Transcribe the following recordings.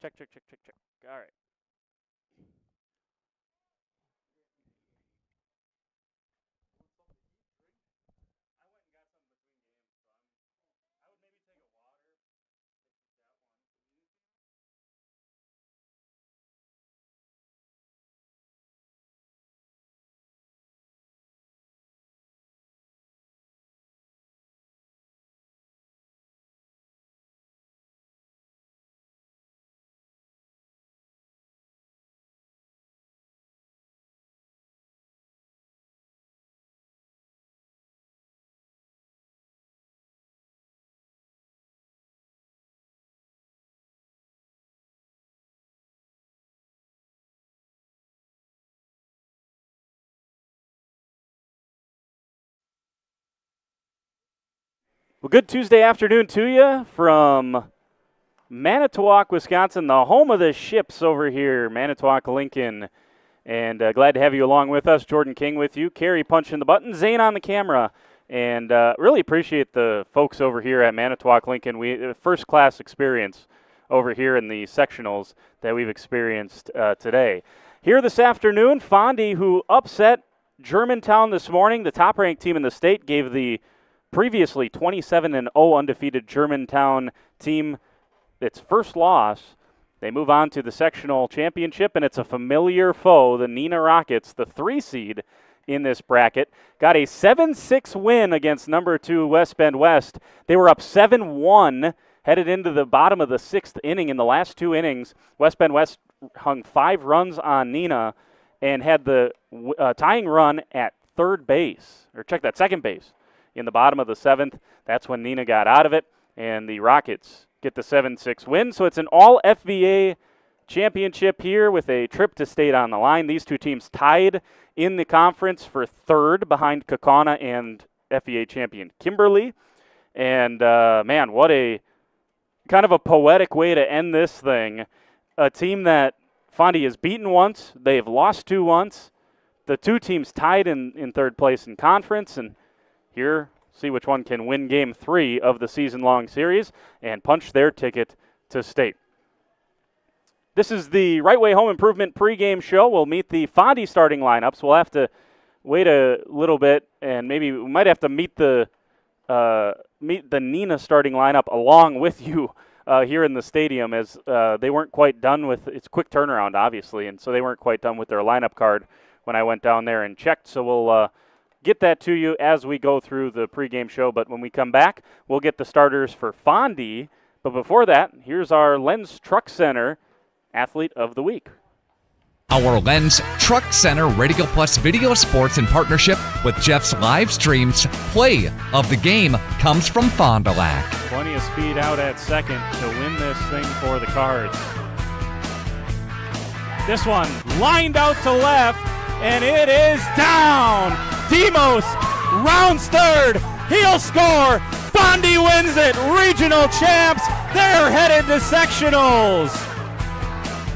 Check. All right. Well, good Tuesday afternoon to you from Manitowoc, Wisconsin, the home of the ships over here, Manitowoc, Lincoln. And glad to have you along with us. Jordan King with you. Carrie punching the button. Zane on the camera. And really appreciate the folks over here at Manitowoc, Lincoln. We first-class experience over here in the sectionals that we've experienced today. Here this afternoon, Fondy, who upset Germantown this morning, the top-ranked team in the state, gave the previously 27-0 undefeated Germantown team its first loss. They move on to the sectional championship, and it's a familiar foe, the Neenah Rockets, the 3 seed in this bracket. Got a 7-6 win against number 2 West Bend West. They were up 7-1, headed into the bottom of the 6th inning. In the last 2 innings, West Bend West hung 5 runs on Neenah and had the tying run at second base. In the bottom of the 7th, that's when Neenah got out of it, and the Rockets get the 7-6 win. So it's an all-FVA championship here with a trip to state on the line. These two teams tied in the conference for third behind Kaukauna and FVA champion Kimberly. And, man, what a kind of a poetic way to end this thing. A team that Fondy has beaten once. They've lost 2 once. The 2 teams tied in third place in conference, and here, see which one can win Game 3 of the season-long series and punch their ticket to state. This is the Right Way Home Improvement pregame show. We'll meet the Fondy starting lineups. We'll have to wait a little bit, and maybe we might have to meet the Neenah starting lineup along with you here in the stadium, as they weren't quite done with. It's quick turnaround, obviously, and so they weren't quite done with their lineup card when I went down there and checked. So we'll get that to you as we go through the pregame show, but when we come back, we'll get the starters for Fondy. But before that, here's our Lens Truck Center Athlete of the Week. Our Lens Truck Center Radio Plus Video Sports in partnership with Jeff's live streams Play of the Game comes from Fond du Lac. Plenty of speed out at second to win this thing for the Cards. This one lined out to left, and it is down. Demos rounds third. He'll score. Fondy wins it. Regional champs. They're headed to sectionals.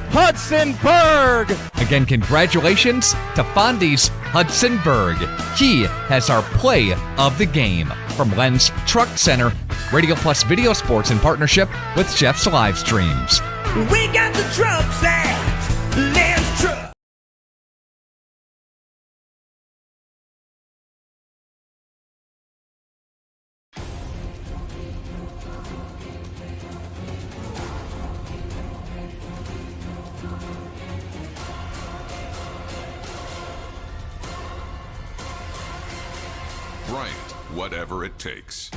Hudson Berg. Again, congratulations to Fondy's Hudson Berg. He has our Play of the Game from Lens Truck Center, Radio Plus Video Sports in partnership with Jeff's live streams. We got the trucks at Lens Truck. Whatever it takes.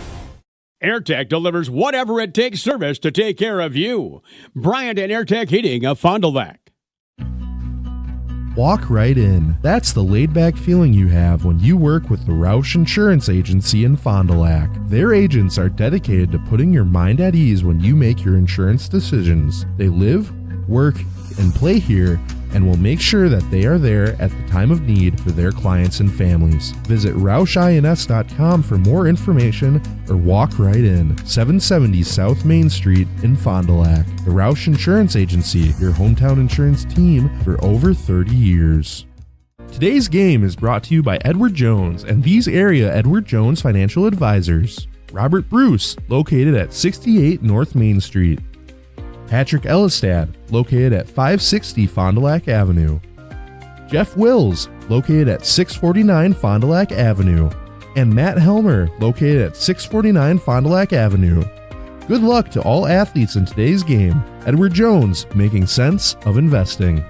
AirTech delivers whatever it takes service to take care of you. Bryant and AirTech Heating of Fond du Lac. Walk right in. That's the laid-back feeling you have when you work with the Roush Insurance Agency in Fond du Lac. Their agents are dedicated to putting your mind at ease when you make your insurance decisions. They live, work, and play here, and will make sure that they are there at the time of need for their clients and families. Visit RoushINS.com for more information or walk right in. 770 South Main Street in Fond du Lac. The Roush Insurance Agency, your hometown insurance team for over 30 years. Today's game is brought to you by Edward Jones and these area Edward Jones financial advisors. Robert Bruce, located at 68 North Main Street. Patrick Ellistad, located at 560 Fond du Lac Avenue. Jeff Wills, located at 649 Fond du Lac Avenue. And Matt Helmer, located at 649 Fond du Lac Avenue. Good luck to all athletes in today's game. Edward Jones, making sense of investing.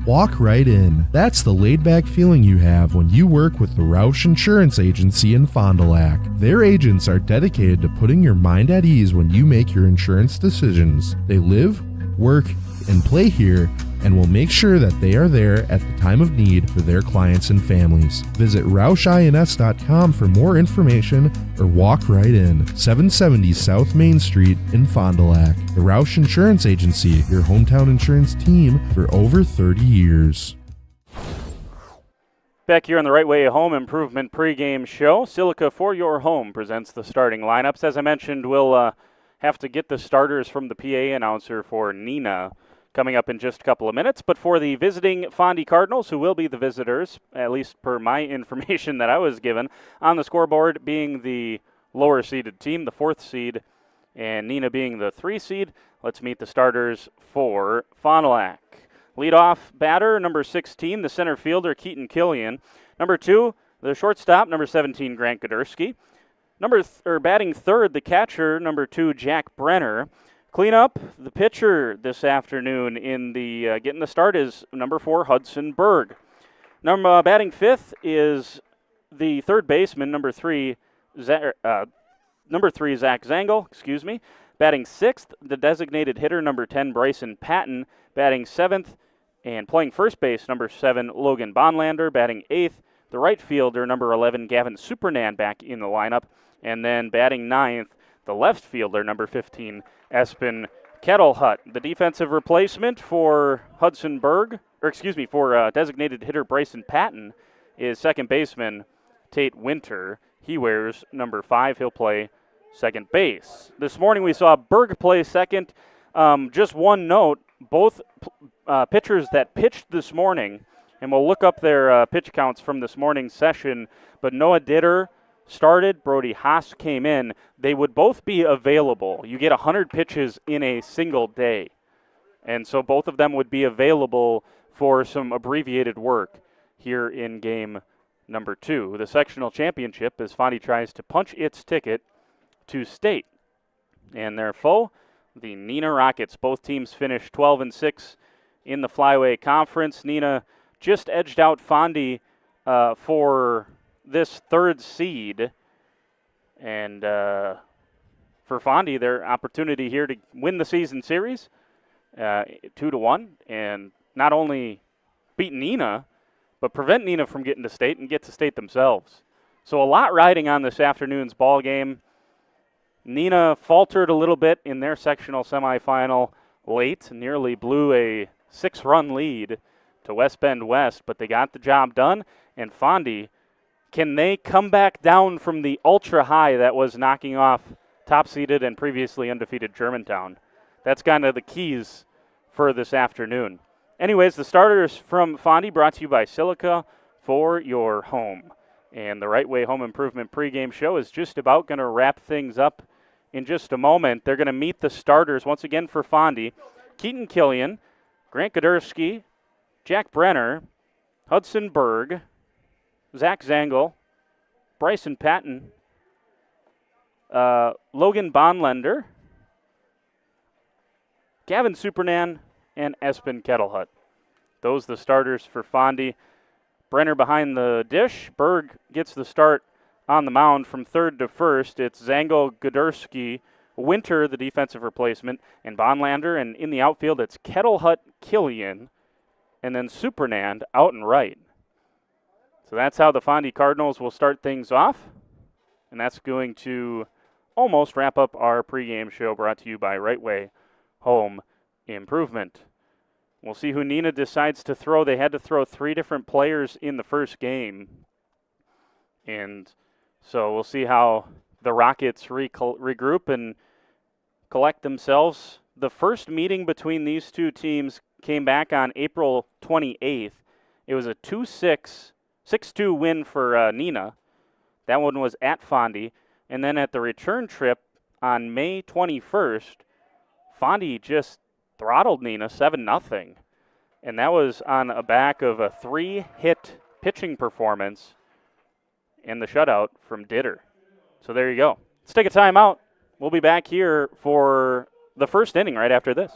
Walk right in. That's the laid-back feeling you have when you work with the Roush Insurance Agency in Fond du Lac. Their agents are dedicated to putting your mind at ease when you make your insurance decisions. They live, work, and play here, and will make sure that they are there at the time of need for their clients and families. Visit RoushINS.com for more information or walk right in. 770 South Main Street in Fond du Lac. The Roush Insurance Agency, your hometown insurance team for over 30 years. Back here on the Right Way Home Improvement pregame show, Silica for Your Home presents the starting lineups. As I mentioned, we'll have to get the starters from the PA announcer for Neenah coming up in just a couple of minutes. But for the visiting Fondy Cardinals, who will be the visitors, at least per my information that I was given, on the scoreboard being the lower seeded team, the 4th seed, and Neenah being the 3 seed, let's meet the starters for Fond du Lac. Leadoff batter, number 16, the center fielder, Keaton Killian. Number 2, the shortstop, number 17, Grant Godersky. Batting third, the catcher, number 2, Jack Brenner. Clean up the pitcher this afternoon in the getting the start is number 4, Hudson Berg. Batting fifth is the third baseman, number 3, Zach Zangel. Batting sixth, the designated hitter, number 10, Bryson Patton. Batting seventh and playing first base, number 7, Logan Bonlander. Batting eighth, the right fielder, number 11, Gavin Supernan, back in the lineup. And then batting ninth, the left fielder, number 15, Espen Kettlehut. The defensive replacement for designated hitter Bryson Patton is second baseman Tate Winter. He wears number 5. He'll play second base. This morning we saw Berg play second. Just one note, both pitchers that pitched this morning, and we'll look up their pitch counts from this morning's session, but Noah Ditter started, Brody Haas came in. They would both be available. You get 100 pitches in a single day. And so both of them would be available for some abbreviated work here in game number 2. The sectional championship as Fondy tries to punch its ticket to state. And their foe, the Neenah Rockets. Both teams finished 12-6 in the Flyway Conference. Neenah just edged out Fondy for this 3rd seed, and for Fondy, their opportunity here to win the season series 2-1, and not only beat Neenah, but prevent Neenah from getting to state and get to state themselves. So a lot riding on this afternoon's ball game. Neenah faltered a little bit in their sectional semifinal late, nearly blew a 6-run lead to West Bend West, but they got the job done, and Fondy, can they come back down from the ultra high that was knocking off top-seeded and previously undefeated Germantown? That's kind of the keys for this afternoon. Anyways, the starters from Fondy brought to you by Silica for Your Home. And the Right Way Home Improvement pregame show is just about going to wrap things up in just a moment. They're going to meet the starters once again for Fondy. Keaton Killian, Grant Godersky, Jack Brenner, Hudson Berg, Zach Zangel, Bryson Patton, Logan Bonlander, Gavin Supernan, and Espen Kettlehut. Those the starters for Fondy. Brenner behind the dish. Berg gets the start on the mound from third to first. It's Zangel, Godersky, Winter, the defensive replacement, and Bonlander. And in the outfield, it's Kettlehut, Killian, and then Supernan out and right. So that's how the Fondy Cardinals will start things off. And that's going to almost wrap up our pregame show brought to you by Right Way Home Improvement. We'll see who Neenah decides to throw. They had to throw 3 different players in the first game. And so we'll see how the Rockets regroup and collect themselves. The first meeting between these two teams came back on April 28th. It was a 6-2 win for Neenah. That one was at Fondy. And then at the return trip on May 21st, Fondy just throttled Neenah 7-0. And that was on a back of a 3-hit pitching performance and the shutout from Ditter. So there you go. Let's take a timeout. We'll be back here for the first inning right after this.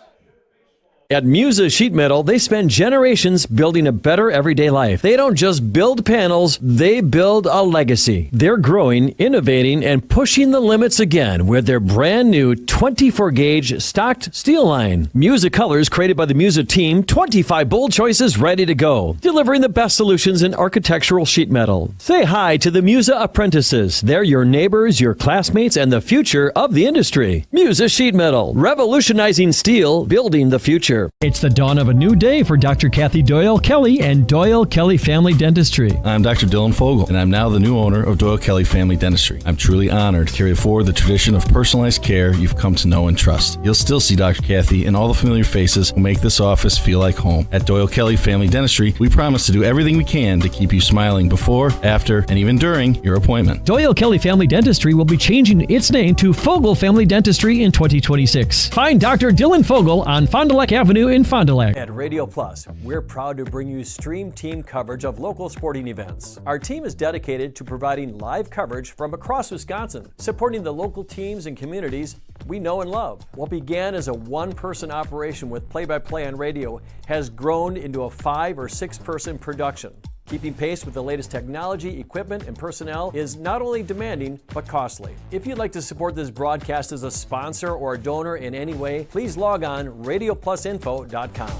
At Musa Sheet Metal, they spend generations building a better everyday life. They don't just build panels, they build a legacy. They're growing, innovating, and pushing the limits again with their brand new 24-gauge stocked steel line. Musa colors created by the Musa team, 25 bold choices ready to go. Delivering the best solutions in architectural sheet metal. Say hi to the Musa apprentices. They're your neighbors, your classmates, and the future of the industry. Musa Sheet Metal, revolutionizing steel, building the future. It's the dawn of a new day for Dr. Kathy Doyle Kelly and Doyle Kelly Family Dentistry. I'm Dr. Dylan Fogel, and I'm now the new owner of Doyle Kelly Family Dentistry. I'm truly honored to carry forward the tradition of personalized care you've come to know and trust. You'll still see Dr. Kathy and all the familiar faces who make this office feel like home. At Doyle Kelly Family Dentistry, we promise to do everything we can to keep you smiling before, after, and even during your appointment. Doyle Kelly Family Dentistry will be changing its name to Fogel Family Dentistry in 2026. Find Dr. Dylan Fogel on Fond du Lac Avenue in Fond du Lac. At Radio Plus, we're proud to bring you stream team coverage of local sporting events. Our team is dedicated to providing live coverage from across Wisconsin, supporting the local teams and communities we know and love. What began as a one-person operation with play-by-play on radio has grown into a 5 or 6-person production. Keeping pace with the latest technology, equipment, and personnel is not only demanding, but costly. If you'd like to support this broadcast as a sponsor or a donor in any way, please log on radioplusinfo.com.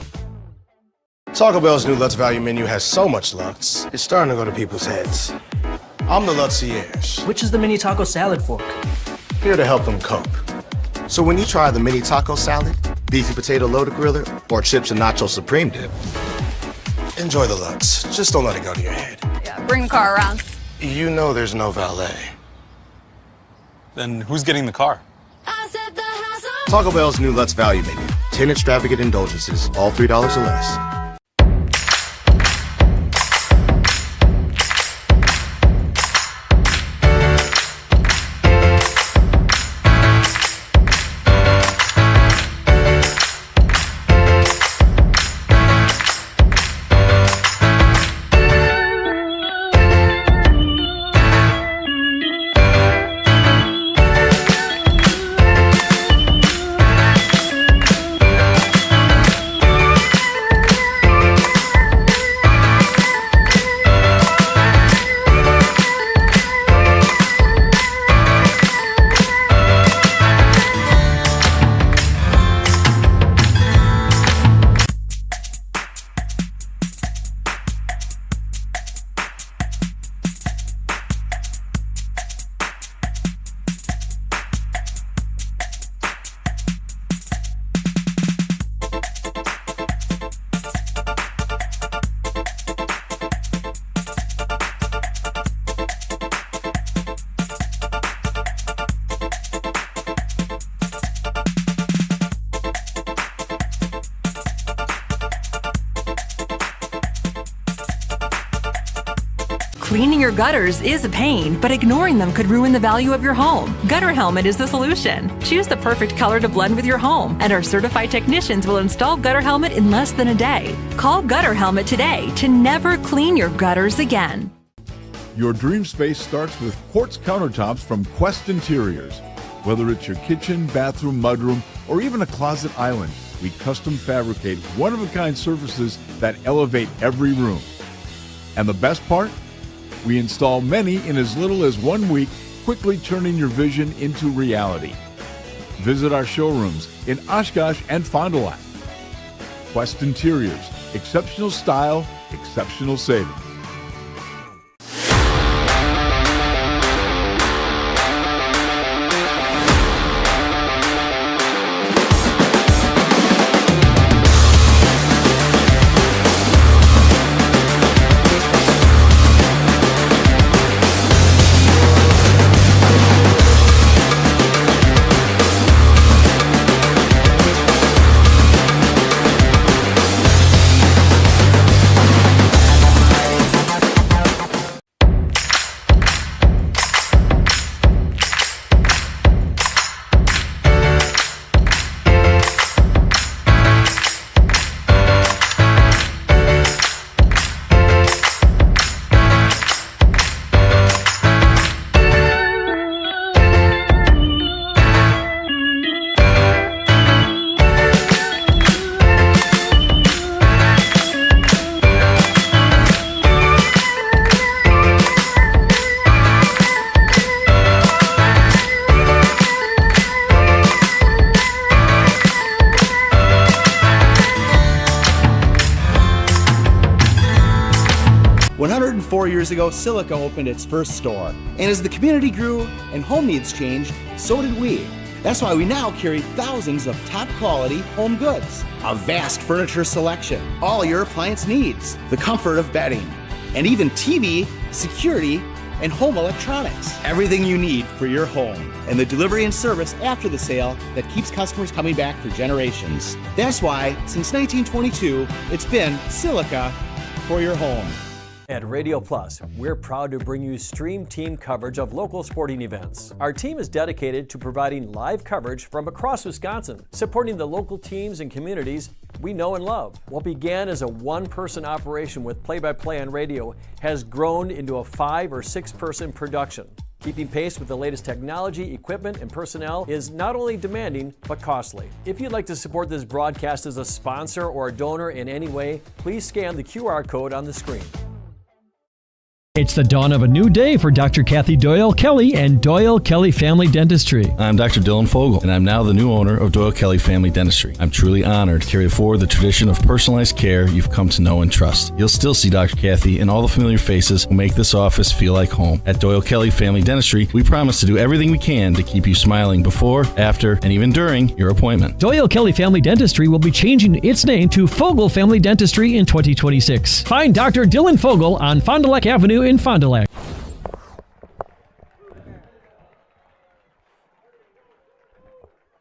Taco Bell's new Lutz Value menu has so much Lutz, it's starting to go to people's heads. I'm the Lutzierge. Which is the mini taco salad fork? Here to help them cope. So when you try the mini taco salad, beefy potato loaded griller, or chips and nacho supreme dip, enjoy the Lutz. Just don't let it go to your head. Yeah, bring the car around. You know there's no valet. Then who's getting the car? Taco Bell's new Lutz Value menu. 10 extravagant indulgences, all $3 or less. Cleaning your gutters is a pain, but ignoring them could ruin the value of your home. Gutter Helmet is the solution. Choose the perfect color to blend with your home, and our certified technicians will install Gutter Helmet in less than a day. Call Gutter Helmet today to never clean your gutters again. Your dream space starts with quartz countertops from Quest Interiors. Whether it's your kitchen, bathroom, mudroom, or even a closet island, we custom fabricate one-of-a-kind surfaces that elevate every room. And the best part? We install many in as little as 1 week, quickly turning your vision into reality. Visit our showrooms in Oshkosh and Fond du Lac. Quest Interiors, exceptional style, exceptional savings. years ago, Silica opened its first store. And as the community grew and home needs changed, so did we. That's why we now carry thousands of top quality home goods, a vast furniture selection, all your appliance needs, the comfort of bedding, and even TV, security, and home electronics. Everything you need for your home, and the delivery and service after the sale that keeps customers coming back for generations. That's why, since 1922, it's been Silica for your home. At Radio Plus, we're proud to bring you Stream Team coverage of local sporting events. Our team is dedicated to providing live coverage from across Wisconsin, supporting the local teams and communities we know and love. What began as a one-person operation with play-by-play on radio has grown into a 5 or 6 person production. Keeping pace with the latest technology, equipment, and personnel is not only demanding, but costly. If you'd like to support this broadcast as a sponsor or a donor in any way, please scan the QR code on the screen. It's the dawn of a new day for Dr. Kathy Doyle Kelly and Doyle Kelly Family Dentistry. I'm Dr. Dylan Fogel, and I'm now the new owner of Doyle Kelly Family Dentistry. I'm truly honored to carry forward the tradition of personalized care you've come to know and trust. You'll still see Dr. Kathy and all the familiar faces who make this office feel like home. At Doyle Kelly Family Dentistry, we promise to do everything we can to keep you smiling before, after, and even during your appointment. Doyle Kelly Family Dentistry will be changing its name to Fogel Family Dentistry in 2026. Find Dr. Dylan Fogel on Fond du Lac Avenue in Fond du Lac.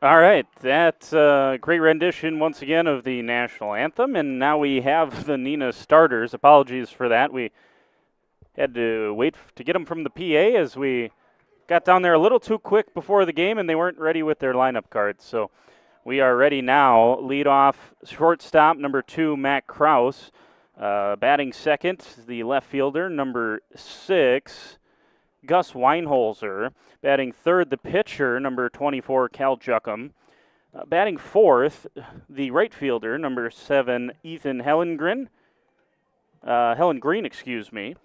All right, that's a great rendition once again of the national anthem, and now we have the Neenah starters. Apologies for that. We had to wait to get them from the PA as we got down there a little too quick before the game, and they weren't ready with their lineup cards. So we are ready now. Lead off shortstop, number 2, Matt Kraus. Batting second, the left fielder, number 6, Gus Weinholzer. Batting third, the pitcher, number 24, Cal Juckum. Batting fourth, the right fielder, number 7, Ethan Hellengren. Excuse me.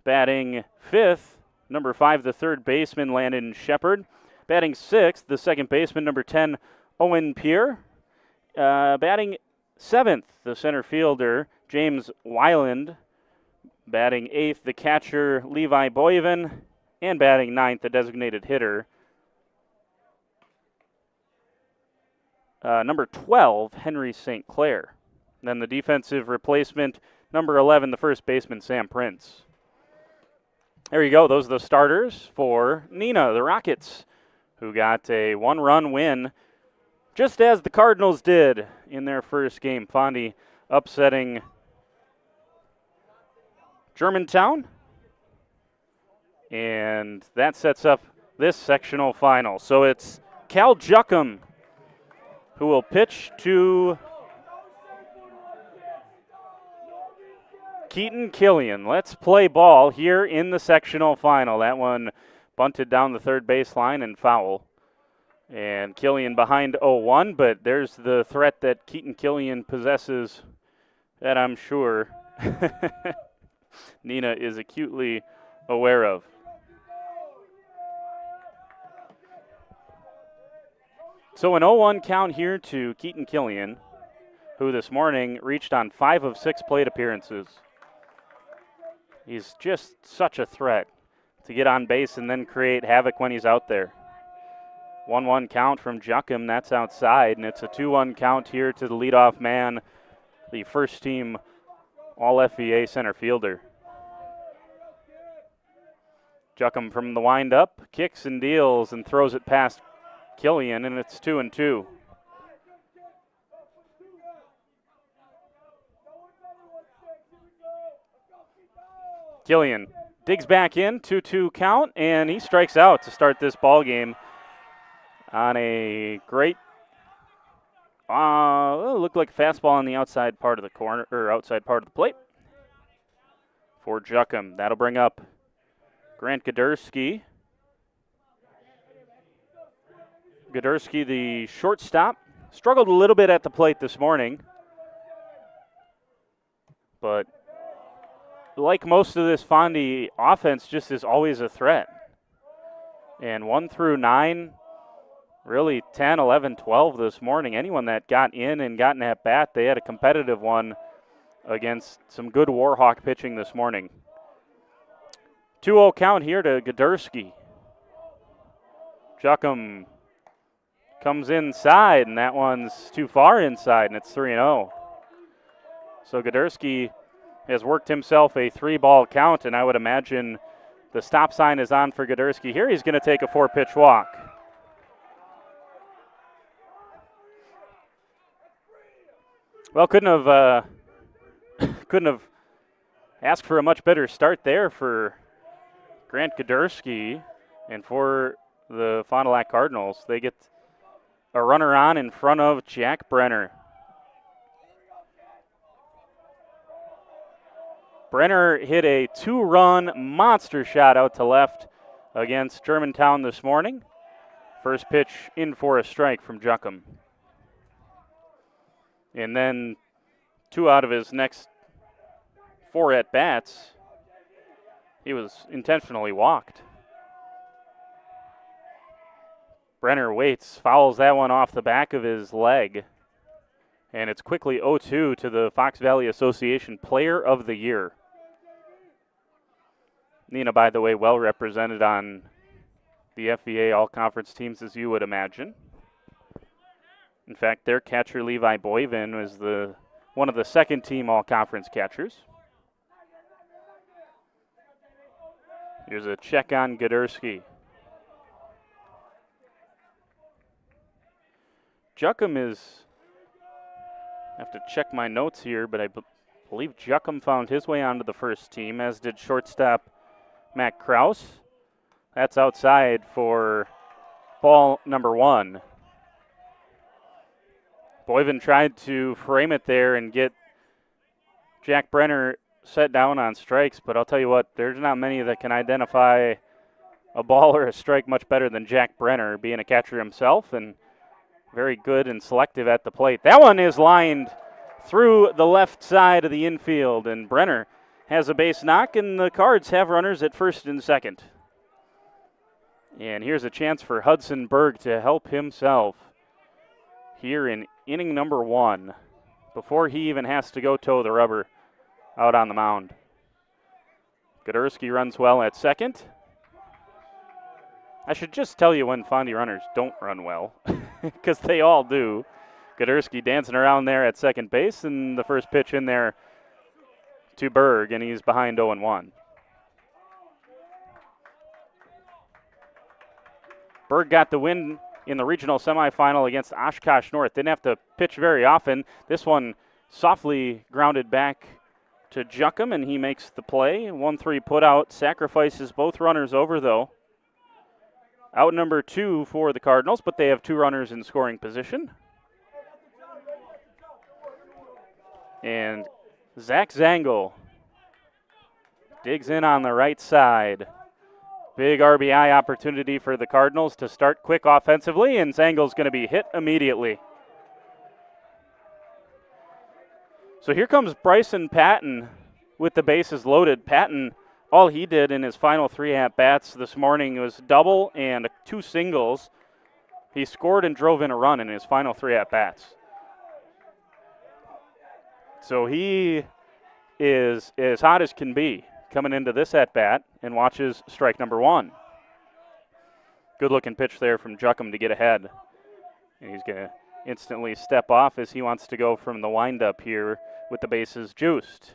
Batting fifth, number 5, the third baseman, Landon Shepard. Batting sixth, the second baseman, number 10, Owen Pierre. Batting seventh, the center fielder, James Weiland. Batting eighth, the catcher, Levi Boyven. And batting ninth, the designated hitter, number 12, Henry St. Clair. Then the defensive replacement, number 11, the first baseman, Sam Prince. There you go. Those are the starters for Neenah, the Rockets, who got a 1-run win, just as the Cardinals did in their first game. Fondy upsetting Germantown. And that sets up this sectional final. So it's Cal Juckum who will pitch to Keaton Killian. Let's play ball here in the sectional final. That one bunted down the third baseline and foul. And Killian behind 0-1, but there's the threat that Keaton Killian possesses that I'm sure Neenah is acutely aware of. So an 0-1 count here to Keaton Killian, who this morning reached on 5 of 6 plate appearances. He's just such a threat to get on base and then create havoc when he's out there. 1-1 count from Juckum, that's outside, and it's a 2-1 count here to the leadoff man, the first team All-FVA center fielder. Juckum from the windup, kicks and deals and throws it past Killian, and it's 2-2. Killian digs back in, 2-2 count, and he strikes out to start this ball game on a great, looked like a fastball on the outside part of the corner, or outside part of the plate for Juckum. That'll bring up Grant Godursky. Godursky, the shortstop, struggled a little bit at the plate this morning, but like most of this Fondy offense, just is always a threat. And 1 through 9, really 10, 11, 12 this morning. Anyone that got in and got an at-bat, they had a competitive one against some good Warhawk pitching this morning. 2-0 count here to Gudurski. Juckum comes inside, and that one's too far inside, and it's 3-0. So Gudurski has worked himself a 3-ball count, and I would imagine the stop sign is on for Gudurski here. He's going to take a 4-pitch walk. Well, couldn't have asked for a much better start there for Grant Gudurski and for the Fond du Lac Cardinals. They get a runner on in front of Jack Brenner. Brenner hit a 2-run monster shot out to left against Germantown this morning. First pitch in for a strike from Juckum. And then 2 out of his next 4 at-bats, he was intentionally walked. Brenner waits, fouls that one off the back of his leg. And it's quickly 0-2 to the Fox Valley Association Player of the Year. Neenah, by the way, well represented on the FVA all-conference teams, as you would imagine. In fact, their catcher, Levi Boyvin, was one of the second-team all-conference catchers. Here's a check on Gudurski. Juckum is, I have to check my notes here, but I believe Juckum found his way onto the first team, as did shortstop Matt Kraus. That's outside for ball number 1. Boyvin tried to frame it there and get Jack Brenner set down on strikes, but I'll tell you what, there's not many that can identify a ball or a strike much better than Jack Brenner, being a catcher himself and very good and selective at the plate. That one is lined through the left side of the infield, and Brenner has a base knock, and the Cards have runners at first and second. And here's a chance for Hudson Berg to help himself here in inning number 1 before he even has to go toe the rubber out on the mound. Gudurski runs well at second. I should just tell you when Fondy runners don't run well, because they all do. Gudurski dancing around there at second base, and the first pitch in there to Berg, and he's behind 0-1. Berg got the win in the regional semifinal against Oshkosh North. Didn't have to pitch very often. This one softly grounded back to Juckum, and he makes the play. 1-3 put out. Sacrifices both runners over, though. Out number 2 for the Cardinals, but they have 2 runners in scoring position. And Zach Zangel digs in on the right side. Big RBI opportunity for the Cardinals to start quick offensively, and Zangel's going to be hit immediately. So here comes Bryson Patton with the bases loaded. Patton, all he did in his final 3 at-bats this morning was double and 2 singles. He scored and drove in a run in his final 3 at-bats. So he is as hot as can be coming into this at-bat, and watches strike number 1. Good-looking pitch there from Juckum to get ahead. And he's going to instantly step off as he wants to go from the windup here with the bases juiced.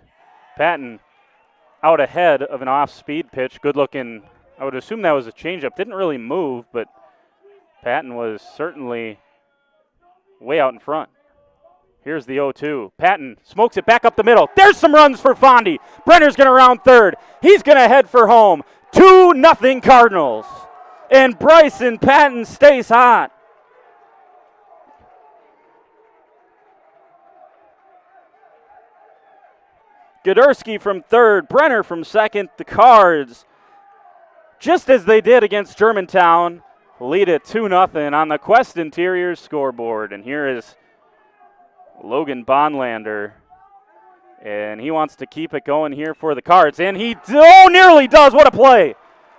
Patton out ahead of an off-speed pitch. Good-looking, I would assume that was a changeup. Didn't really move, but Patton was certainly way out in front. Here's the 0-2. Patton smokes it back up the middle. There's some runs for Fondy. Brenner's going to round third. He's going to head for home. 2-0 Cardinals. And Bryson Patton stays hot. Gudurski from third. Brenner from second. The Cards, just as they did against Germantown, lead it 2-0 on the Quest Interiors scoreboard. And here is Logan Bonlander, and he wants to keep it going here for the Cards, and he nearly does. What a play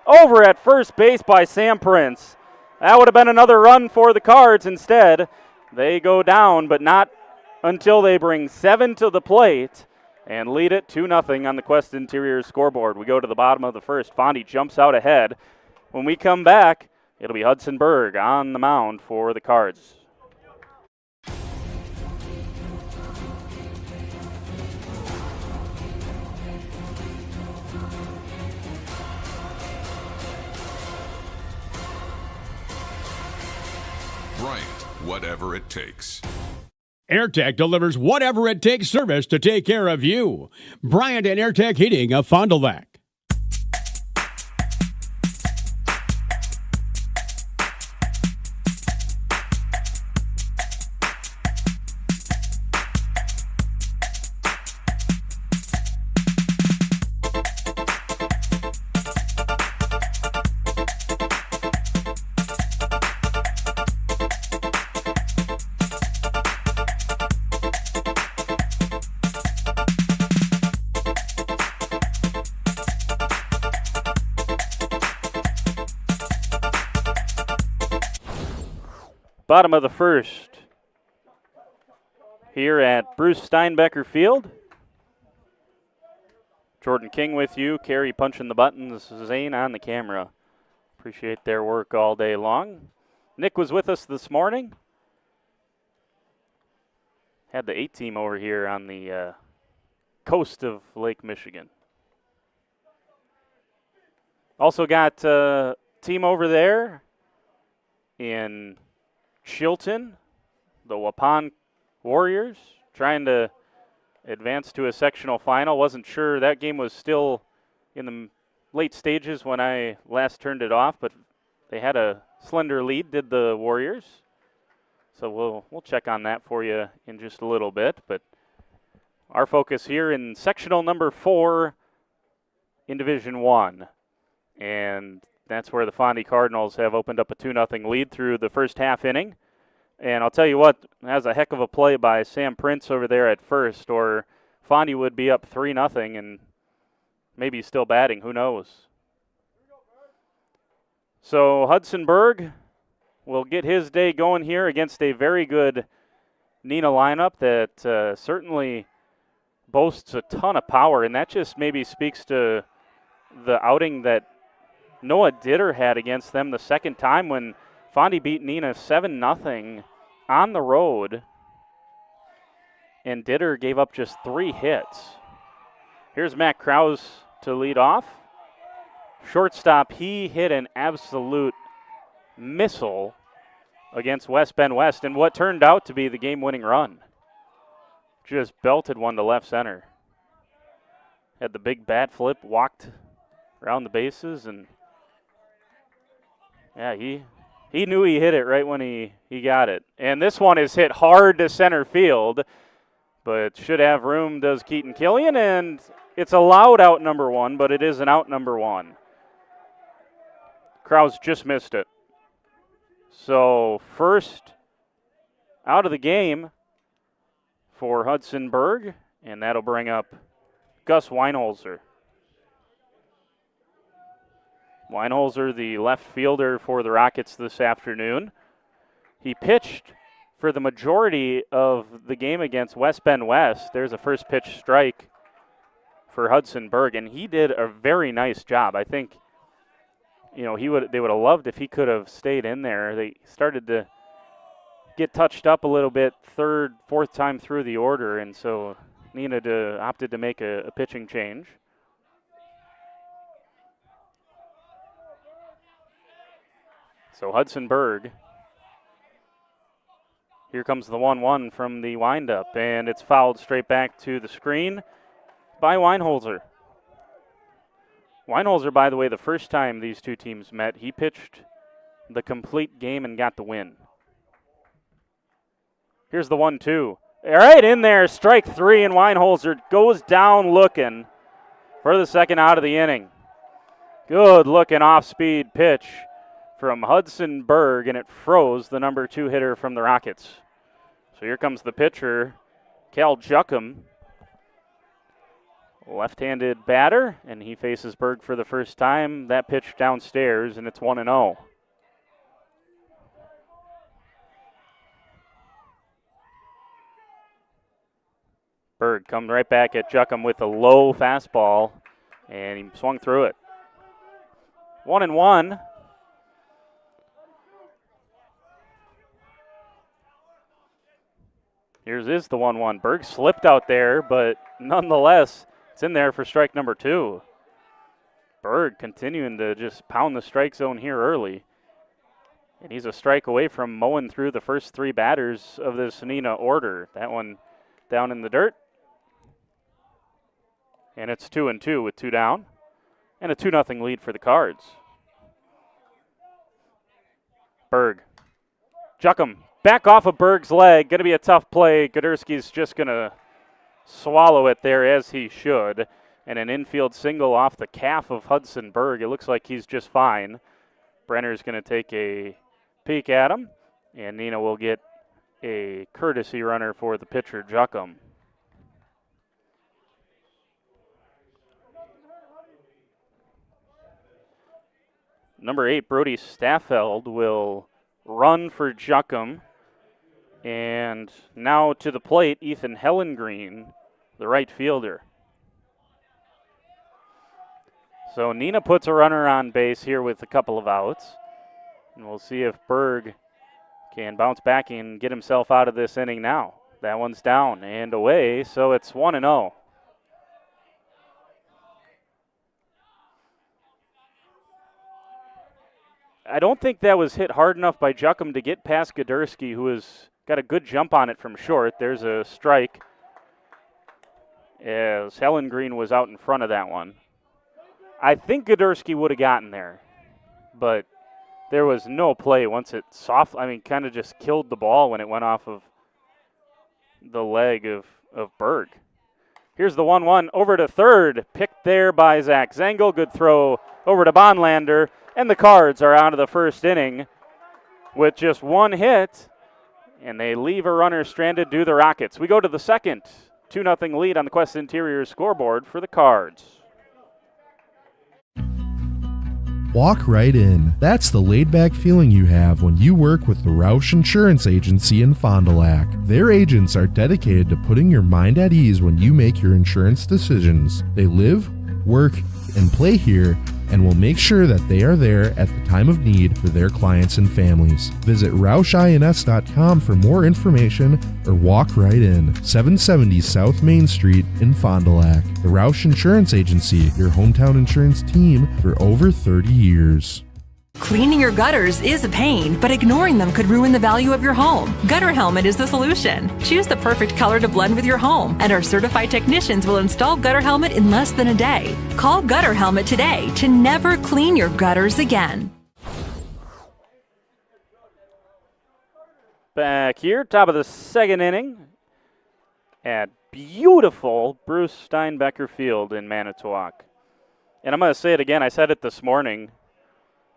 over at first base by Sam Prince. That would have been another run for the Cards. Instead, they go down, but not until they bring 7 to the plate, and lead it 2-0 on the Quest Interior scoreboard. We go to the bottom of the first. Fondy jumps out ahead. When we come back, it'll be Hudson Berg on the mound for the Cards. Bryant, whatever it takes. AirTech delivers whatever it takes service to take care of you. Bryant and AirTech Heating of Fond du Lac. Bottom of the first here at Bruce Steinbecker Field. Jordan King with you, Carey punching the buttons, Zane on the camera. Appreciate their work all day long. Nick was with us this morning. Had the 8 team over here on the coast of Lake Michigan. Also got a team over there in Chilton, the Waupun Warriors, trying to advance to a sectional final. Wasn't sure. That game was still in the late stages when I last turned it off, but they had a slender lead, did the Warriors. So we'll check on that for you in just a little bit. But our focus here in sectional number 4 in Division 1. And that's where the Fondy Cardinals have opened up a 2-0 lead through the first half inning. And I'll tell you what, that was a heck of a play by Sam Prince over there at first, or Fondy would be up 3-0 and maybe still batting, who knows. So Hudson Berg will get his day going here against a very good Neenah lineup that certainly boasts a ton of power, and that just maybe speaks to the outing that Noah Ditter had against them the second time when Fondy beat Neenah 7-0 on the road, and Ditter gave up just 3 hits. Here's Matt Krause to lead off. Shortstop, he hit an absolute missile against West Bend West, and what turned out to be the game-winning run. Just belted one to left center. Had the big bat flip, walked around the bases, and yeah, he knew he hit it right when he got it. And this one is hit hard to center field, but should have room, does Keaton Killian, and it's allowed out number 1, but it is an out number 1. Krause just missed it. So first out of the game for Hudson Berg, and that'll bring up Gus Weinholzer. Weinholzer, the left fielder for the Rockets this afternoon. He pitched for the majority of the game against West Bend West. There's a first pitch strike for Hudson Berg, and he did a very nice job. I think, they would have loved if he could have stayed in there. They started to get touched up a little bit 3rd, 4th time through the order, and so Neenah opted to make a pitching change. So Hudson Berg, here comes the 1-1 from the windup, and it's fouled straight back to the screen by Weinholzer. Weinholzer, by the way, the first time these two teams met, he pitched the complete game and got the win. Here's the 1-2. All right, in there, strike 3, and Weinholzer goes down looking for the second out of the inning. Good looking off-speed pitch from Hudson Berg, and it froze the number 2 hitter from the Rockets. So here comes the pitcher, Cal Juckham, left-handed batter, and he faces Berg for the first time. That pitch downstairs, and it's 1-0. Berg comes right back at Juckham with a low fastball, and he swung through it. 1-1. Here's the 1-1. Berg slipped out there, but nonetheless, it's in there for strike number 2. Berg continuing to just pound the strike zone here early. And he's a strike away from mowing through the first 3 batters of this Neenah order. That one down in the dirt. And it's 2-2 with 2 down. And a 2-0 lead for the Cards. Berg. Juckham back off of Berg's leg. Going to be a tough play. Gudurski's just going to swallow it there as he should. And an infield single off the calf of Hudson Berg. It looks like he's just fine. Brenner's going to take a peek at him. And Neenah will get a courtesy runner for the pitcher, Juckham. Number 8, Brody Staffeld, will run for Juckham. And now to the plate, Ethan Hellengreen, the right fielder. So Neenah puts a runner on base here with a couple of outs. And we'll see if Berg can bounce back and get himself out of this inning now. That one's down and away, so it's 1-0. I don't think that was hit hard enough by Juckham to get past Gudurski, who has got a good jump on it from short. There's a strike as Hellengreen was out in front of that one. I think Gudurski would have gotten there, but there was no play once it kind of just killed the ball when it went off of the leg of Berg. Here's the 1-1 over to third, picked there by Zach Zengel. Good throw over to Bonlander. And the Cards are out of the first inning with just 1 hit, and they leave a runner stranded due to the Rockets. We go to the second, 2-0 lead on the Quest Interior scoreboard for the Cards. Walk right in. That's the laid-back feeling you have when you work with the Roush Insurance Agency in Fond du Lac. Their agents are dedicated to putting your mind at ease when you make your insurance decisions. They live, work, and play here, and will make sure that they are there at the time of need for their clients and families. Visit RoushINS.com for more information or walk right in. 770 South Main Street in Fond du Lac. The Roush Insurance Agency, your hometown insurance team for over 30 years. Cleaning your gutters is a pain, but ignoring them could ruin the value of your home. Gutter Helmet is the solution. Choose the perfect color to blend with your home, and our certified technicians will install Gutter Helmet in less than a day. Call Gutter Helmet today to never clean your gutters again. Back here, top of the second inning at beautiful Bruce Steinbecker Field in Manitowoc. And I'm going to say it again, I said it this morning.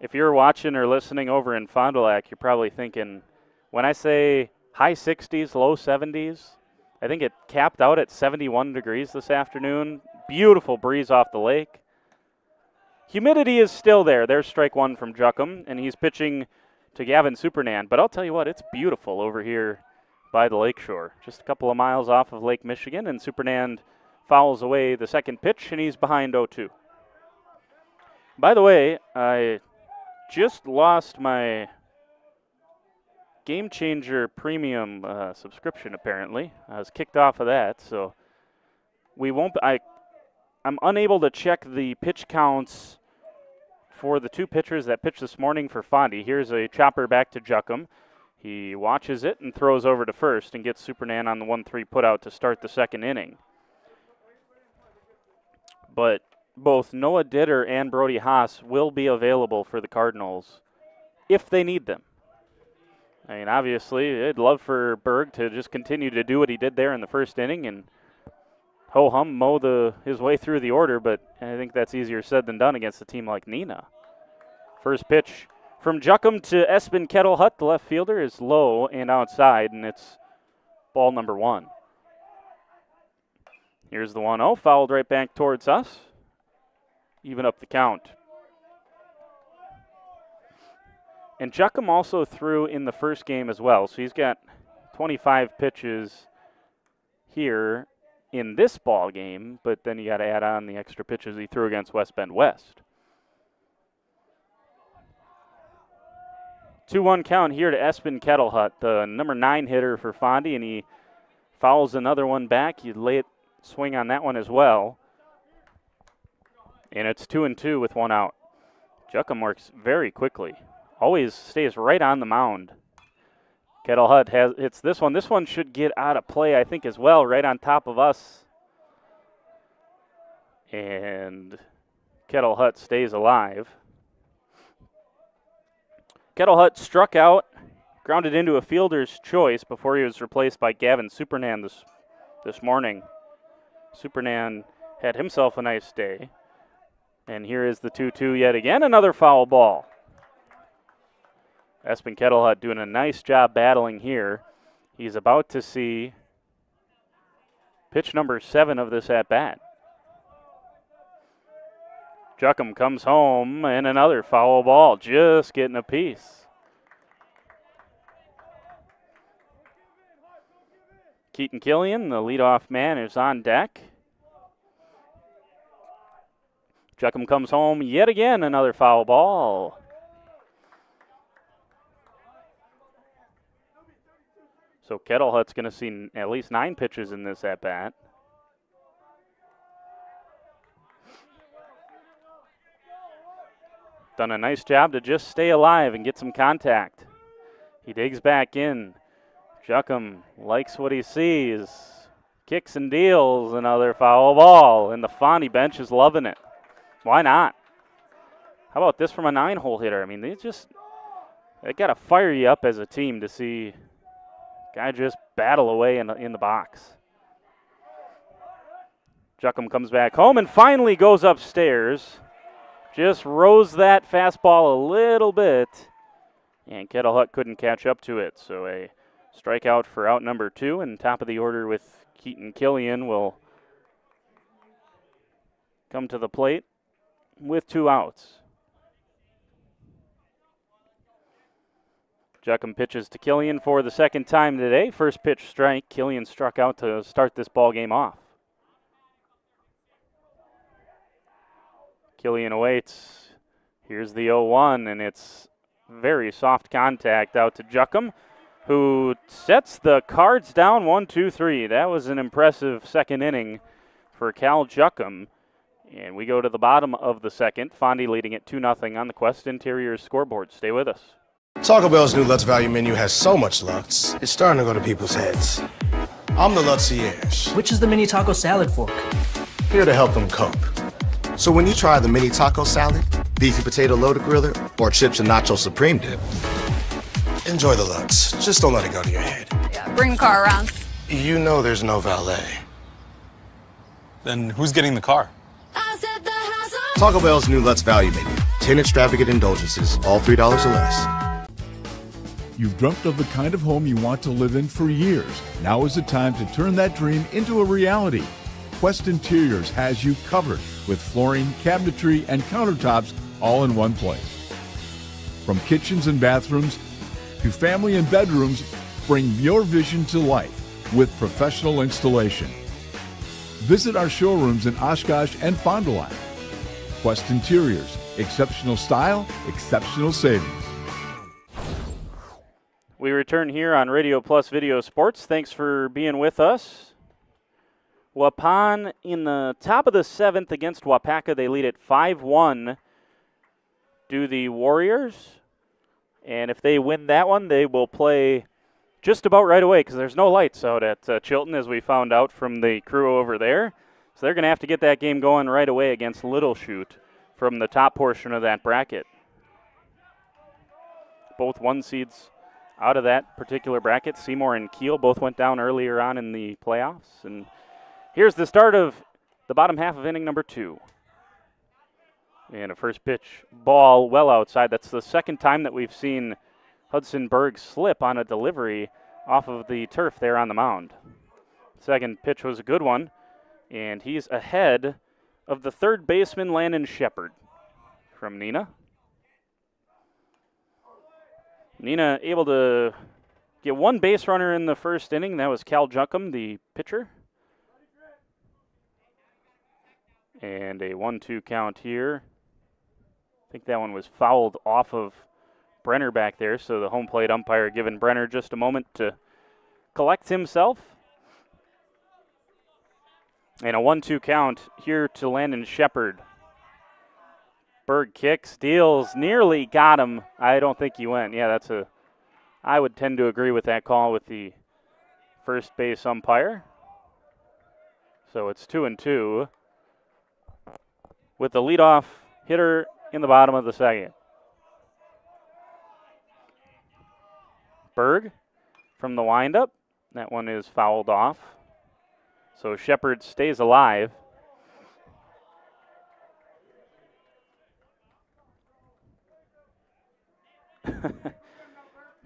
If you're watching or listening over in Fond du Lac, you're probably thinking, when I say high 60s, low 70s, I think it capped out at 71 degrees this afternoon. Beautiful breeze off the lake. Humidity is still there. There's strike 1 from Juckham, and he's pitching to Gavin Supernan. But I'll tell you what, it's beautiful over here by the lakeshore. Just a couple of miles off of Lake Michigan, and Supernan fouls away the second pitch, and he's behind 0-2. By the way, I just lost my Game Changer Premium subscription, apparently. I was kicked off of that, so we won't. I'm unable to check the pitch counts for the 2 pitchers that pitched this morning for Fondy. Here's a chopper back to Juckham. He watches it and throws over to first and gets Supernan on the 1-3 putout to start the second inning. But both Noah Ditter and Brody Haas will be available for the Cardinals if they need them. I mean, obviously, I'd love for Berg to just continue to do what he did there in the first inning and ho-hum mow his way through the order, but I think that's easier said than done against a team like Neenah. First pitch from Juckham to Espen Kettlehut, the left fielder, is low and outside, and it's ball number 1. Here's the 1-0, fouled right back towards us. Even up the count. And Juckham also threw in the first game as well, so he's got 25 pitches here in this ball game, but then you got to add on the extra pitches he threw against West Bend West. 2-1 count here to Espen Kettlehut, the number 9 hitter for Fondy, and he fouls another one back. You lay it, swing on that one as well. And it's 2-2 with 1 out. Juckum works very quickly. Always stays right on the mound. Kettlehut hits this one. This one should get out of play, I think, as well, right on top of us. And Kettlehut stays alive. Kettlehut struck out, grounded into a fielder's choice before he was replaced by Gavin Supernan this morning. Supernan had himself a nice day. And here is the 2-2 yet again, another foul ball. Espen Kettlehut doing a nice job battling here. He's about to see pitch number 7 of this at-bat. Juckum comes home, and another foul ball, just getting a piece. Keaton Killian, the leadoff man, is on deck. Juckum comes home yet again, another foul ball. So Kettlehut's going to see at least 9 pitches in this at-bat. Done a nice job to just stay alive and get some contact. He digs back in. Juckum likes what he sees. Kicks and deals, another foul ball, and the Fondy bench is loving it. Why not? How about this from a 9-hole hitter? I mean, they got to fire you up as a team to see guy just battle away in the box. Juckum comes back home and finally goes upstairs. Just rose that fastball a little bit, and Kettlehut couldn't catch up to it. So a strikeout for out number 2, and top of the order with Keaton Killian will come to the plate with 2 outs. Juckum pitches to Killian for the second time today. First pitch strike. Killian struck out to start this ball game off. Killian awaits. Here's the 0-1, and it's very soft contact out to Juckum, who sets the Cards down 1-2-3. That was an impressive second inning for Cal Juckum. And we go to the bottom of the second. Fondy leading it 2-0 on the Quest Interiors scoreboard. Stay with us. Taco Bell's new Lutz Value menu has so much Lutz, it's starting to go to people's heads. I'm the Lutzierge. Which is the mini taco salad fork? Here to help them cope. So when you try the mini taco salad, beefy potato loaded griller, or chips and nacho supreme dip, enjoy the Lutz. Just don't let it go to your head. Yeah, bring the car around. You know there's no valet. Then who's getting the car? Taco Bell's new Lutz Value menu. 10 extravagant indulgences, all $3 or less. You've dreamt of the kind of home you want to live in for years. Now is the time to turn that dream into a reality. Quest Interiors has you covered with flooring, cabinetry, and countertops all in one place. From kitchens and bathrooms to family and bedrooms, bring your vision to life with professional installation. Visit our showrooms in Oshkosh and Fond du Lac. Quest Interiors, exceptional style, exceptional savings. We return here on Radio Plus Video Sports. Thanks for being with us. Waupun in the top of the 7th against Wapaka. They lead at 5-1 to the Warriors. And if they win that one, they will play just about right away because there's no lights out at Chilton, as we found out from the crew over there. So they're going to have to get that game going right away against Little Chute from the top portion of that bracket. Both 1 seeds out of that particular bracket. Seymour and Kiel both went down earlier on in the playoffs. And here's the start of the bottom half of inning number 2. And a first pitch ball well outside. That's the second time that we've seen Hudson Berg slip on a delivery off of the turf there on the mound. Second pitch was a good one, and he's ahead of the third baseman, Landon Shepard, from Neenah. Neenah able to get 1 base runner in the first inning. That was Cal Juckum, the pitcher. And a 1-2 count here. I think that one was fouled off of Brenner back there, so the home plate umpire giving Brenner just a moment to collect himself. And a 1-2 count here to Landon Shepard. Berg kicks, steals, nearly got him. I don't think he went. Yeah, I would tend to agree with that call with the first base umpire. So it's 2-2 with the leadoff hitter in the bottom of the second. Berg from the windup. That one is fouled off. So Shepard stays alive.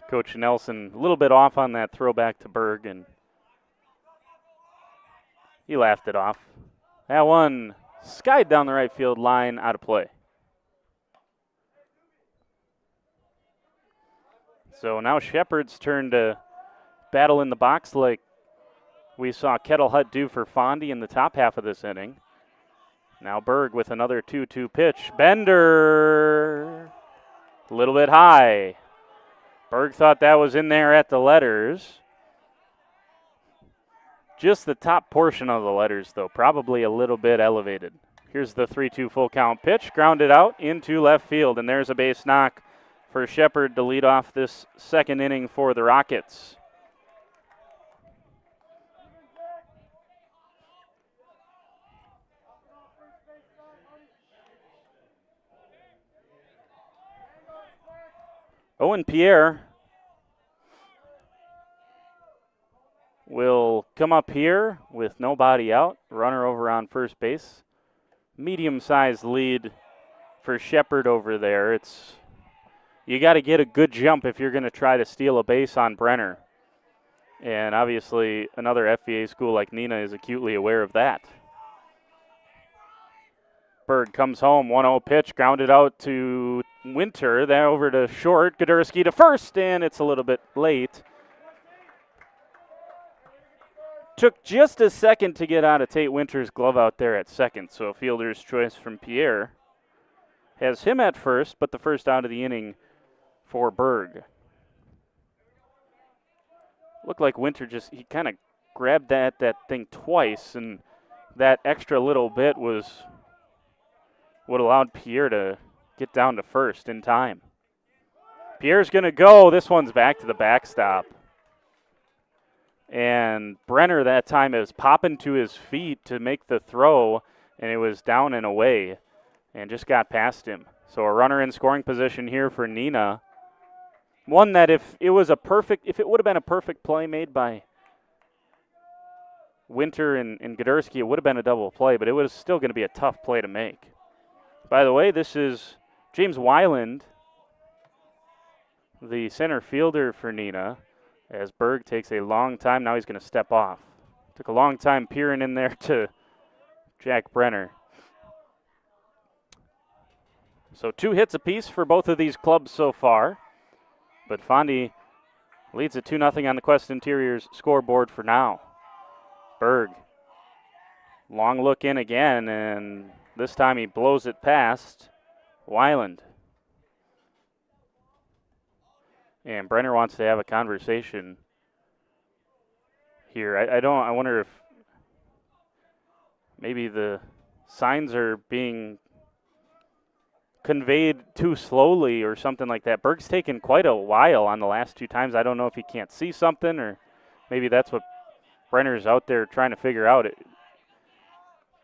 Coach Nelson a little bit off on that throwback to Berg, and he laughed it off. That one skied down the right field line, out of play. So now Shepard's turn to battle in the box like we saw Kettle Hut do for Fondy in the top half of this inning. Now Berg with another 2-2 pitch. Bender, a little bit high. Berg thought that was in there at the letters. Just the top portion of the letters, though, probably a little bit elevated. Here's the 3-2 full count pitch, grounded out into left field, and there's a base knock for Shepard to lead off this second inning for the Rockets. Owen Pierre will come up here with nobody out. Runner over on first base. Medium-sized lead for Shepard over there. You got to get a good jump if you're going to try to steal a base on Brenner. And obviously another FVA school like Neenah is acutely aware of that. Berg comes home, 1-0 pitch, grounded out to Winter, then over to short, Gudurski to first, and it's a little bit late. Took just a second to get out of Tate Winter's glove out there at second, so a fielder's choice from Pierre has him at first, but the first out of the inning for Berg. Looked like Winter he kind of grabbed that thing twice, and that extra little bit was what allowed Pierre to get down to first in time. Pierre's going to go. This one's back to the backstop. And Brenner that time is popping to his feet to make the throw, and it was down and away and just got past him. So a runner in scoring position here for Neenah. One that if it would have been a perfect play made by Winter and Gudurski, it would have been a double play, but it was still going to be a tough play to make. By the way, this is James Weiland, the center fielder for Neenah, as Berg takes a long time. Now he's going to step off. Took a long time peering in there to Jack Brenner. So 2 hits apiece for both of these clubs so far. But Fondy leads it 2-0 on the Quest Interiors scoreboard for now. Berg, long look in again, and this time he blows it past Weiland. And Brenner wants to have a conversation here. I wonder if maybe the signs are being conveyed too slowly or something like that. Berg's taken quite a while on the last 2 times. I don't know if he can't see something, or maybe that's what Brenner's out there trying to figure out.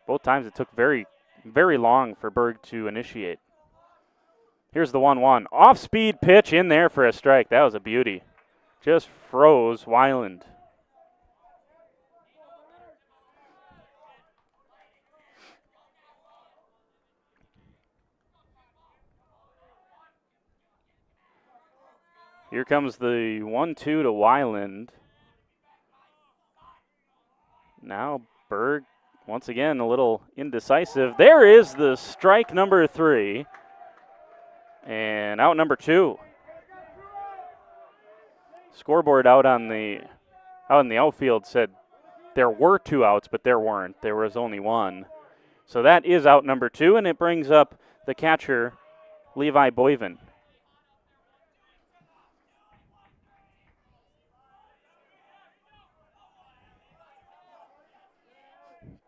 Both times it took very, very long for Berg to initiate. Here's the 1-1. Off-speed pitch in there for a strike. That was a beauty. Just froze Weiland. Here comes the 1-2 to Weiland. Now Berg, once again, a little indecisive. There is the strike number 3. And out number 2. Scoreboard out in the outfield said there were 2 outs, but there weren't. There was only 1. So that is out number 2, and it brings up the catcher, Levi Boyven.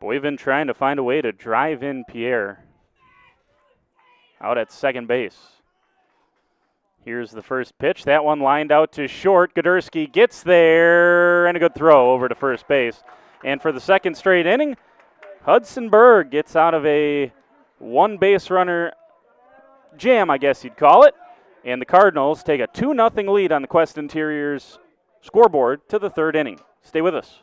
Boyven trying to find a way to drive in Pierre out at second base. Here's the first pitch. That one lined out to short. Goderski gets there, and a good throw over to first base. And for the second straight inning, Hudson Berg gets out of a one-base runner jam, I guess you'd call it. And the Cardinals take a 2-0 lead on the Quest Interiors scoreboard to the third inning. Stay with us.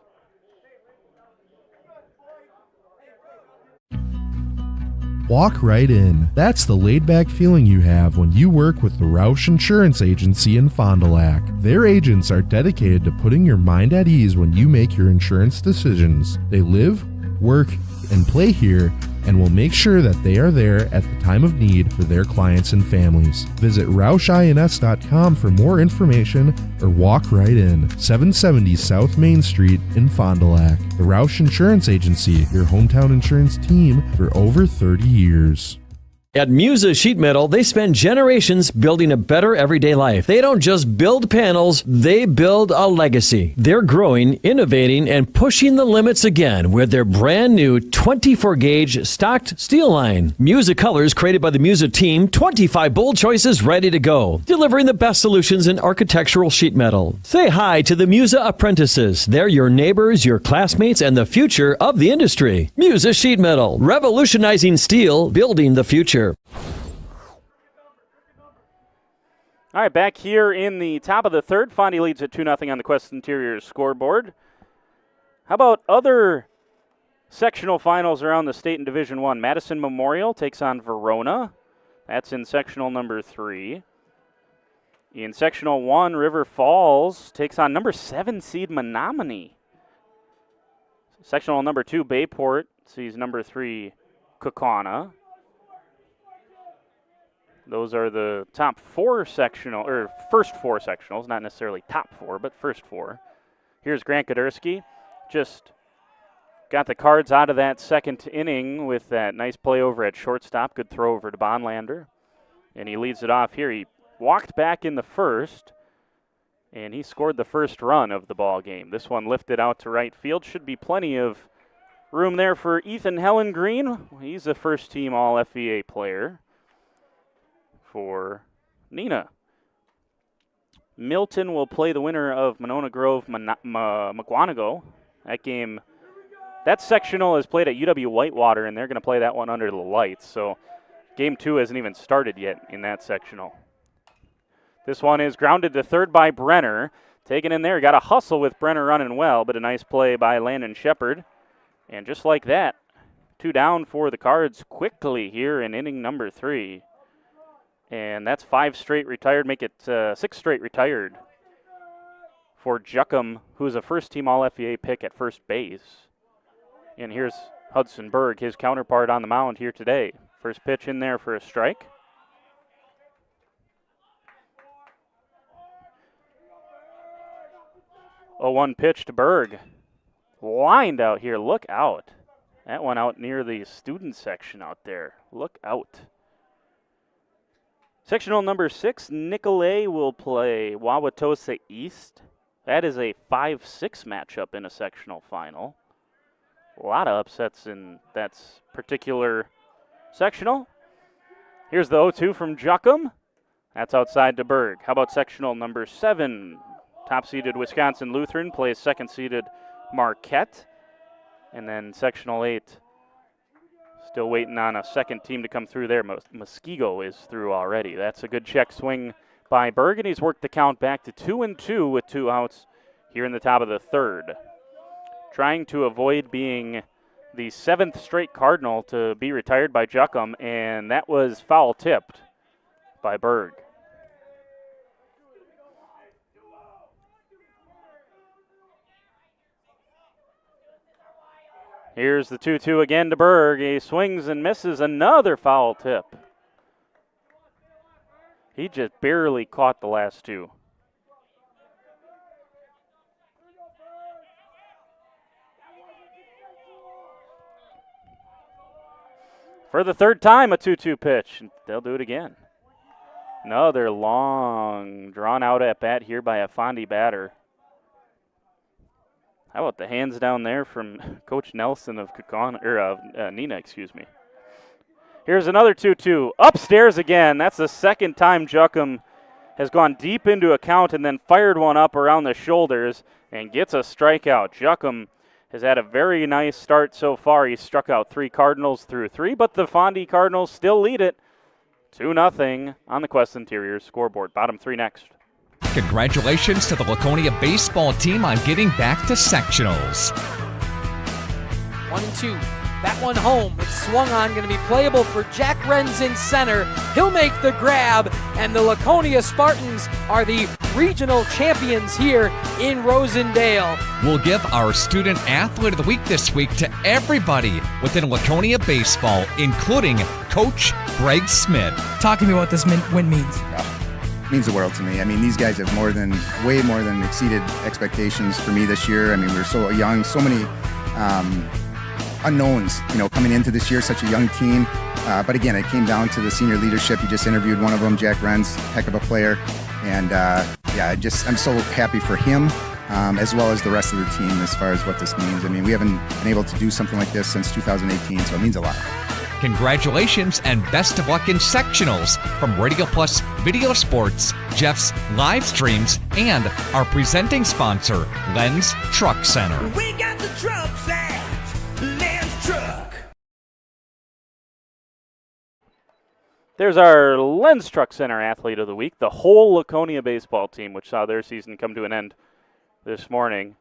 Walk right in. That's the laid-back feeling you have when you work with the Roush Insurance Agency in Fond du Lac. Their agents are dedicated to putting your mind at ease when you make your insurance decisions. They live, work, and play here and will make sure that they are there at the time of need for their clients and families. Visit RoushINS.com for more information or walk right in. 770 South Main Street in Fond du Lac. The Roush Insurance Agency, your hometown insurance team for over 30 years. At Musa Sheet Metal, they spend generations building a better everyday life. They don't just build panels, they build a legacy. They're growing, innovating, and pushing the limits again with their brand new 24-gauge stocked steel line. Musa colors created by the Musa team, 25 bold choices ready to go. Delivering the best solutions in architectural sheet metal. Say hi to the Musa apprentices. They're your neighbors, your classmates, and the future of the industry. Musa Sheet Metal, revolutionizing steel, building the future. All right, back here in the top of the third, Fondy leads at 2-0 on the Quest Interiors scoreboard. How about other sectional finals around the state in Division I? Madison Memorial takes on Verona. That's in sectional number 3. In sectional 1, River Falls takes on number 7 seed Menominee. Sectional number 2, Bayport sees number 3 Kaukauna. Those are the top 4 sectional, or first 4 sectionals, not necessarily top 4, but first 4. Here's Grant Goderski, just got the Cards out of that second inning with that nice play over at shortstop. Good throw over to Bonlander, and he leads it off here. He walked back in the first, and he scored the first run of the ball game. This one lifted out to right field. Should be plenty of room there for Ethan Hellengreen. He's a first-team All-FVA player for Neenah. Milton will play the winner of Monona Grove McGuanago. That game, that sectional is played at UW Whitewater, and they're going to play that one under the lights. So game 2 hasn't even started yet in that sectional. This one is grounded to third by Brenner. Taken in there, got a hustle with Brenner running well, but a nice play by Landon Shepard. And just like that, 2 down for the Cards quickly here in inning number 3. And that's 5 straight retired, make it 6 straight retired for Juckham, who's a first-team All-FVA pick at first base. And here's Hudson Berg, his counterpart on the mound here today. First pitch in there for a strike. A 1 pitch to Berg. Lined out here, look out. That one out near the student section out there. Look out. Sectional number 6, Nicolay will play Wauwatosa East. That is a 5-6 matchup in a sectional final. A lot of upsets in that particular sectional. Here's the 0-2 from Juckham. That's outside to Berg. How about sectional number 7? Top-seeded Wisconsin Lutheran plays second-seeded Marquette. And then sectional 8. Still waiting on a second team to come through there. Muskego is through already. That's a good check swing by Berg, and he's worked the count back to 2-2 with 2 outs here in the top of the third. Trying to avoid being the 7th straight Cardinal to be retired by Juckham, and that was foul tipped by Berg. Here's the 2-2 again to Berg. He swings and misses, another foul tip. He just barely caught the last 2. For the third time, a 2-2 pitch. They'll do it again. Another long, drawn-out at-bat here by a Fondy batter. How about the hands down there from Coach Nelson of Neenah, excuse me. Here's another 2-2. Upstairs again. That's the second time Juckum has gone deep into a count and then fired one up around the shoulders and gets a strikeout. Juckum has had a very nice start so far. He struck out 3 Cardinals through 3, but the Fondy Cardinals still lead it 2-0 on the Quest Interior scoreboard. Bottom 3 next. Congratulations to the Laconia baseball team on getting back to sectionals. 1-2. That one home. It's swung on, going to be playable for Jack Renz in center. He'll make the grab, and the Laconia Spartans are the regional champions here in Rosendale. We'll give our Student Athlete of the Week this week to everybody within Laconia baseball, including Coach Greg Smith. Talk to me what this win means. It means the world to me. I mean, these guys have way more than exceeded expectations for me this year. I mean, we're so young, so many unknowns, coming into this year, such a young team. But again, it came down to the senior leadership. You just interviewed one of them, Jack Renz, heck of a player. And I'm so happy for him, as well as the rest of the team as far as what this means. I mean, we haven't been able to do something like this since 2018, so it means a lot. Congratulations and best of luck in sectionals from Radio Plus Video Sports, Jeff's live streams, and our presenting sponsor, Lens Truck Center. We got the trucks at Lens Truck. There's our Lens Truck Center Athlete of the Week, the whole Laconia baseball team, which saw their season come to an end this morning.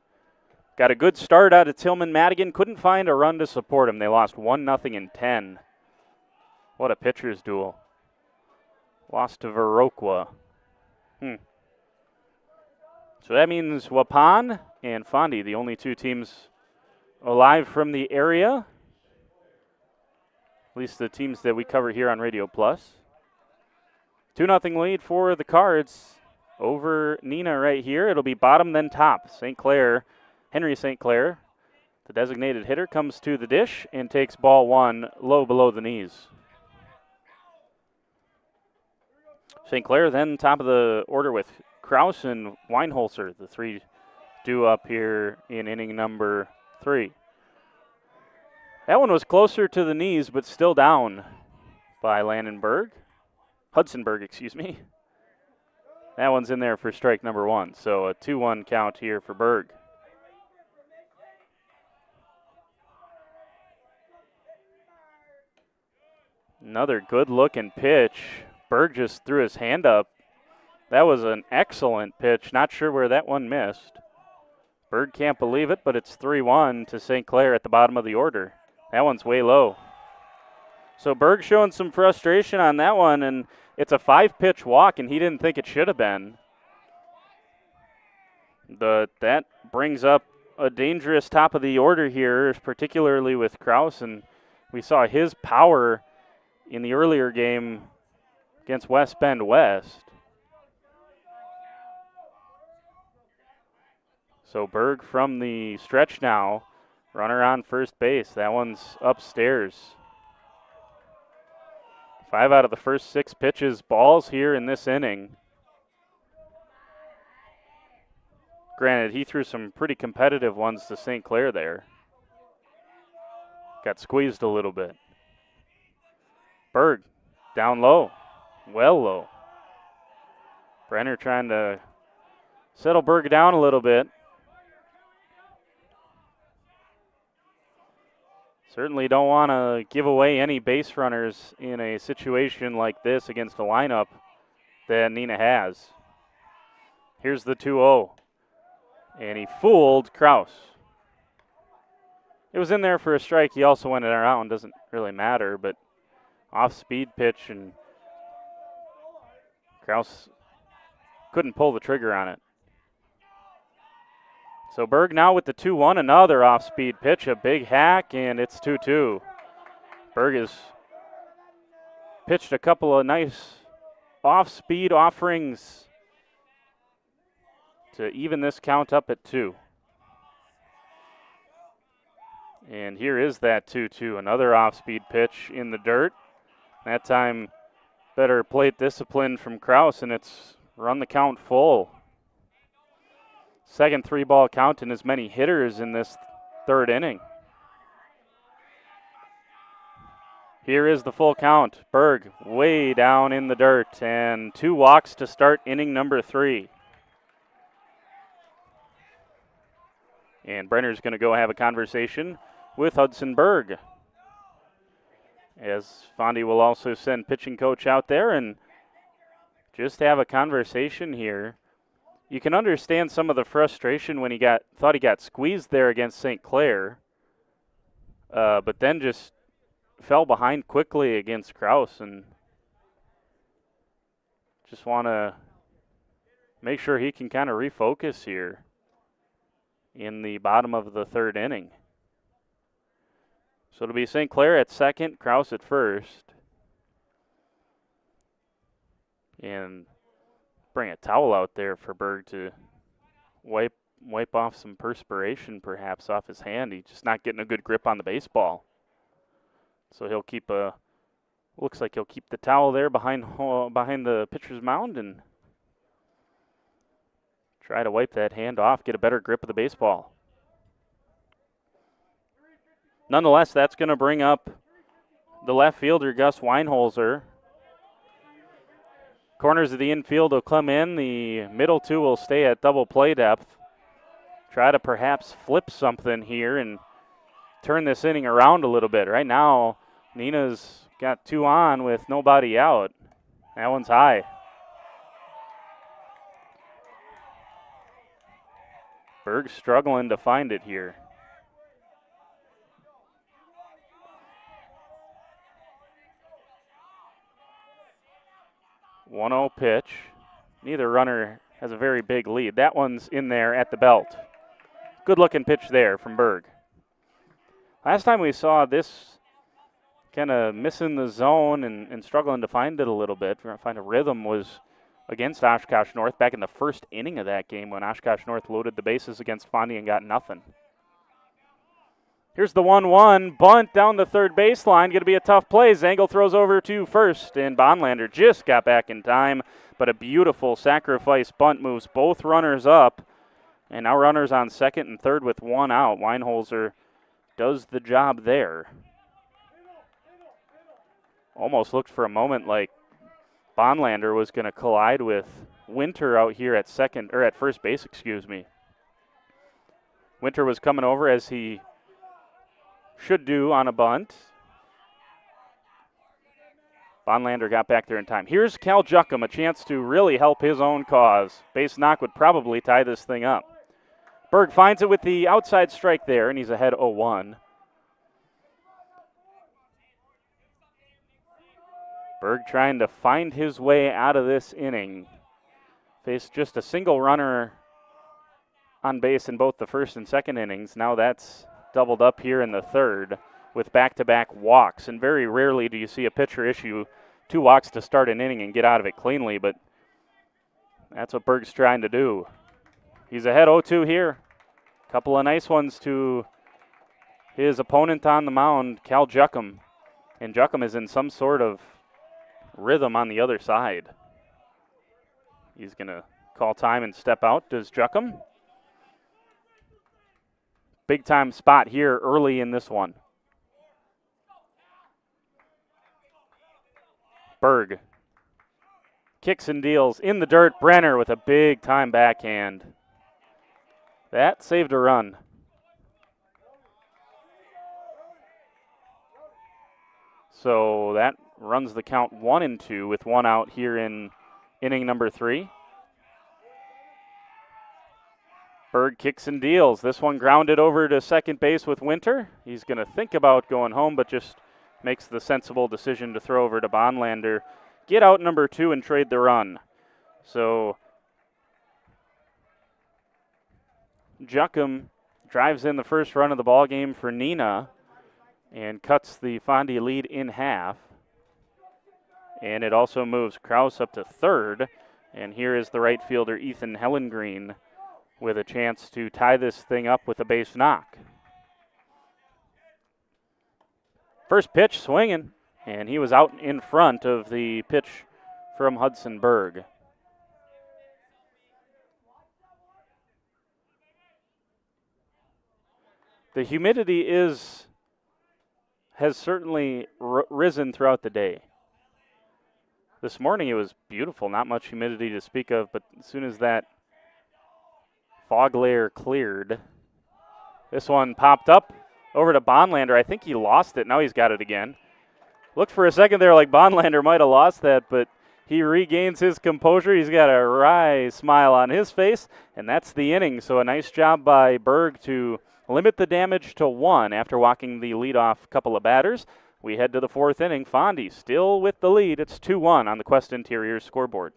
Got a good start out of Tillman Madigan. Couldn't find a run to support him. They lost 1-0 in 10. What a pitcher's duel. Lost to Viroqua. So that means Waupun and Fondy, the only 2 teams alive from the area. At least the teams that we cover here on Radio Plus. 2-0 lead for the Cards over Neenah right here. It'll be bottom then top. Henry St. Clair, the designated hitter, comes to the dish and takes ball 1 low below the knees. St. Clair then top of the order with Kraus and Weinholzer, the 3 due up here in inning number 3. That one was closer to the knees, but still down by Hudsonberg, excuse me. That one's in there for strike number 1, so a 2-1 count here for Berg. Another good-looking pitch. Berg just threw his hand up. That was an excellent pitch. Not sure where that one missed. Berg can't believe it, but it's 3-1 to St. Clair at the bottom of the order. That one's way low. So Berg showing some frustration on that one, and it's a 5-pitch walk, and he didn't think it should have been. That brings up a dangerous top of the order here, particularly with Kraus, and we saw his power in the earlier game against West Bend West. So Berg from the stretch now, runner on first base. That one's upstairs. 5 out of the first 6 pitches, balls here in this inning. Granted, he threw some pretty competitive ones to St. Clair there. Got squeezed a little bit. Berg down low, well low. Brenner trying to settle Berg down a little bit. Certainly don't want to give away any base runners in a situation like this against a lineup that Neenah has. Here's the 2-0. And he fooled Kraus. It was in there for a strike. He also went it around. Doesn't really matter, but off-speed pitch, and Kraus couldn't pull the trigger on it. So Berg now with the 2-1, another off-speed pitch, a big hack, and it's 2-2. Berg has pitched a couple of nice off-speed offerings to even this count up at 2. And here is that 2-2, another off-speed pitch in the dirt. That time, better plate discipline from Kraus, and it's run the count full. Second 3-ball count and as many hitters in this third inning. Here is the full count. Berg way down in the dirt, and 2 walks to start inning number 3. And Brenner's going to go have a conversation with Hudson Berg, as Fondy will also send pitching coach out there and just have a conversation here. You can understand some of the frustration when he thought he got squeezed there against St. Clair, but then just fell behind quickly against Kraus, and just want to make sure he can kind of refocus here in the bottom of the third inning. So it'll be St. Clair at second, Kraus at first. And bring a towel out there for Berg to wipe off some perspiration perhaps off his hand. He's just not getting a good grip on the baseball. So he'll keep looks like he'll keep the towel there behind the pitcher's mound and try to wipe that hand off, get a better grip of the baseball. Nonetheless, that's going to bring up the left fielder, Gus Weinholzer. Corners of the infield will come in. The middle 2 will stay at double play depth. Try to perhaps flip something here and turn this inning around a little bit. Right now, Neenah's got 2 on with nobody out. That one's high. Berg struggling to find it here. One-0 pitch. Neither runner has a very big lead. That one's in there at the belt. Good looking pitch there from Berg. Last time we saw this kind of missing the zone and struggling to find it a little bit, find a rhythm, was against Oshkosh North back in the first inning of that game when Oshkosh North loaded the bases against Fondy and got nothing. Here's the 1-1 bunt down the third baseline. Going to be a tough play. Zangle throws over to first, and Bonlander just got back in time, but a beautiful sacrifice bunt moves both runners up, and now runners on second and third with 1 out. Weinholzer does the job there. Almost looked for a moment like Bonlander was going to collide with Winter out here at first base, excuse me. Winter was coming over as he should do on a bunt. Bonlander got back there in time. Here's Cal Juckum, a chance to really help his own cause. Base knock would probably tie this thing up. Berg finds it with the outside strike there, and he's ahead 0-1. Berg trying to find his way out of this inning. Faced just a single runner on base in both the first and second innings. Now that's doubled up here in the third with back-to-back walks. And very rarely do you see a pitcher issue 2 walks to start an inning and get out of it cleanly, but that's what Berg's trying to do. He's ahead 0-2 here. Couple of nice ones to his opponent on the mound, Cal Juckum. And Juckum is in some sort of rhythm on the other side. He's going to call time and step out. Does Juckum? Big time spot here early in this one. Berg kicks and deals in the dirt. Brenner with a big time backhand. That saved a run. So that runs the count 1-2 with 1 out here in inning number 3. Berg kicks and deals. This one grounded over to second base with Winter. He's going to think about going home, but just makes the sensible decision to throw over to Bonlander. Get out number 2 and trade the run. So Juckum drives in the first run of the ball game for Neenah and cuts the Fondy lead in half. And it also moves Kraus up to third. And here is the right fielder, Ethan Hellengreen, with a chance to tie this thing up with a base knock. First pitch swinging, and he was out in front of the pitch from Hudson Berg. The humidity has certainly risen throughout the day. This morning it was beautiful, not much humidity to speak of, but as soon as that fog layer cleared, this one popped up over to Bonlander. I think he lost it. Now he's got it again. Looked for a second there like Bonlander might have lost that, but he regains his composure. He's got a wry smile on his face, and that's the inning. So a nice job by Berg to limit the damage to 1 after walking the leadoff couple of batters. We head to the 4th inning. Fondy still with the lead. It's 2-1 on the Quest Interior scoreboard.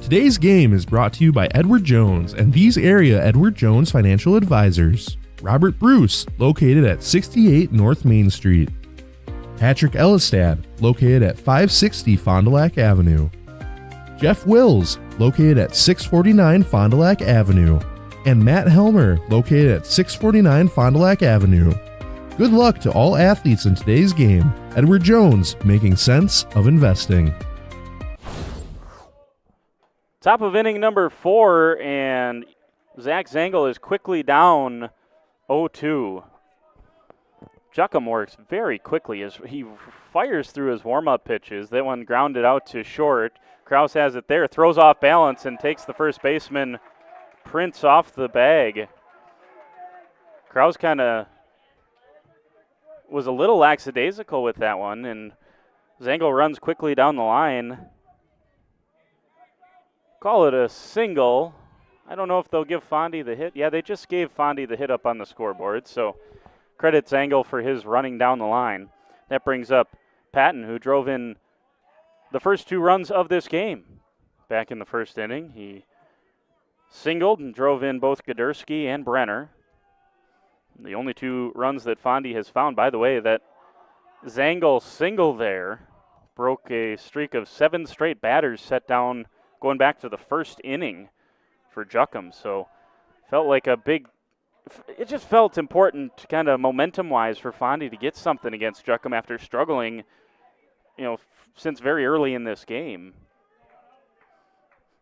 Today's game is brought to you by Edward Jones and these area Edward Jones financial advisors. Robert Bruce, located at 68 North Main Street. Patrick Ellistad, located at 560 Fond du Lac Avenue. Jeff Wills, located at 649 Fond du Lac Avenue. And Matt Helmer, located at 649 Fond du Lac Avenue. Good luck to all athletes in today's game. Edward Jones, making sense of investing. Top of inning number 4, and Zach Zengel is quickly down 0-2. Juckham works very quickly as he fires through his warm-up pitches. That one grounded out to short. Kraus has it there, throws off balance, and takes the first baseman Prince off the bag. Kraus kind of was a little lackadaisical with that one, and Zengel runs quickly down the line. Call it a single. I don't know if they'll give Fondy the hit. Yeah, they just gave Fondy the hit up on the scoreboard, so credit Zengel for his running down the line. That brings up Patton, who drove in the first 2 runs of this game. Back in the first inning, he singled and drove in both Goderski and Brenner. The only 2 runs that Fondy has found. By the way, that Zengel single there broke a streak of 7 straight batters set down going back to the first inning for Juckham. So felt like it just felt important kind of momentum-wise for Fondy to get something against Juckham after struggling, since very early in this game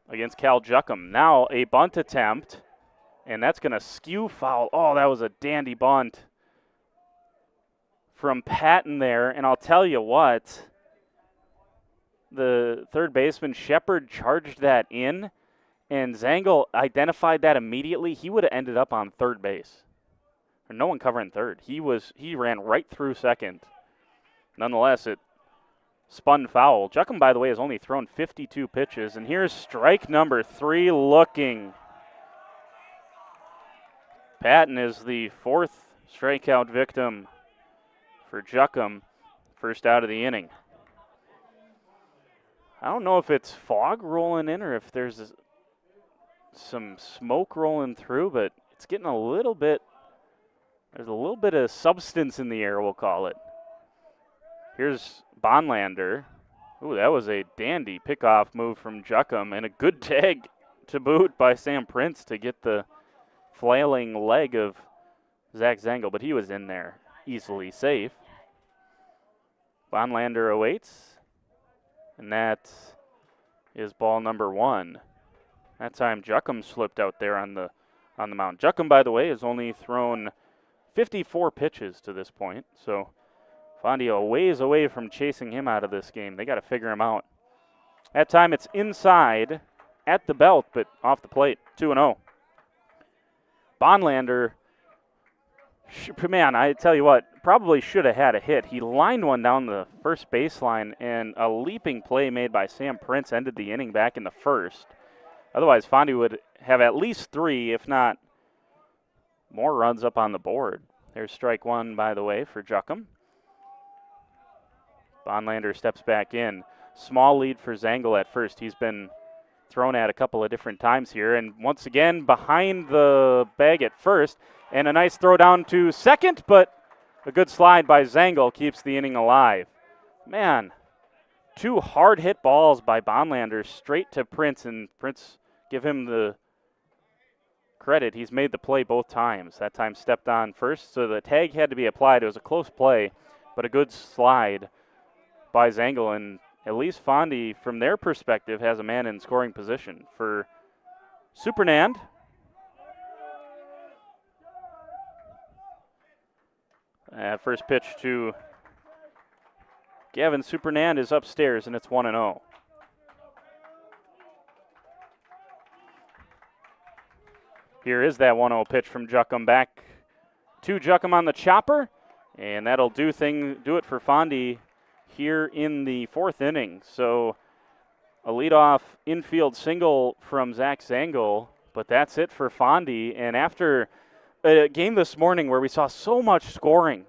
against Cal Juckham. Now a bunt attempt, and that's going to skew foul. Oh, that was a dandy bunt from Patton there, and I'll tell you what, the third baseman Shepard charged that in, and Zengel identified that immediately. He would have ended up on third base. Or no one covering third. He ran right through second. Nonetheless, it spun foul. Juckham, by the way, has only thrown 52 pitches, and here's strike number 3 looking. Patton is the 4th strikeout victim for Juckham, first out of the inning. I don't know if it's fog rolling in or if there's some smoke rolling through, but it's getting a little bit, there's a little bit of substance in the air, we'll call it. Here's Bonlander. Ooh, that was a dandy pickoff move from Juckham, and a good tag to boot by Sam Prince to get the flailing leg of Zach Zengel, but he was in there easily safe. Bonlander awaits. And that is ball number 1. That time Juckham slipped out there on the mound. Juckham, by the way, has only thrown 54 pitches to this point. So Fondy a ways away from chasing him out of this game. They got to figure him out. That time it's inside at the belt, but off the plate. 2-0. Bonlander Man, I tell you what, probably should have had a hit. He lined one down the first baseline, and a leaping play made by Sam Prince ended the inning back in the first. Otherwise, Fondy would have at least 3, if not more runs up on the board. There's strike 1, by the way, for Juckum. Bonlander steps back in. Small lead for Zangle at first. He's been thrown at a couple of different times here, and once again behind the bag at first, and a nice throw down to second, but a good slide by Zangle keeps the inning alive. Man, 2 hard hit balls by Bonlander straight to Prince, and Prince, give him the credit, he's made the play both times. That time stepped on first, so the tag had to be applied. It was a close play, but a good slide by Zangle, and at least Fondy, from their perspective, has a man in scoring position. For Supernand, first pitch to Gavin Supernand is upstairs, and it's 1-0. Here is that 1-0 pitch from Juckum back to Juckum on the chopper, and that'll do it for Fondy here in the 4th inning. So a leadoff infield single from Zach Zangle, but that's it for Fondy. And after a game this morning where we saw so much scoring,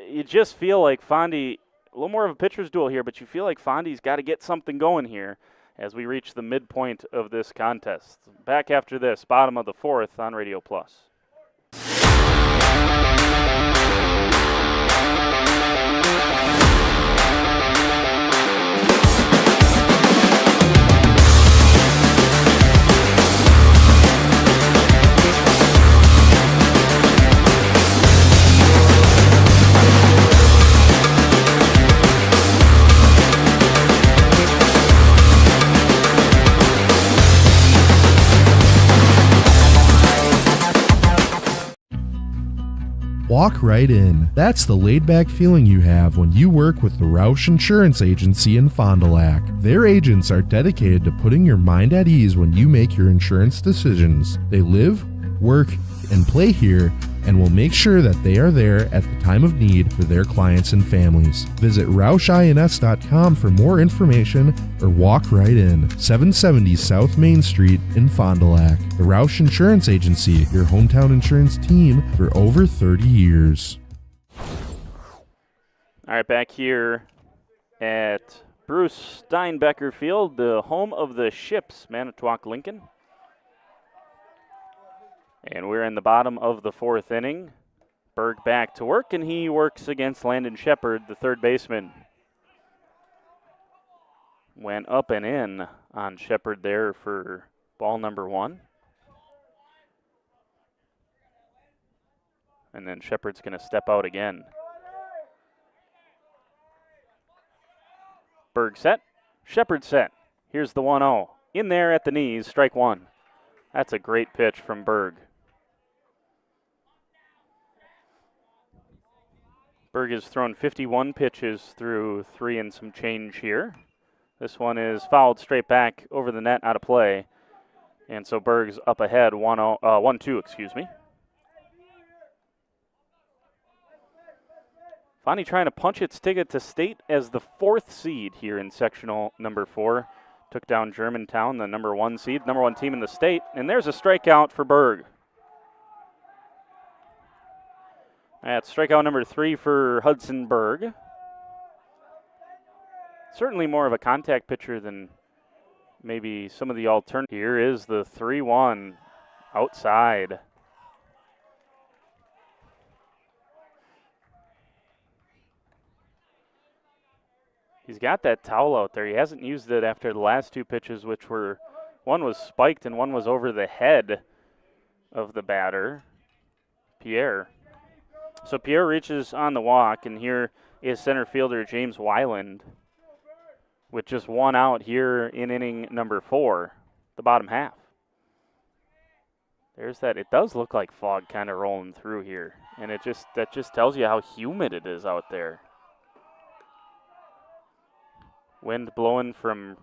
you just feel like Fondy, a little more of a pitcher's duel here, but you feel like Fondy's got to get something going here as we reach the midpoint of this contest. Back after this, bottom of the 4th on Radio Plus. Walk right in. That's the laid-back feeling you have when you work with the Roush Insurance Agency in Fond du Lac. Their agents are dedicated to putting your mind at ease when you make your insurance decisions. They live, work, and play here, and will make sure that they are there at the time of need for their clients and families. Visit RoushINS.com for more information or walk right in. 770 South Main Street in Fond du Lac. The Roush Insurance Agency, your hometown insurance team for over 30 years. All right, back here at Bruce Steinbecker Field, the home of the Ships, Manitowoc Lincoln. And we're in the bottom of the 4th inning. Berg back to work, and he works against Landon Shepard, the third baseman. Went up and in on Shepard there for ball number 1. And then Shepard's going to step out again. Berg set, Shepard set. Here's the 1-0. In there at the knees, strike 1. That's a great pitch from Berg. Berg has thrown 51 pitches through 3 and some change here. This one is fouled straight back over the net, out of play. And so Berg's up ahead, 1-2, excuse me. Fondy trying to punch its ticket to state as the 4th seed here in sectional number 4. Took down Germantown, the number 1 seed, number 1 team in the state. And there's a strikeout for Berg. That's strikeout number 3 for Hudson Berg. Certainly more of a contact pitcher than maybe some of the alternatives. Here is the 3-1 outside. He's got that towel out there. He hasn't used it after the last 2 pitches, which were, one was spiked and one was over the head of the batter, Pierre. So Pierre reaches on the walk, and here is center fielder James Weiland with just 1 out here in inning number 4, the bottom half. There's that. It does look like fog kind of rolling through here, and that just tells you how humid it is out there. Wind blowing from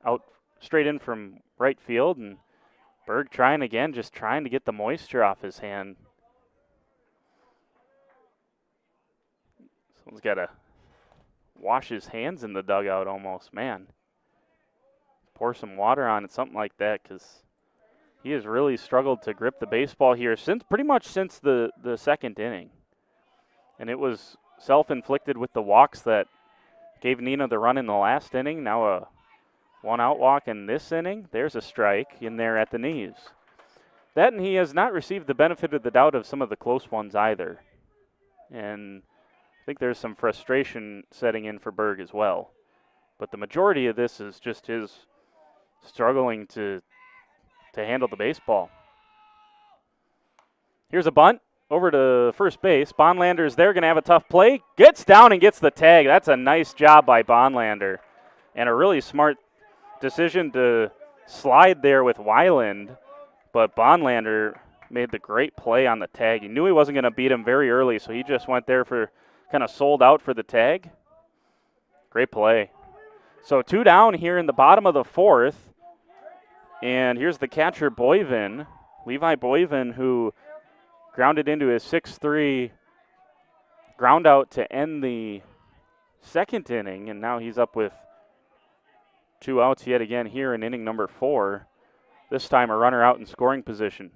out straight in from right field, and Berg trying again, just trying to get the moisture off his hand. Someone's got to wash his hands in the dugout almost, man. Pour some water on it, something like that, because he has really struggled to grip the baseball here pretty much since the second inning. And it was self-inflicted with the walks that gave Neenah the run in the last inning. Now a one-out walk in this inning. There's a strike in there at the knees. That, and he has not received the benefit of the doubt of some of the close ones either. And I think there's some frustration setting in for Berg as well. But the majority of this is just his struggling to handle the baseball. Here's a bunt over to first base. Bondlander's there, going to have a tough play. Gets down and gets the tag. That's a nice job by Bondlander. And a really smart decision to slide there with Weiland. But Bondlander made the great play on the tag. He knew he wasn't going to beat him very early, so he just went there for kind of sold out for the tag. Great play. So 2 down here in the bottom of the fourth. And here's the catcher, Boyven, Levi Boyven, who grounded into his 6-3 ground out to end the second inning, and now he's up with 2 outs yet again here in inning number 4. This time a runner out in scoring position.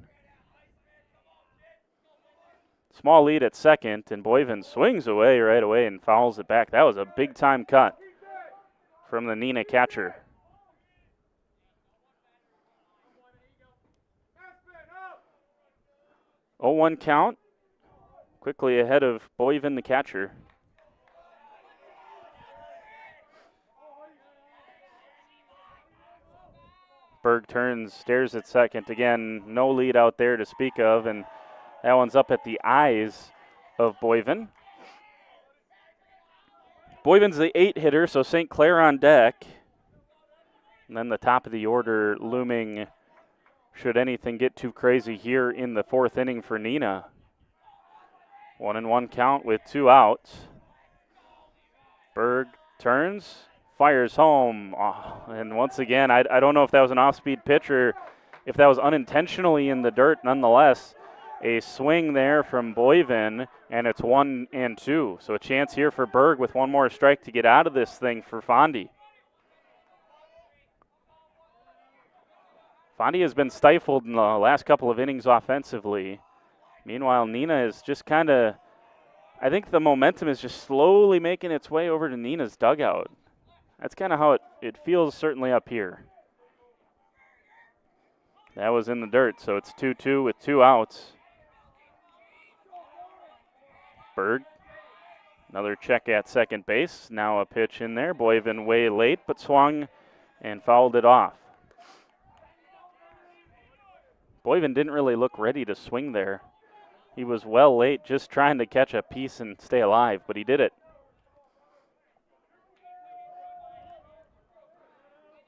Small lead at second, and Boyven swings away right away and fouls it back. That was a big-time cut from the Neenah catcher. 0-1 count, quickly ahead of Boyven, the catcher. Berg turns, stares at second. Again, no lead out there to speak of, and that one's up at the eyes of Boyven. Boyven's the 8 hitter, so St. Clair on deck. And then the top of the order looming should anything get too crazy here in the 4th inning for Neenah. 1-1 count with 2 outs. Berg turns, fires home. Oh, and once again, I don't know if that was an off-speed pitch or if that was unintentionally in the dirt. Nonetheless, a swing there from Boyven, and it's 1-2. So a chance here for Berg with one more strike to get out of this thing for Fondy. Fondy has been stifled in the last couple of innings offensively. Meanwhile, Neenah is just kind of, I think the momentum is just slowly making its way over to Neenah's dugout. That's kind of how it feels certainly up here. That was in the dirt, so it's 2-2 with 2 outs. Berg, another check at second base. Now a pitch in there. Boyven way late, but swung and fouled it off. Boyven didn't really look ready to swing there. He was well late, just trying to catch a piece and stay alive, but he did it.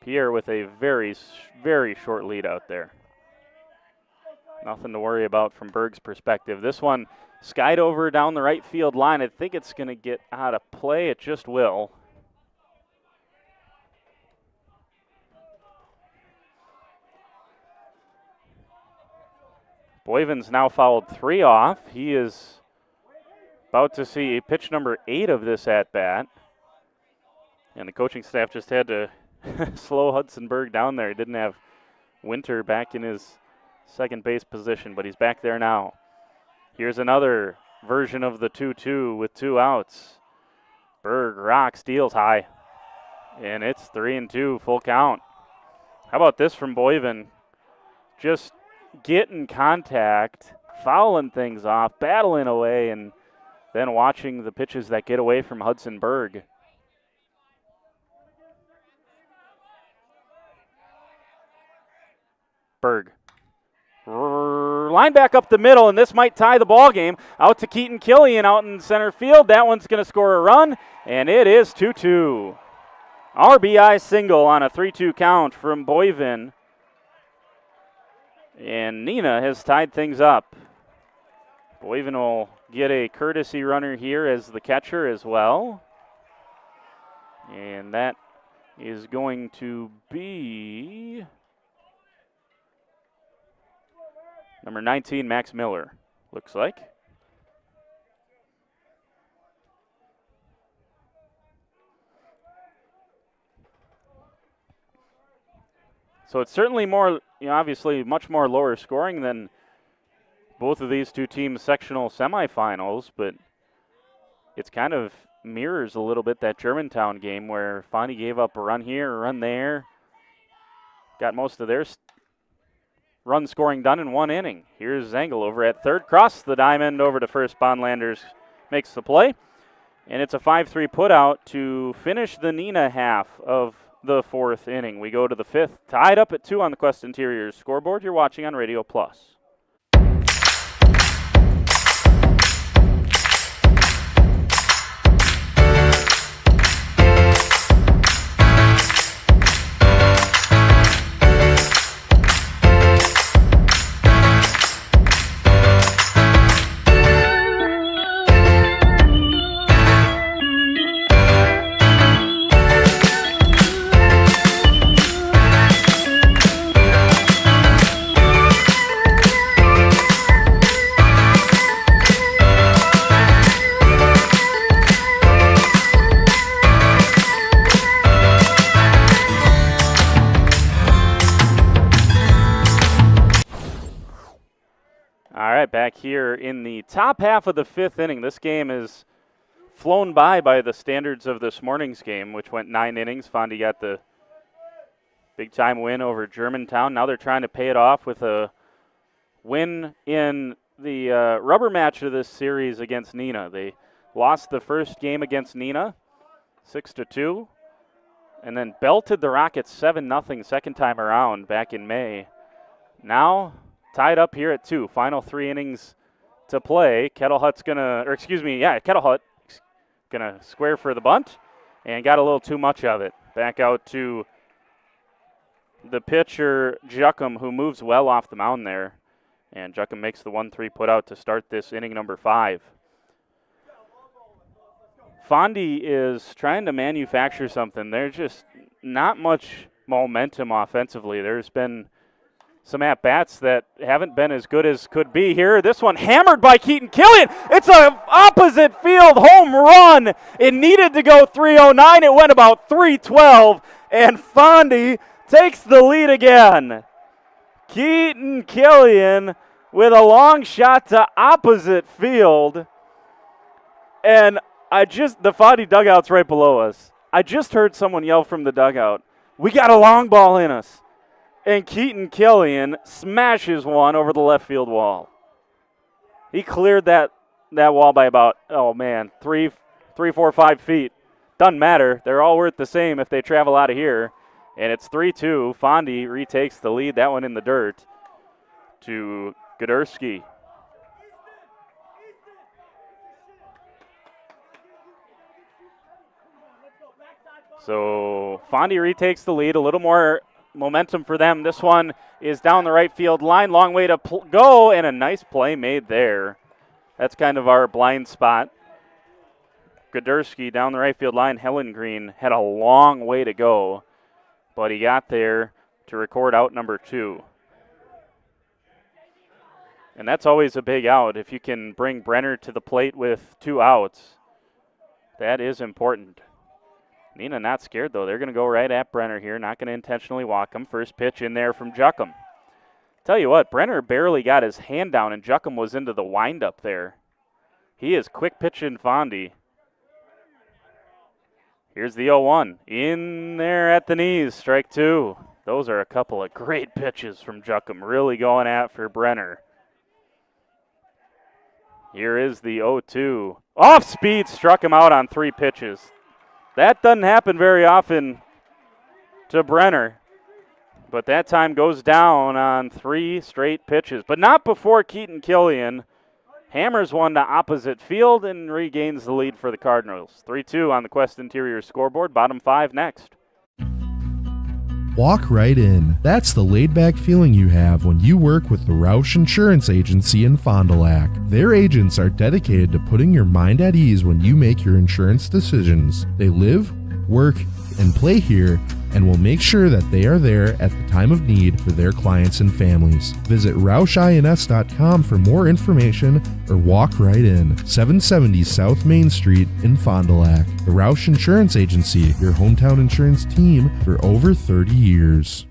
Pierre with a very, very short lead out there. Nothing to worry about from Berg's perspective. This one skied over down the right field line. I think it's going to get out of play. It just will. Boyven's now fouled 3 off. He is about to see pitch number 8 of this at-bat. And the coaching staff just had to slow Hudson Berg down there. He didn't have Winter back in his second base position, but he's back there now. Here's another version of the 2-2 with 2 outs. Berg rocks, deals high. And it's 3-2, full count. How about this from Boyven? Just getting contact, fouling things off, battling away, and then watching the pitches that get away from Hudson Berg. Berg. Line back up the middle, and this might tie the ball game. Out to Keaton Killian out in center field. That one's going to score a run, and it is 2-2. RBI single on a 3-2 count from Boyven. And Neenah has tied things up. Boyven will get a courtesy runner here as the catcher as well. And that is going to be number 19, Max Miller, looks like. So it's certainly more, obviously much more lower scoring than both of these two teams' sectional semifinals, but it's kind of mirrors a little bit that Germantown game where Fondy gave up a run here, a run there, got most of their run scoring done in one inning. Here's Zengel over at third, cross the diamond over to first. Bondlanders makes the play, and it's a 5-3 putout to finish the Neenah half of the fourth inning. We go to the fifth, tied up at 2 on the Quest Interiors scoreboard. You're watching on Radio Plus. Back here in the top half of the fifth inning. This game is flown by the standards of this morning's game, which went 9 innings. Fondy got the big-time win over Germantown. Now they're trying to pay it off with a win in the rubber match of this series against Neenah. They lost the first game against Neenah, 6-2, and then belted the Rockets 7-0 second time around back in May. Now tied up here at 2. Final 3 innings to play. Kettle Hut's Kettle Hut gonna square for the bunt and got a little too much of it. Back out to the pitcher, Juckum, who moves well off the mound there. And Juckum makes the 1-3 put out to start this inning number 5. Fondy is trying to manufacture something. There's just not much momentum offensively. There's been some at-bats that haven't been as good as could be here. This one hammered by Keaton Killian. It's an opposite field home run. It needed to go 309. It went about 312, and Fondy takes the lead again. Keaton Killian with a long shot to opposite field. And the Fondy dugout's right below us. I just heard someone yell from the dugout, "We got a long ball in us." And Keaton Killian smashes one over the left field wall. He cleared that wall by about, 3, 4, 5 feet. Doesn't matter. They're all worth the same if they travel out of here. And it's 3-2. Fondy retakes the lead, that one in the dirt, to Goderski. So Fondy retakes the lead, a little more momentum for them. This one is down the right field line, long way to go, and a nice play made there. That's kind of our blind spot. Goderski down the right field line. Helen Green had a long way to go, but he got there to record out number 2. And that's always a big out. If you can bring Brenner to the plate with 2 outs, that is important. Neenah not scared, though. They're going to go right at Brenner here, not going to intentionally walk him. First pitch in there from Juckum. Tell you what, Brenner barely got his hand down, and Juckum was into the windup there. He is quick pitching Fondy. Here's the 0-1. In there at the knees, strike 2. Those are a couple of great pitches from Juckum, really going at for Brenner. Here is the 0-2. Off speed, struck him out on 3 pitches. That doesn't happen very often to Brenner, but that time goes down on 3 straight pitches. But not before Keaton Killian hammers one to opposite field and regains the lead for the Cardinals. 3-2 on the Quest Interior scoreboard. Bottom 5 next. Walk right in. That's the laid-back feeling you have when you work with the Roush Insurance Agency in Fond du Lac. Their agents are dedicated to putting your mind at ease when you make your insurance decisions. They live, work, and play here, and will make sure that they are there at the time of need for their clients and families. Visit RoushINS.com for more information or walk right in. 770 South Main Street in Fond du Lac. The Roush Insurance Agency, your hometown insurance team for over 30 years.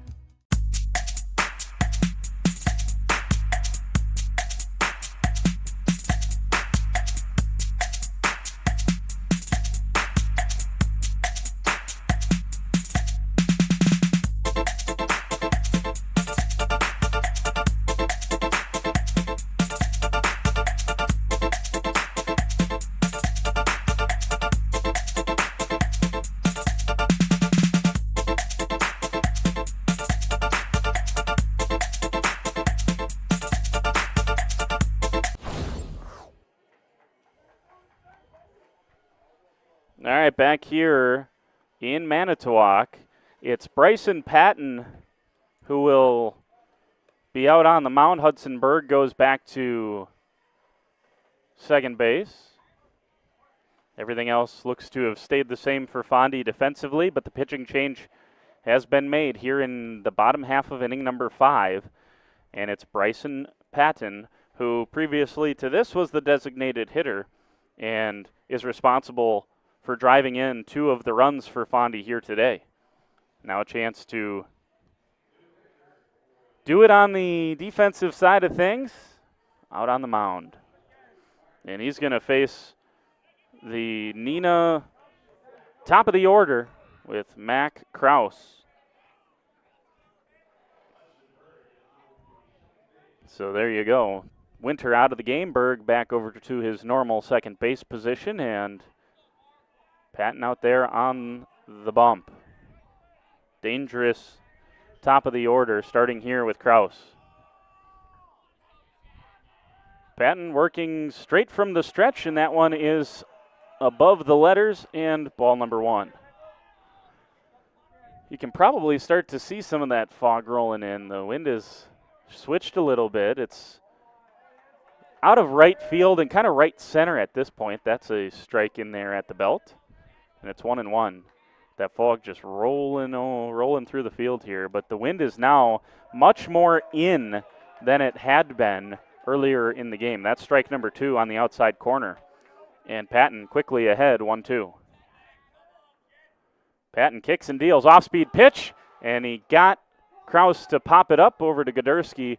right, back here in Manitowoc, it's Bryson Patton who will be out on the mound. Hudson Berg goes back to second base. Everything else looks to have stayed the same for Fondy defensively, but the pitching change has been made here in the bottom half of inning number 5, and it's Bryson Patton, who previously to this was the designated hitter and is responsible for driving in 2 of the runs for Fondy here today. Now a chance to do it on the defensive side of things, out on the mound. And he's going to face the Neenah top of the order with Mac Kraus. So there you go. Winter out of the game. Berg back over to his normal second base position, and Patton out there on the bump. Dangerous top of the order, starting here with Kraus. Patton working straight from the stretch, and that one is above the letters and ball number 1. You can probably start to see some of that fog rolling in. The wind is switched a little bit. It's out of right field and kind of right center at this point. That's a strike in there at the belt, and it's 1-1. That fog just rolling through the field here, but the wind is now much more in than it had been earlier in the game. That's strike number 2 on the outside corner, and Patton quickly ahead, 1-2. Patton kicks and deals, off-speed pitch, and he got Kraus to pop it up over to Goderski,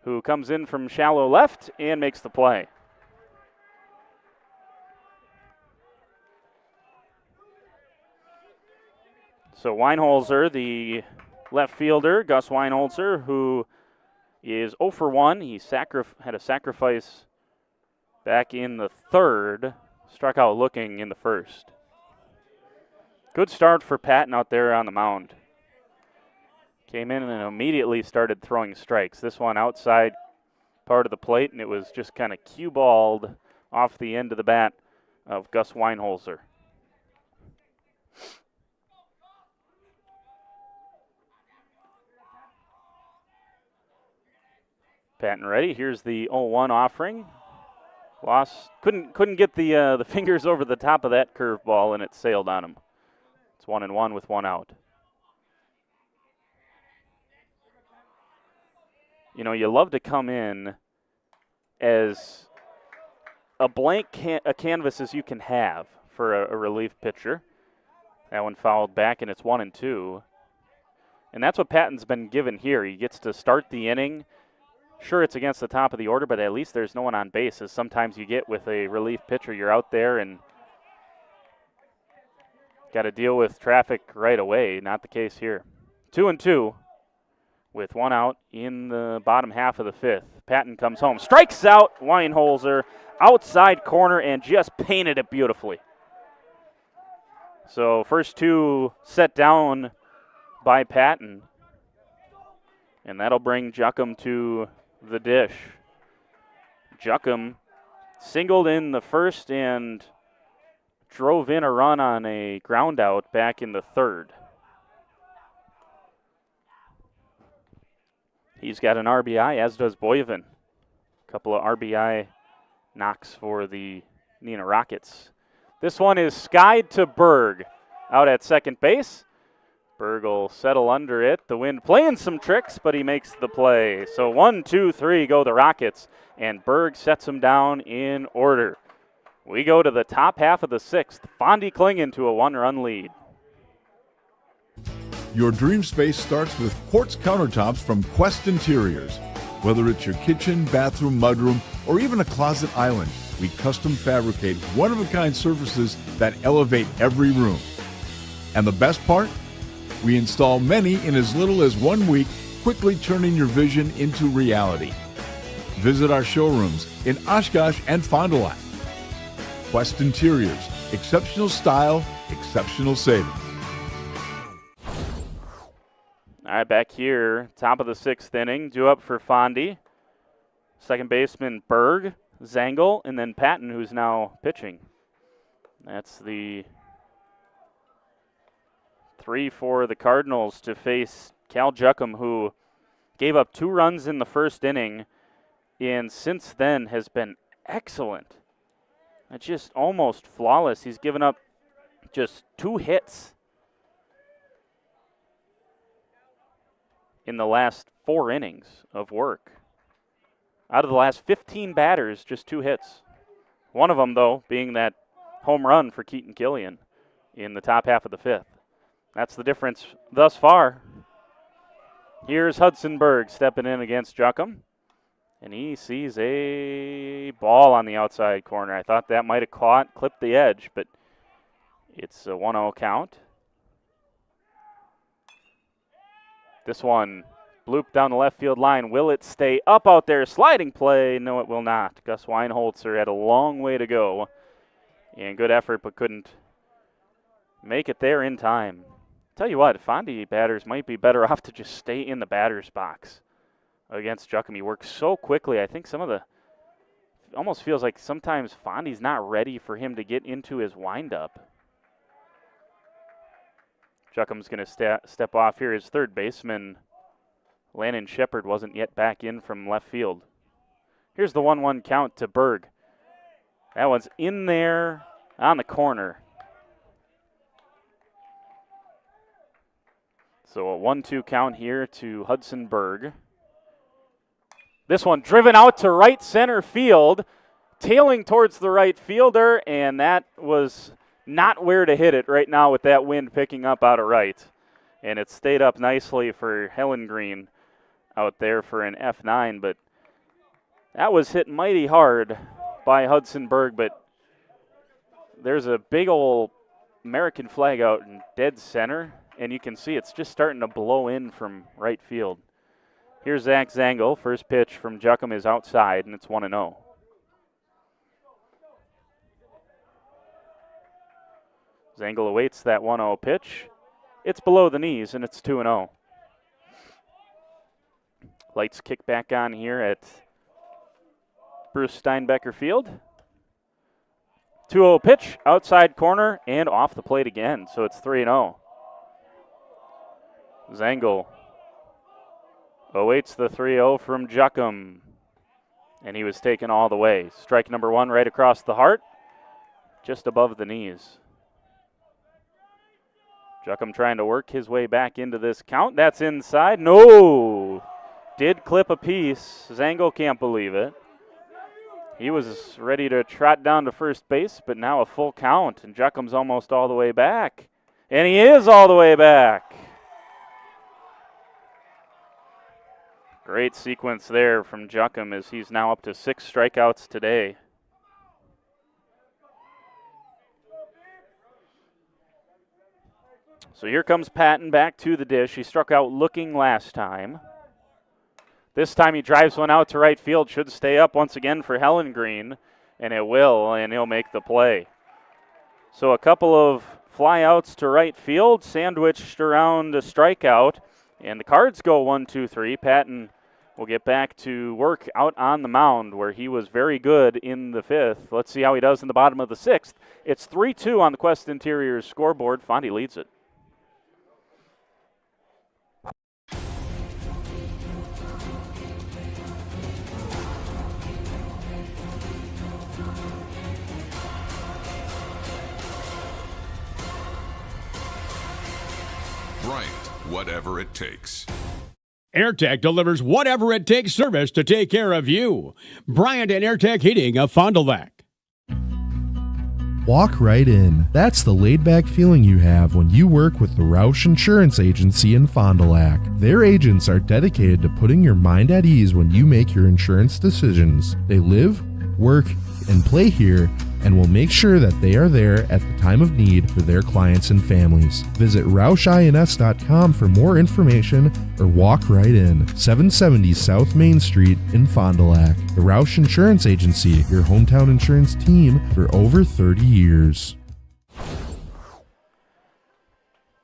who comes in from shallow left and makes the play. So Weinholzer, the left fielder, Gus Weinholzer, who is 0 for 1. He had a sacrifice back in the 3rd, struck out looking in the 1st. Good start for Patton out there on the mound. Came in and immediately started throwing strikes. This one outside part of the plate, and it was just kind of cue-balled off the end of the bat of Gus Weinholzer. Patton ready. Here's the 0-1 offering. Lost. Couldn't get the fingers over the top of that curveball, and it sailed on him. It's 1-1 with 1 out. You know, you love to come in as a blank canvas as you can have for a relief pitcher. That one fouled back, and it's 1-2. And that's what Patton's been given here. He gets to start the inning. Sure, it's against the top of the order, but at least there's no one on base, as sometimes you get with a relief pitcher. You're out there and got to deal with traffic right away. Not the case here. 2-2 with 1 out in the bottom half of the 5th. Patton comes home, strikes out Weinholzer, outside corner, and just painted it beautifully. So first 2 set down by Patton, and that'll bring Juckum to the dish. Juckum singled in the 1st and drove in a run on a ground out back in the 3rd. He's got an RBI, as does Boyven. A couple of RBI knocks for the Neenah Rockets. This one is skied to Berg out at second base. Berg will settle under it. The wind playing some tricks, but he makes the play. So 1, 2, 3 go the Rockets, and Berg sets them down in order. We go to the top half of the 6th. Fondy clinging to a 1-run lead. Your dream space starts with quartz countertops from Quest Interiors. Whether it's your kitchen, bathroom, mudroom, or even a closet island, we custom fabricate one-of-a-kind surfaces that elevate every room. And the best part? We install many in as little as 1 week, quickly turning your vision into reality. Visit our showrooms in Oshkosh and Fond du Lac. Quest Interiors, exceptional style, exceptional savings. All right, back here, top of the 6th inning, due up for Fondy. Second baseman Berg, Zangle, and then Patton, who's now pitching. That's the 3 for the Cardinals to face Cal Juckham, who gave up 2 runs in the first inning, and since then has been excellent. It's just almost flawless. He's given up just 2 hits in the last 4 innings of work. Out of the last 15 batters, just 2 hits. One of them, though, being that home run for Keaton Killian in the top half of the 5th. That's the difference thus far. Here's Hudson Berg stepping in against Juckham, and he sees a ball on the outside corner. I thought that might have clipped the edge, but it's a 1-0 count. This one blooped down the left field line. Will it stay up out there? Sliding play. No, it will not. Gus Weinholzer had a long way to go, and good effort, but couldn't make it there in time. Tell you what, Fondy batters might be better off to just stay in the batter's box against Juckham. He works so quickly. I think almost feels like sometimes Fondy's not ready for him to get into his windup. Juckham's going to step off here. His third baseman, Landon Shepard, wasn't yet back in from left field. Here's the 1-1 count to Berg. That one's in there on the corner. So a 1-2 count here to Hudson Berg. This one driven out to right center field, tailing towards the right fielder, and that was not where to hit it right now with that wind picking up out of right. And it stayed up nicely for Helen Green out there for an F9, but that was hit mighty hard by Hudson Berg, but there's a big old American flag out in dead center, and you can see it's just starting to blow in from right field. Here's Zach Zangel. First pitch from Juckham is outside, and it's 1-0. Zangel awaits that 1-0 pitch. It's below the knees, and it's 2-0. Lights kick back on here at Bruce Steinbecker Field. 2-0 pitch, outside corner, and off the plate again, so it's 3-0. Zangel awaits the 3-0 from Juckham, and he was taken all the way. Strike number 1 right across the heart, just above the knees. Juckham trying to work his way back into this count. That's inside. No! Did clip a piece. Zangel can't believe it. He was ready to trot down to first base, but now a full count, and Juckham's almost all the way back. And he is all the way back. Great sequence there from Juckham as he's now up to 6 strikeouts today. So here comes Patton back to the dish. He struck out looking last time. This time he drives one out to right field. Should stay up once again for Helen Green, and it will, and he'll make the play. So a couple of flyouts to right field, sandwiched around a strikeout, and the Cards go 1-2-3. Patton will get back to work out on the mound where he was very good in the 5th. Let's see how he does in the bottom of the 6th. It's 3-2 on the Quest Interiors scoreboard. Fondy leads it. Right, whatever it takes. AirTech delivers whatever it takes service to take care of you. Bryant and AirTech Heating of Fond du Lac. Walk right in. That's the laid-back feeling you have when you work with the Roush Insurance Agency in Fond du Lac. Their agents are dedicated to putting your mind at ease when you make your insurance decisions. They live, work, and play here, and will make sure that they are there at the time of need for their clients and families. Visit RoushINS.com for more information or walk right in. 770 South Main Street in Fond du Lac. The Roush Insurance Agency, your hometown insurance team for over 30 years.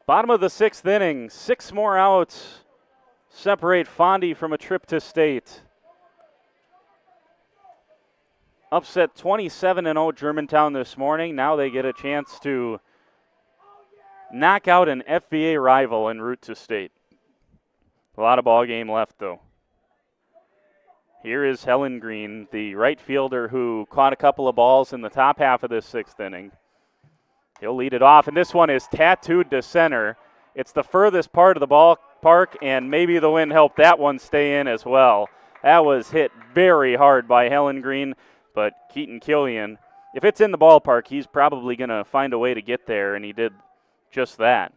Bottom of the 6th inning, 6 more outs separate Fondy from a trip to state. Upset 27-0 Germantown this morning. Now they get a chance to knock out an FBA rival en route to state. A lot of ball game left, though. Here is Helen Green, the right fielder who caught a couple of balls in the top half of this 6th inning. He'll lead it off, and this one is tattooed to center. It's the furthest part of the ballpark, and maybe the wind helped that one stay in as well. That was hit very hard by Helen Green, but Keaton Killian, if it's in the ballpark, he's probably going to find a way to get there, and he did just that.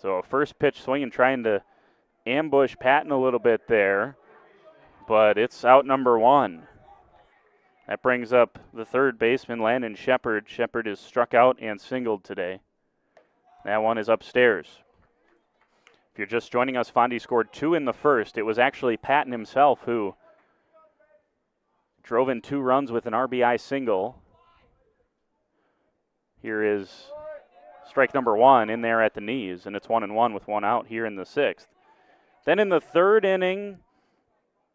So a first pitch swing and trying to ambush Patton a little bit there, but it's out number 1. That brings up the third baseman, Landon Shepard. Shepard is struck out and singled today. That one is upstairs. If you're just joining us, Fondy scored 2 in the first. It was actually Patton himself who drove in 2 runs with an RBI single. Here is strike number 1 in there at the knees, and it's 1-1 with 1 out here in the 6th. Then in the 3rd inning,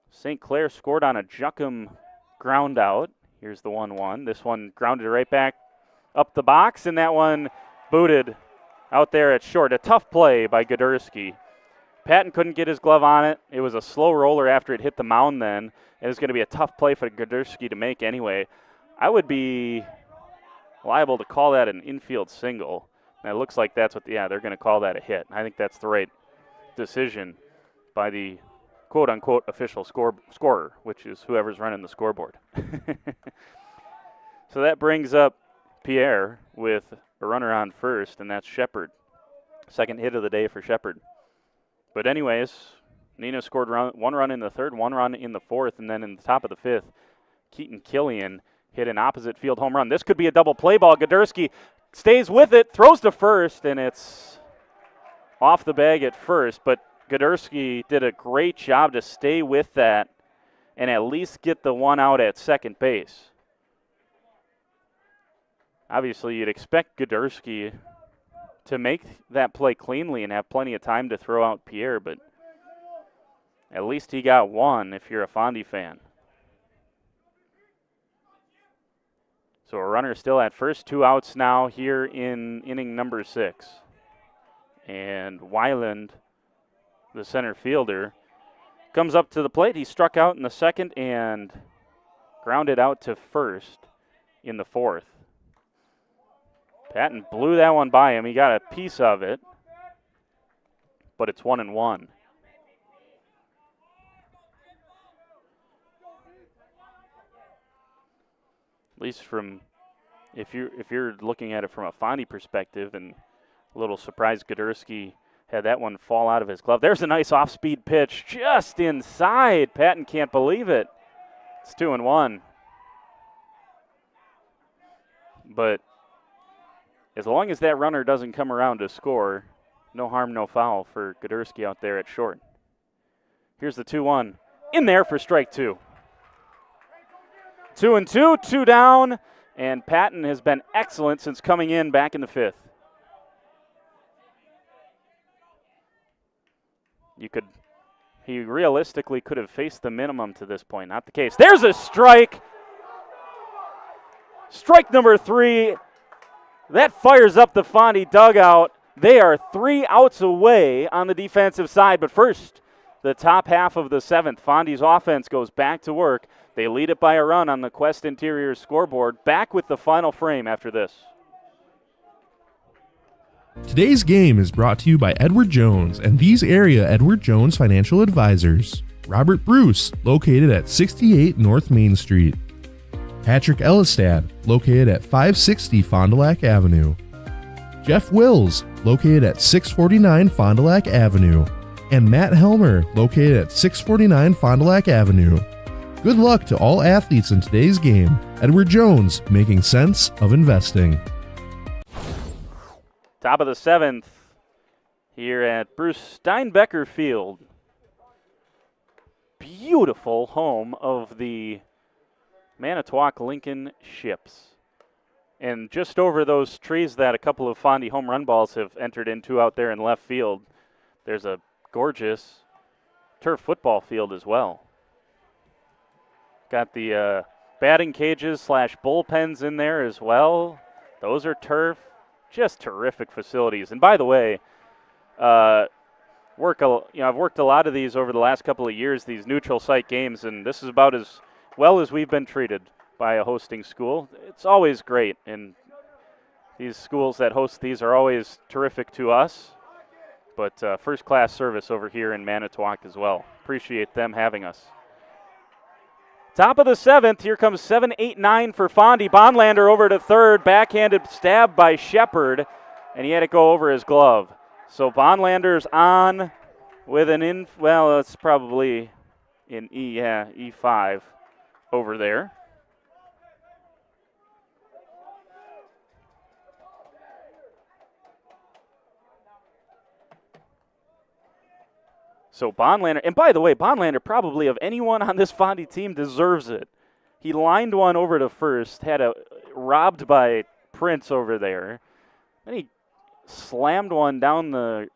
St. Clair scored on a Juckham ground out. Here's the 1-1. This one grounded right back up the box, and that one booted out there at short. A tough play by Godursky. Patton couldn't get his glove on it. It was a slow roller after it hit the mound then. It was going to be a tough play for Godursky to make anyway. I would be liable to call that an infield single. And it looks like that's what, they're going to call that a hit. I think that's the right decision by the quote-unquote official scorer, which is whoever's running the scoreboard. So that brings up Pierre with a runner on first, and that's Shepard. Second hit of the day for Shepard. But anyways, Neenah scored 1 run in the 3rd, 1 run in the 4th, and then in the top of the 5th, Keaton Killian hit an opposite field home run. This could be a double play ball. Godursky stays with it, throws to first, and it's off the bag at first, but Godursky did a great job to stay with that and at least get the 1 out at second base. Obviously, you'd expect Godursky to make that play cleanly and have plenty of time to throw out Pierre, but at least he got 1 if you're a Fondy fan. So a runner still at first, 2 outs now here in inning number 6. And Weiland, the center fielder, comes up to the plate. He struck out in the 2nd and grounded out to first in the 4th. Patton blew that one by him. He got a piece of it, but it's 1-1. At least from, if you're looking at it from a Fondy perspective, and a little surprised Godursky had that one fall out of his glove. There's a nice off-speed pitch just inside. Patton can't believe it. It's 2-1. But as long as that runner doesn't come around to score, no harm, no foul for Godursky out there at short. Here's the 2-1. In there for strike 2. 2-2, 2 down, and Patton has been excellent since coming in back in the 5th. He realistically could have faced the minimum to this point. Not the case. There's a strike. Strike number 3. That fires up the Fondy dugout. They are 3 outs away on the defensive side. But first, the top half of the 7th. Fondy's offense goes back to work. They lead it by a run on the Quest Interior scoreboard. Back with the final frame after this. Today's game is brought to you by Edward Jones and these area Edward Jones financial advisors. Robert Bruce, located at 68 North Main Street. Patrick Ellistad, located at 560 Fond du Lac Avenue. Jeff Wills, located at 649 Fond du Lac Avenue. And Matt Helmer, located at 649 Fond du Lac Avenue. Good luck to all athletes in today's game. Edward Jones, making sense of investing. Top of the 7th here at Bruce Steinbecker Field. Beautiful home of the Manitowoc Lincoln Ships. And just over those trees that a couple of Fondy home run balls have entered into out there in left field, there's a gorgeous turf football field as well. Got the batting cages / bullpens in there as well. Those are turf. just terrific facilities. And by the way, I've worked a lot of these over the last couple of years, these neutral site games, and this is about as well as we've been treated by a hosting school. It's always great, and these schools that host these are always terrific to us. But first-class service over here in Manitowoc as well. Appreciate them having us. Top of the 7th, here comes 7-8-9 for Fondy. Bonlander over to third, backhanded stab by Shepard, and he had it go over his glove. So Bonlander's on with it's probably in E5 over there. So Bonlander, and by the way, Bonlander probably of anyone on this Fondy team deserves it. He lined one over to first, had a robbed by Prince over there. Then he slammed one down the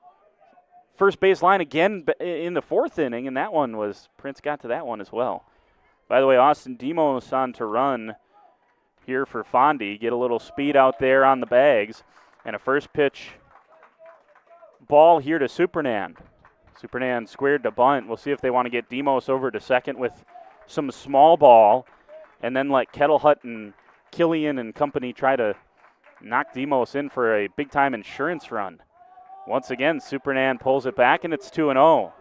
first base line again in the 4th inning, and that one was, Prince got to that one as well. By the way, Austin Demos on to run here for Fondy. Get a little speed out there on the bags, and a first pitch ball here to Supernan. Supernan squared to bunt. We'll see if they want to get Demos over to second with some small ball and then let Kettlehut and Killian and company try to knock Demos in for a big-time insurance run. Once again, Supernan pulls it back, and it's 2-0.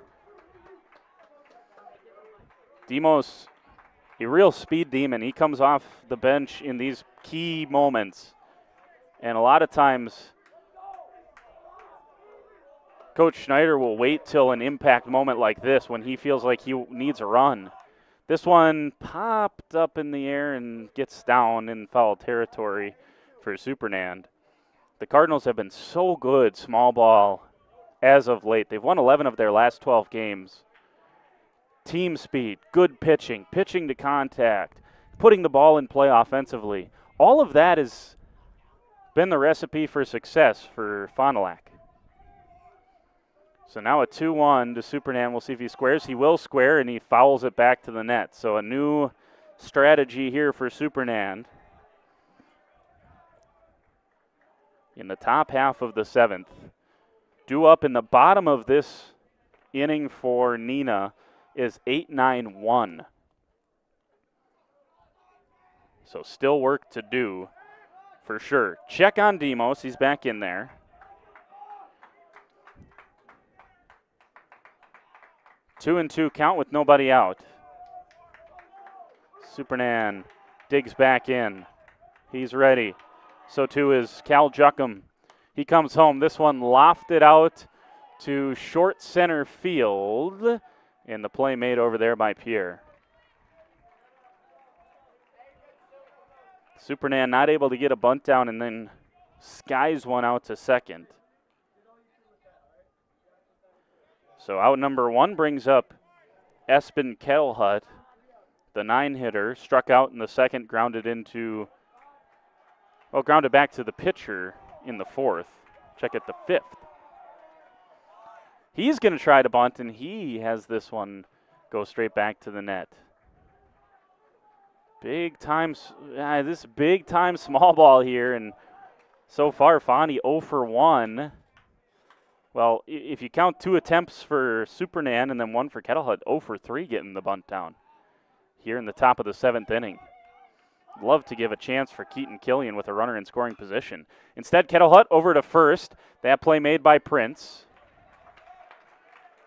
Demos, a real speed demon. He comes off the bench in these key moments, and a lot of times Coach Schneider will wait till an impact moment like this when he feels like he needs a run. This one popped up in the air and gets down in foul territory for Supernand. The Cardinals have been so good small ball as of late. They've won 11 of their last 12 games. Team speed, good pitching, pitching to contact, putting the ball in play offensively. All of that has been the recipe for success for Fond du Lac. So now a 2-1 to Supernan. We'll see if he squares. He will square, and he fouls it back to the net. So a new strategy here for Supernan. In the top half of the 7th. Due up in the bottom of this inning for Neenah is 8-9-1. So still work to do for sure. Check on Demos. He's back in there. Two and two count with nobody out. Supernan digs back in. He's ready. So too is Cal Juckham. He comes home. This one lofted out to short center field. And the play made over there by Pierre. Supernan not able to get a bunt down and then skies one out to second. So out number 1 brings up Espen Kettlehut, the 9-hitter, struck out in the 2nd, grounded back to the pitcher in the 4th. Check at the 5th. He's going to try to bunt, and he has this one go straight back to the net. This big-time small ball here, and so far Fondy 0 for 1. Well, if you count 2 attempts for Supernan and then 1 for Kettlehut, 0 for 3 getting the bunt down here in the top of the 7th inning. Love to give a chance for Keaton Killian with a runner in scoring position. Instead, Kettlehut over to first. That play made by Prince.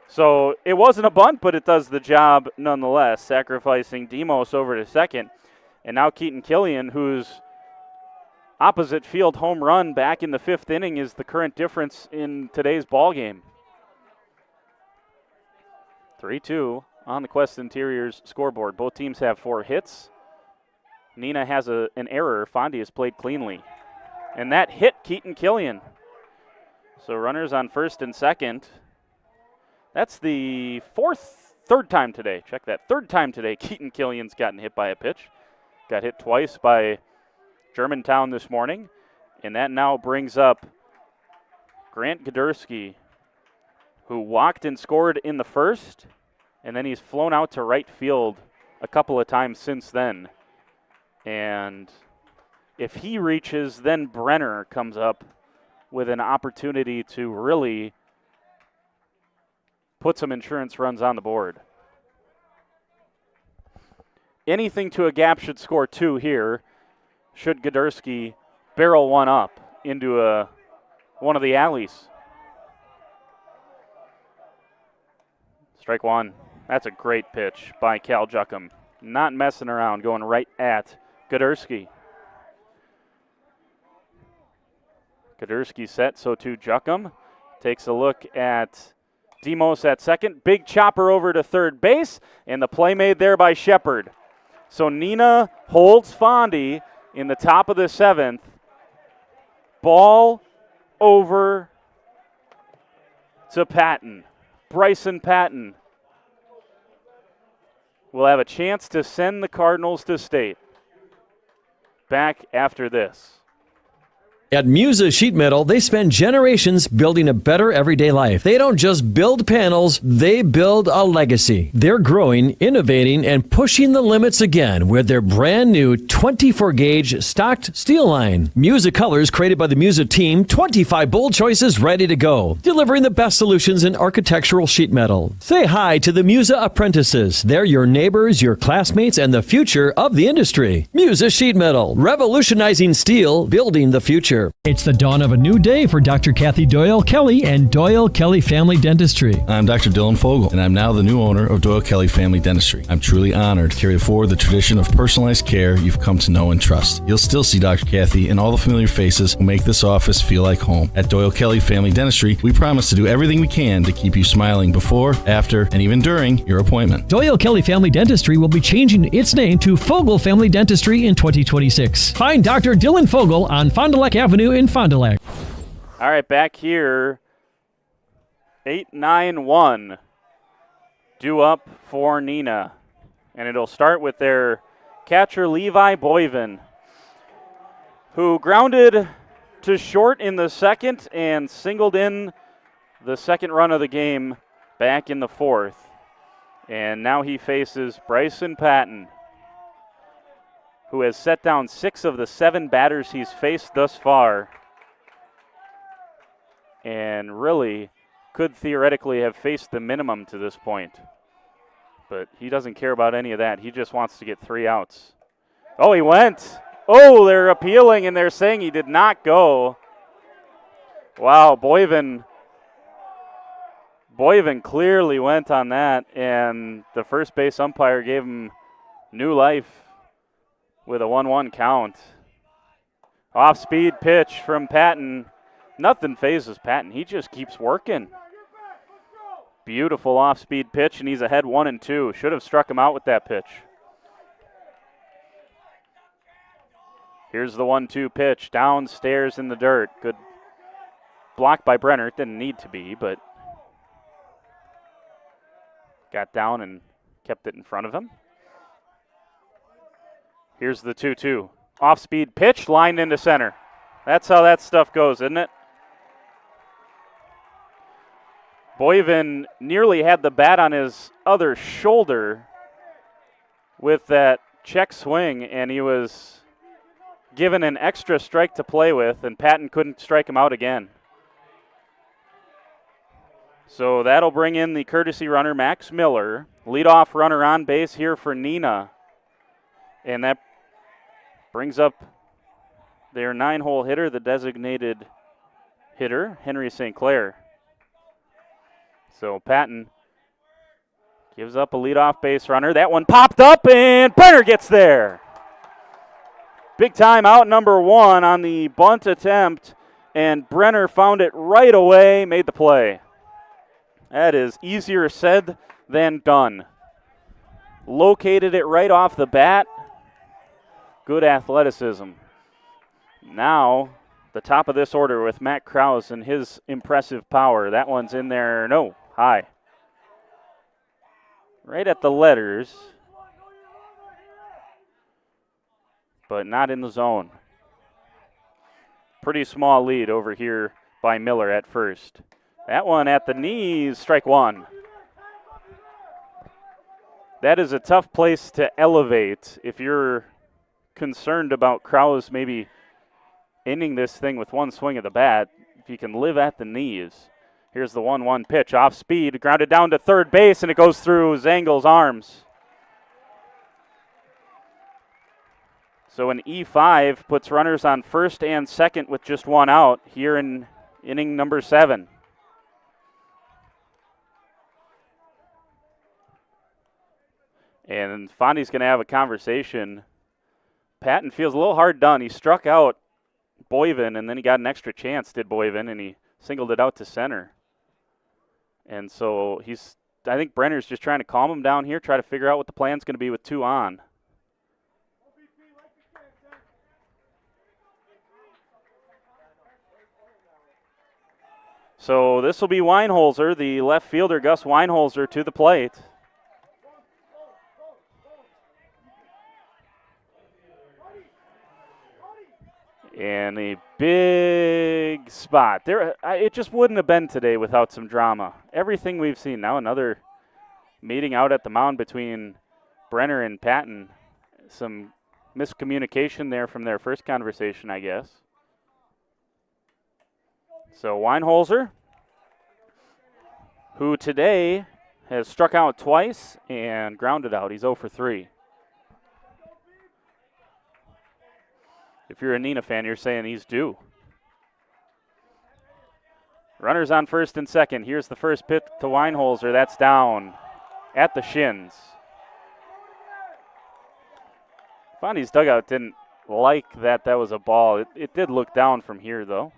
So it wasn't a bunt, but it does the job nonetheless, sacrificing Demos over to second. And now Keaton Killian, whose opposite field home run back in the 5th inning is the current difference in today's ball game. 3-2 on the Quest Interiors scoreboard. Both teams have 4 hits. Neenah has an error. Fondy has played cleanly. And that hit Keaton Killian. So runners on first and second. That's the third time today. Check that. 3rd time today Keaton Killian's gotten hit by a pitch. Got hit twice by Germantown this morning, and that now brings up Grant Godursky, who walked and scored in the 1st, and then he's flown out to right field a couple of times since then. And if he reaches, then Brenner comes up with an opportunity to really put some insurance runs on the board. Anything to a gap should score 2 here, should Godersky barrel one up into one of the alleys. Strike one. That's a great pitch by Cal Juckham. Not messing around, going right at Godersky. Godersky set, so too Juckham. Takes a look at Demos at second. Big chopper over to third base, and the play made there by Shepard. So Neenah holds Fondy in the top of the 7th. Ball over to Patton. Bryson Patton will have a chance to send the Cardinals to state. Back after this. At Musa Sheet Metal, they spend generations building a better everyday life. They don't just build panels, they build a legacy. They're growing, innovating, and pushing the limits again with their brand new 24-gauge stocked steel line. Musa colors created by the Musa team, 25 bold choices ready to go. Delivering the best solutions in architectural sheet metal. Say hi to the Musa apprentices. They're your neighbors, your classmates, and the future of the industry. Musa Sheet Metal, revolutionizing steel, building the future. It's the dawn of a new day for Dr. Kathy Doyle Kelly and Doyle Kelly Family Dentistry. I'm Dr. Dylan Fogel, and I'm now the new owner of Doyle Kelly Family Dentistry. I'm truly honored to carry forward the tradition of personalized care you've come to know and trust. You'll still see Dr. Kathy and all the familiar faces who make this office feel like home. At Doyle Kelly Family Dentistry, we promise to do everything we can to keep you smiling before, after, and even during your appointment. Doyle Kelly Family Dentistry will be changing its name to Fogel Family Dentistry in 2026. Find Dr. Dylan Fogel on Fond du Lac Avenue in Fond du Lac. All right, back here, 8-9-1 due up for Neenah. And it'll start with their catcher, Levi Boyven, who grounded to short in the second and singled in the second run of the game back in the 4th. And now he faces Bryson Patton, who has set down 6 of the 7 batters he's faced thus far, and really could theoretically have faced the minimum to this point. But he doesn't care about any of that. He just wants to get 3 outs. Oh, he went. Oh, they're appealing, and they're saying he did not go. Wow, Boyven clearly went on that, and the first base umpire gave him new life with a 1-1 count. Off-speed pitch from Patton. Nothing phases Patton. He just keeps working. Beautiful off-speed pitch, and he's ahead 1-2. Should have struck him out with that pitch. Here's the 1-2 pitch. Downstairs in the dirt. Good block by Brenner. It didn't need to be, but got down and kept it in front of him. Here's the 2-2. Off-speed pitch, lined into center. That's how that stuff goes, isn't it? Boyven nearly had the bat on his other shoulder with that check swing, and he was given an extra strike to play with, and Patton couldn't strike him out again. So that'll bring in the courtesy runner, Max Miller. Leadoff runner on base here for Neenah. And that brings up their 9-hole hitter, the designated hitter, Henry St. Clair. So Patton gives up a leadoff base runner. That one popped up, and Brenner gets there. Big time out number 1 on the bunt attempt, and Brenner found it right away, made the play. That is easier said than done. Located it right off the bat. Good athleticism. Now, the top of this order with Matt Krause and his impressive power. That one's in there, no, high. Right at the letters, but not in the zone. Pretty small lead over here by Miller at first. That one at the knees, strike 1. That is a tough place to elevate if you're concerned about Krause maybe ending this thing with one swing of the bat. if he can live at the knees. Here's the 1-1 pitch, off speed, grounded down to third base, and it goes through Zangel's arms. So an E5 puts runners on first and second with just one out here in inning number 7. And Fondy's going to have a conversation. Patton feels a little hard done. He struck out Boyven, and then he got an extra chance, did Boyven, and he singled it out to center. And so I think Brenner's just trying to calm him down here, try to figure out what the plan's going to be with 2 on. So this will be Weinholzer, the left fielder, Gus Weinholzer, to the plate. And a big spot. It just wouldn't have been today without some drama. Everything we've seen now, another meeting out at the mound between Brenner and Patton. Some miscommunication there from their first conversation, I guess. So Weinholzer, who today has struck out twice and grounded out. He's 0 for 3. If you're a Neenah fan, you're saying he's due. Runners on first and second. Here's the first pitch to Weinholzer. That's down at the shins. Fondy's dugout didn't like that was a ball. It did look down from here, though.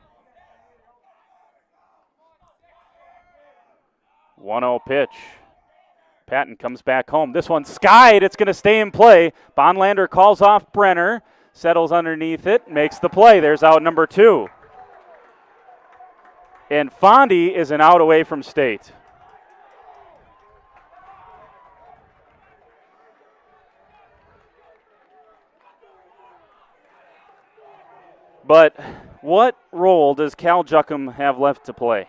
1-0 pitch. Patton comes back home. This one's skied. It's going to stay in play. Bonlander calls off Brenner. Settles underneath it, makes the play. There's out number 2. And Fondy is an out away from State. But what role does Cal Juckham have left to play?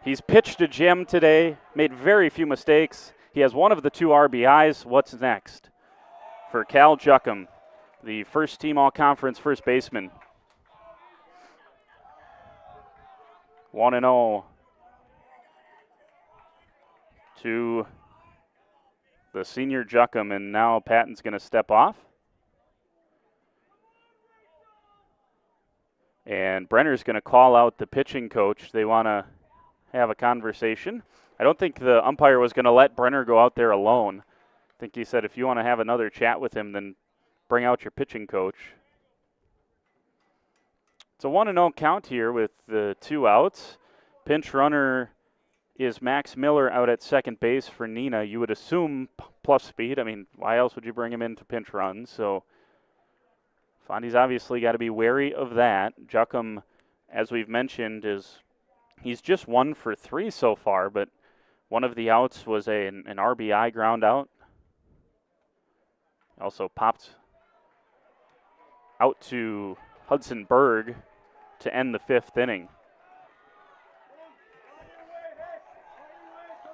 He's pitched a gem today, made very few mistakes. He has one of the 2 RBIs. What's next for Cal Juckham, the first team all-conference first baseman? 1-0 to the senior Juckham, and now Patton's going to step off. And Brenner's going to call out the pitching coach. They want to have a conversation. I don't think the umpire was going to let Brenner go out there alone. I think he said if you want to have another chat with him, then bring out your pitching coach. It's a 1-0 count here with the 2 outs. Pinch runner is Max Miller out at second base for Neenah. You would assume plus speed. I mean, why else would you bring him in to pinch run? So Fondy's obviously got to be wary of that. Juckham, as we've mentioned, he's just 1 for 3 so far, but one of the outs was an RBI ground out. Also popped out to Hudson Berg to end the 5th inning.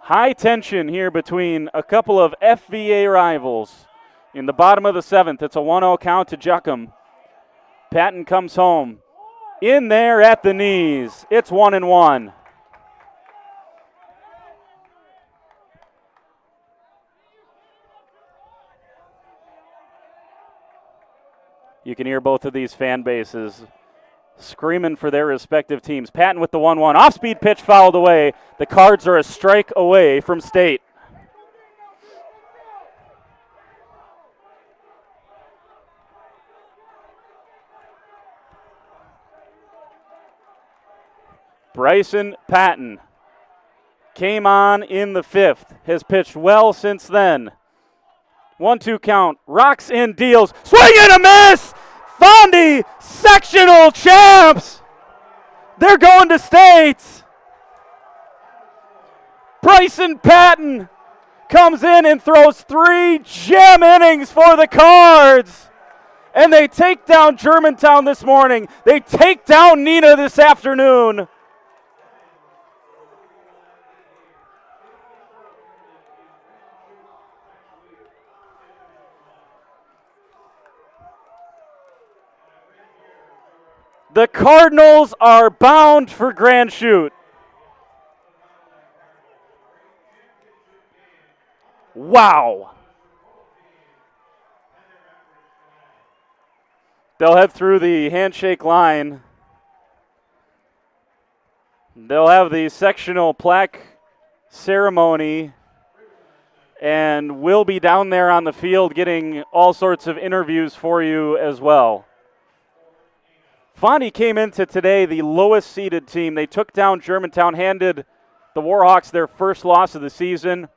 High tension here between a couple of FVA rivals. In the bottom of the 7th, it's a 1-0 count to Juckham. Patton comes home. In there at the knees. It's 1-1. You can hear both of these fan bases screaming for their respective teams. Patton with the 1-1. Off-speed pitch fouled away. The Cards are a strike away from State. Bryson Patton came on in the 5th. Has pitched well since then. 1-2 count. Rocks in, deals. Swing and a miss! Fondy, sectional champs! They're going to State. Bryson Patton comes in and throws 3 gem innings for the Cards. And they take down Germantown this morning. They take down Neenah this afternoon. The Cardinals are bound for Grand Chute. Wow. They'll head through the handshake line. They'll have the sectional plaque ceremony, and we'll be down there on the field getting all sorts of interviews for you as well. Fondy came into today the lowest seeded team. They took down Germantown, handed the Warhawks their first loss of the season,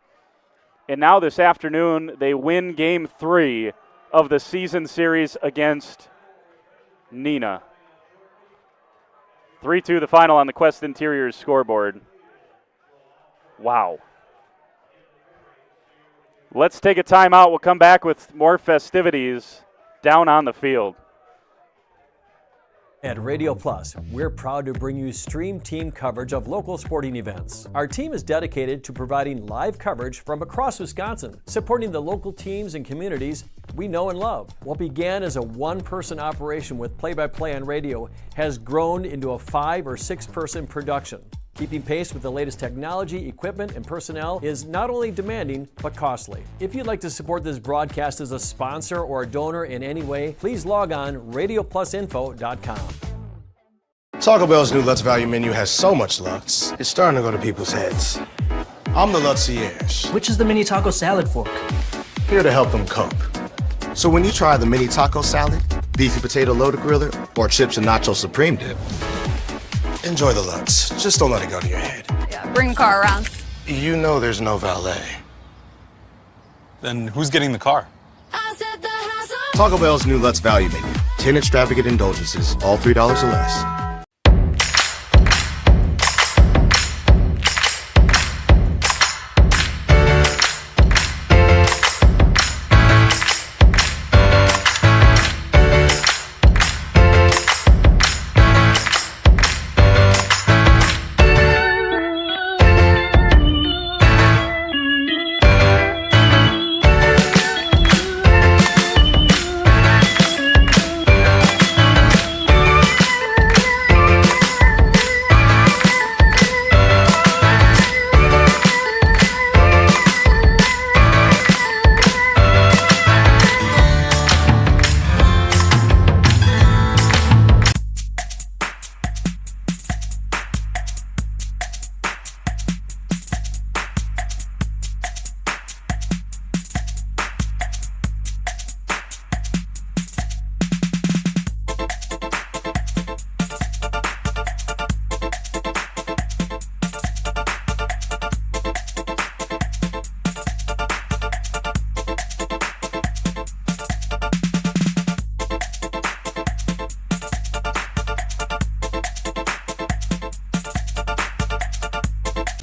and now this afternoon they win Game 3 of the season series against Neenah. 3-2 the final on the Quest Interiors scoreboard. Wow. Let's take a timeout. We'll come back with more festivities down on the field. At Radio Plus, we're proud to bring you stream team coverage of local sporting events. Our team is dedicated to providing live coverage from across Wisconsin, supporting the local teams and communities we know and love. What began as a one-person operation with play-by-play on radio has grown into a 5 or 6 person production. Keeping pace with the latest technology, equipment, and personnel is not only demanding, but costly. If you'd like to support this broadcast as a sponsor or a donor in any way, please log on radioplusinfo.com. Taco Bell's new Lutz Value menu has so much Lutz, it's starting to go to people's heads. I'm the Lutzierge. Which is the mini taco salad fork? Here to help them cope. So when you try the mini taco salad, beefy potato loaded griller, or chips and nacho supreme dip, enjoy the Lutz. Just don't let it go to your head. Yeah, bring the car around. You know there's no valet. Then who's getting the car? Taco Bell's new Lutz Value menu. 10 extravagant indulgences, all $3 or less.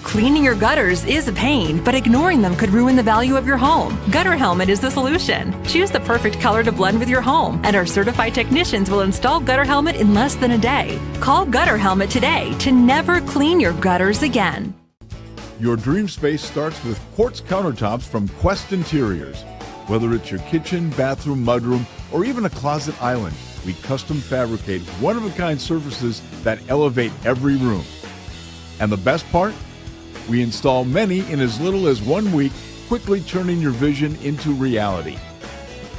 Cleaning your gutters is a pain, but ignoring them could ruin the value of your home. Gutter Helmet is the solution. Choose the perfect color to blend with your home, and our certified technicians will install Gutter Helmet in less than a day. Call Gutter Helmet today to never clean your gutters again. Your dream space starts with quartz countertops from Quest Interiors. Whether it's your kitchen, bathroom, mudroom, or even a closet island, we custom fabricate one-of-a-kind surfaces that elevate every room. And the best part? We install many in as little as 1 week, quickly turning your vision into reality.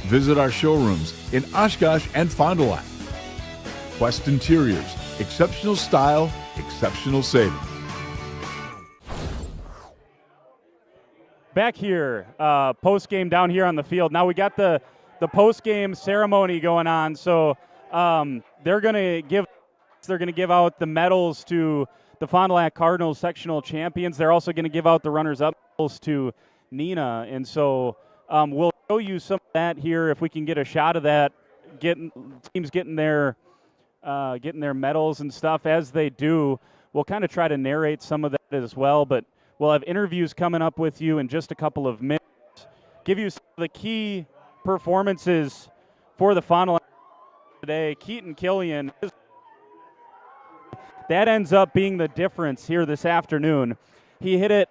Visit our showrooms in Oshkosh and Fond du Lac. Quest Interiors, exceptional style, exceptional savings. Back here, post-game down here on the field. Now we got the post-game ceremony going on, so they're going to give out the medals to the Fond du Lac Cardinals sectional champions. They're also going to give out the runners-up medals to Neenah, and so we'll show you some of that here if we can get a shot of that. Teams getting their medals and stuff. As they do, we'll kind of try to narrate some of that as well. But we'll have interviews coming up with you in just a couple of minutes. Give you some of the key performances for the Fond du Lac today. Keaton Killian. That ends up being the difference here this afternoon. He hit it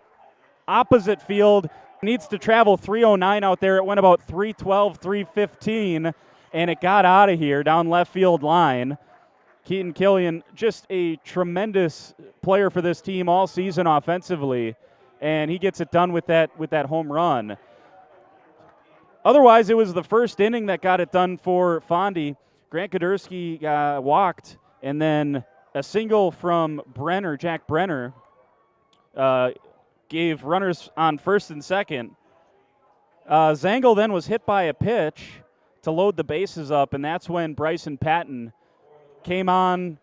opposite field. Needs to travel 309 out there. It went about 312, 315, and it got out of here down left field line. Keaton Killian, just a tremendous player for this team all season offensively, and he gets it done with that home run. Otherwise, it was the first inning that got it done for Fondy. Grant Kuderski walked, and then a single from Jack Brenner, gave runners on first and second. Zangle then was hit by a pitch to load the bases up, and that's when Bryson Patton came on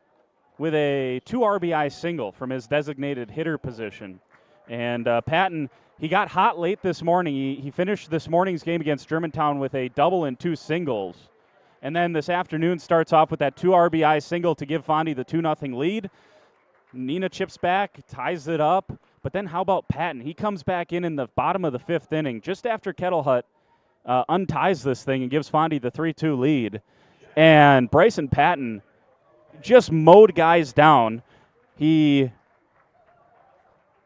with a 2 RBI single from his designated hitter position. And Patton, he got hot late this morning. He finished this morning's game against Germantown with a double and 2 singles. And then this afternoon starts off with that 2 RBI single to give Fondy the 2-0 lead. Neenah chips back, ties it up. But then how about Patton? He comes back in the bottom of the 5th inning, just after Kettlehut unties this thing and gives Fondy the 3-2 lead. And Bryson Patton just mowed guys down. He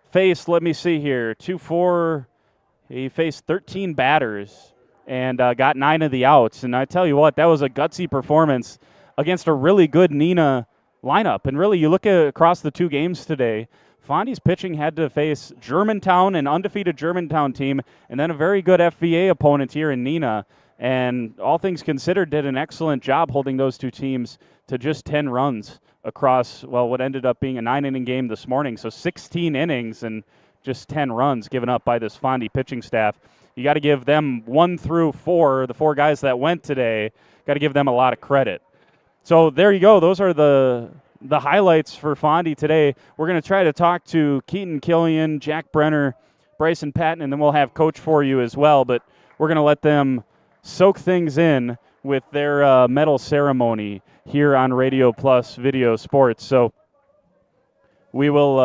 faced, let me see here, 2-4. He faced 13 batters and got 9 of the outs. And I tell you what, that was a gutsy performance against a really good Neenah lineup. And really, you look across the 2 games today, Fondy's pitching had to face Germantown, an undefeated Germantown team, and then a very good FVA opponent here in Neenah. And all things considered, did an excellent job holding those 2 teams to just 10 runs across, well, what ended up being a 9-inning game this morning. So 16 innings and just 10 runs given up by this Fondy pitching staff. You got to give them 1 through 4, the 4 guys that went today, got to give them a lot of credit. So there you go. Those are the highlights for Fondy today. We're going to try to talk to Keaton Killian, Jack Brenner, Bryson Patton, and then we'll have Coach for you as well. But we're going to let them soak things in with their medal ceremony here on Radio Plus Video Sports. So we will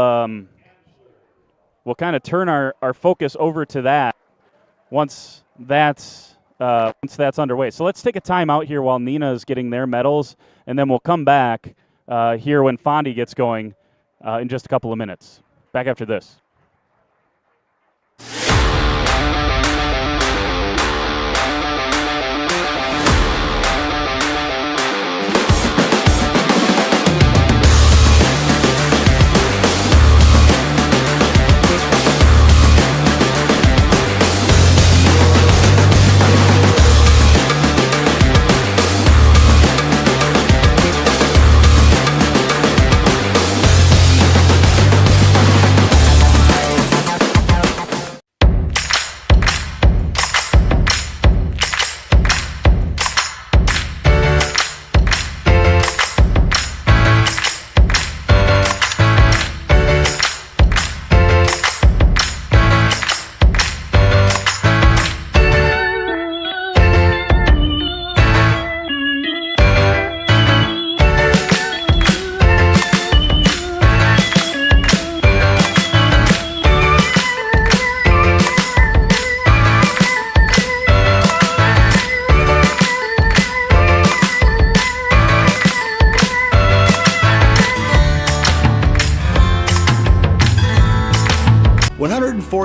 we'll kind of turn our focus over to that once that's underway. So let's take a time out here while Neenah is getting their medals, and then we'll come back here when Fondy gets going in just a couple of minutes. Back after this.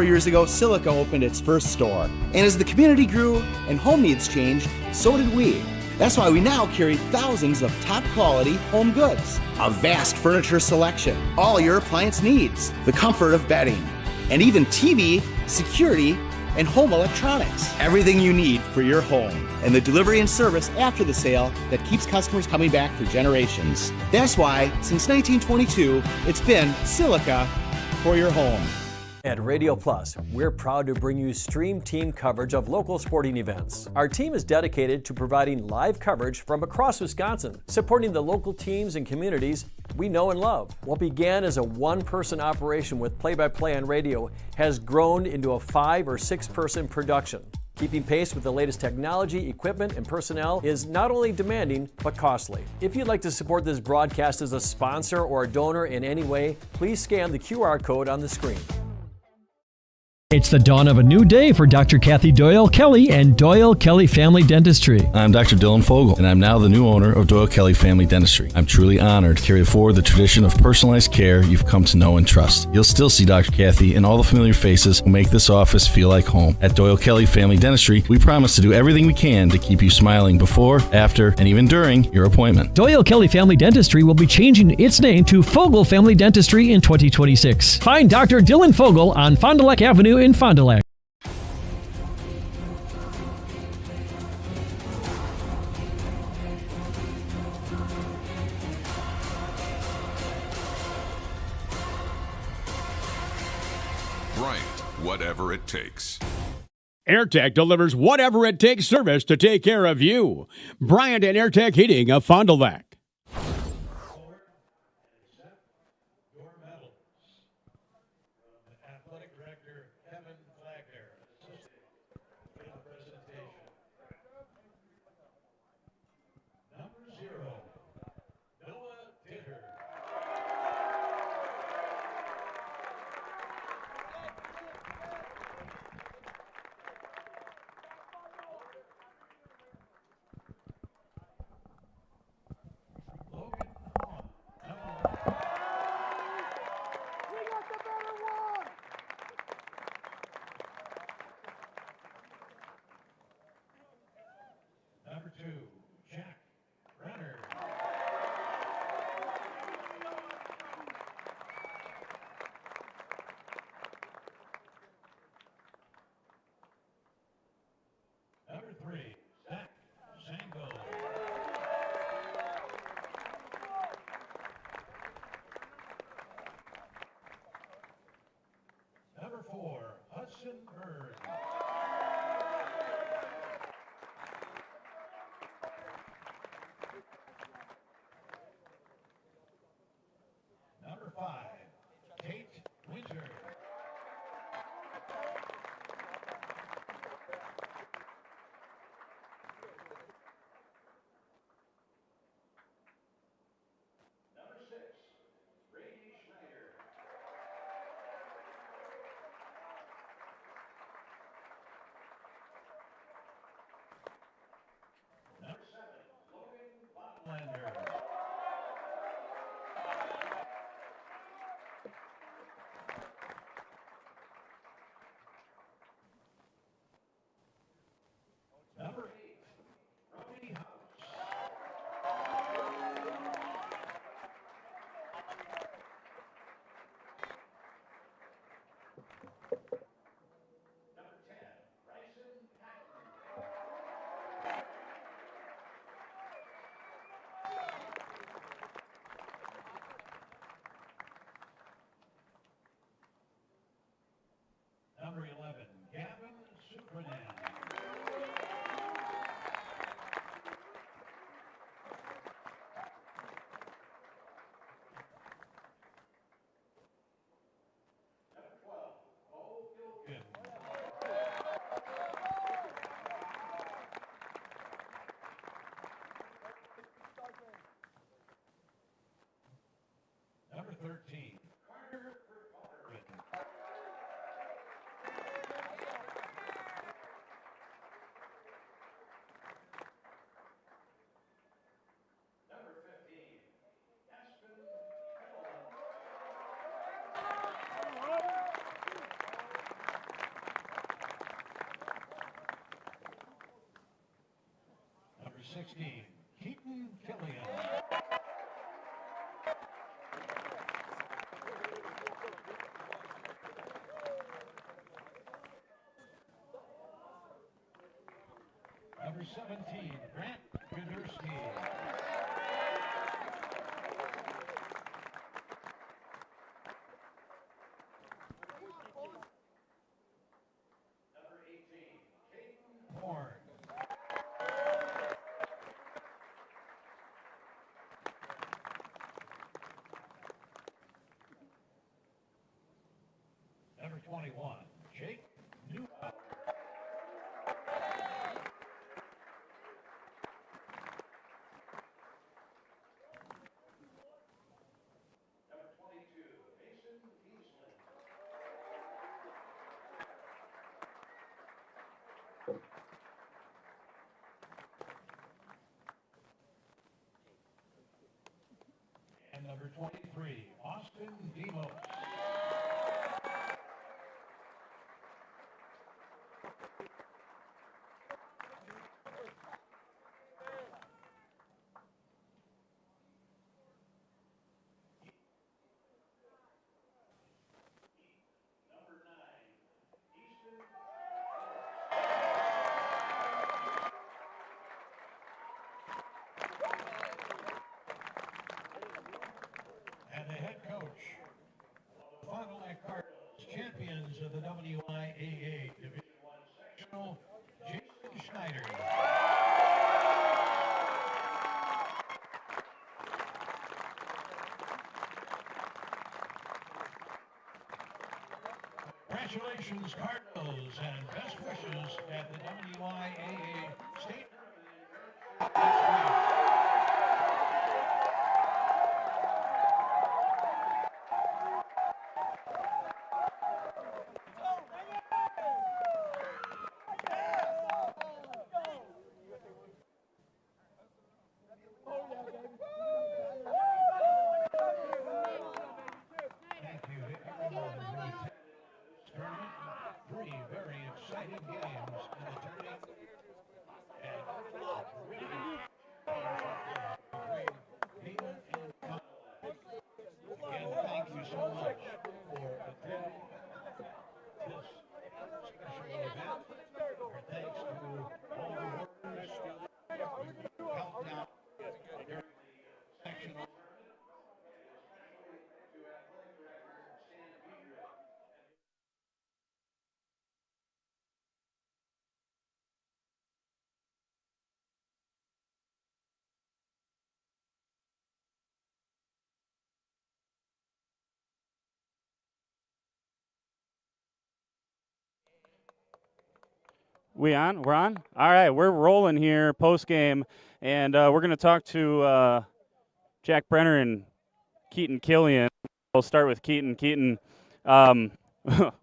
Years ago, Silica opened its first store. And as the community grew and home needs changed, so did we. That's why we now carry thousands of top quality home goods, a vast furniture selection, all your appliance needs, the comfort of bedding, and even TV, security, and home electronics. Everything you need for your home, and the delivery and service after the sale that keeps customers coming back for generations. That's why, since 1922, it's been Silica for your home. At Radio Plus, we're proud to bring you stream team coverage of local sporting events. Our team is dedicated to providing live coverage from across Wisconsin, supporting the local teams and communities we know and love. What began as a 1-person operation with play-by-play on radio has grown into a 5 or 6-person production. Keeping pace with the latest technology, equipment, and personnel is not only demanding, but costly. If you'd like to support this broadcast as a sponsor or a donor in any way, please scan the QR code on the screen. It's the dawn of a new day for Dr. Kathy Doyle Kelly and Doyle Kelly Family Dentistry. I'm Dr. Dylan Fogel, and I'm now the new owner of Doyle Kelly Family Dentistry. I'm truly honored to carry forward the tradition of personalized care you've come to know and trust. You'll still see Dr. Kathy and all the familiar faces who make this office feel like home. At Doyle Kelly Family Dentistry, we promise to do everything we can to keep you smiling before, after, and even during your appointment. Doyle Kelly Family Dentistry will be changing its name to Fogel Family Dentistry in 2026. Find Dr. Dylan Fogel on Fond du Lac Avenue in Fond du Lac. Bryant, whatever it takes. AirTech delivers whatever it takes service to take care of you. Bryant and AirTech Heating of Fond du Lac. Number 2, Jack Renner. Number 3, Zach Sango. Number 4, Hudson Berg. Number 5, Kate Winter. Number 6, Brady Schneider. Number 7, Logan Botlander. Number 8, Robbie House. Number 10, Bryson Patton. Number 11, Gavin Supranan. Number 12, Bo Gilkin. Number 13, Carter Perrin. Number 15, Aspen Kettleman. Number 16, Keaton Killian. Number 17, Grant Kuderski. Number 18, Caden Horn. Number 21, Jake Newbauer. Number 22, Mason Eastman. 23, Austin Demos. And the head coach of the Fond du Lac Cardinals, champions of the WIAA Division I Sectional, Jason Schneider. Congratulations, Cardinals, and best wishes at the WIAA State Tournament next week. Thank you to everyone who attended this tournament. 3 very exciting games in the tournament. And really between Neenah and Fondy. Again, thank you so much for attending this special event. Our thanks to all the workers who helped out during the sectional. We on? We're on? All right, we're rolling here post game, and we're going to talk to Jack Brenner and Keaton Killian. We'll start with Keaton. Keaton, when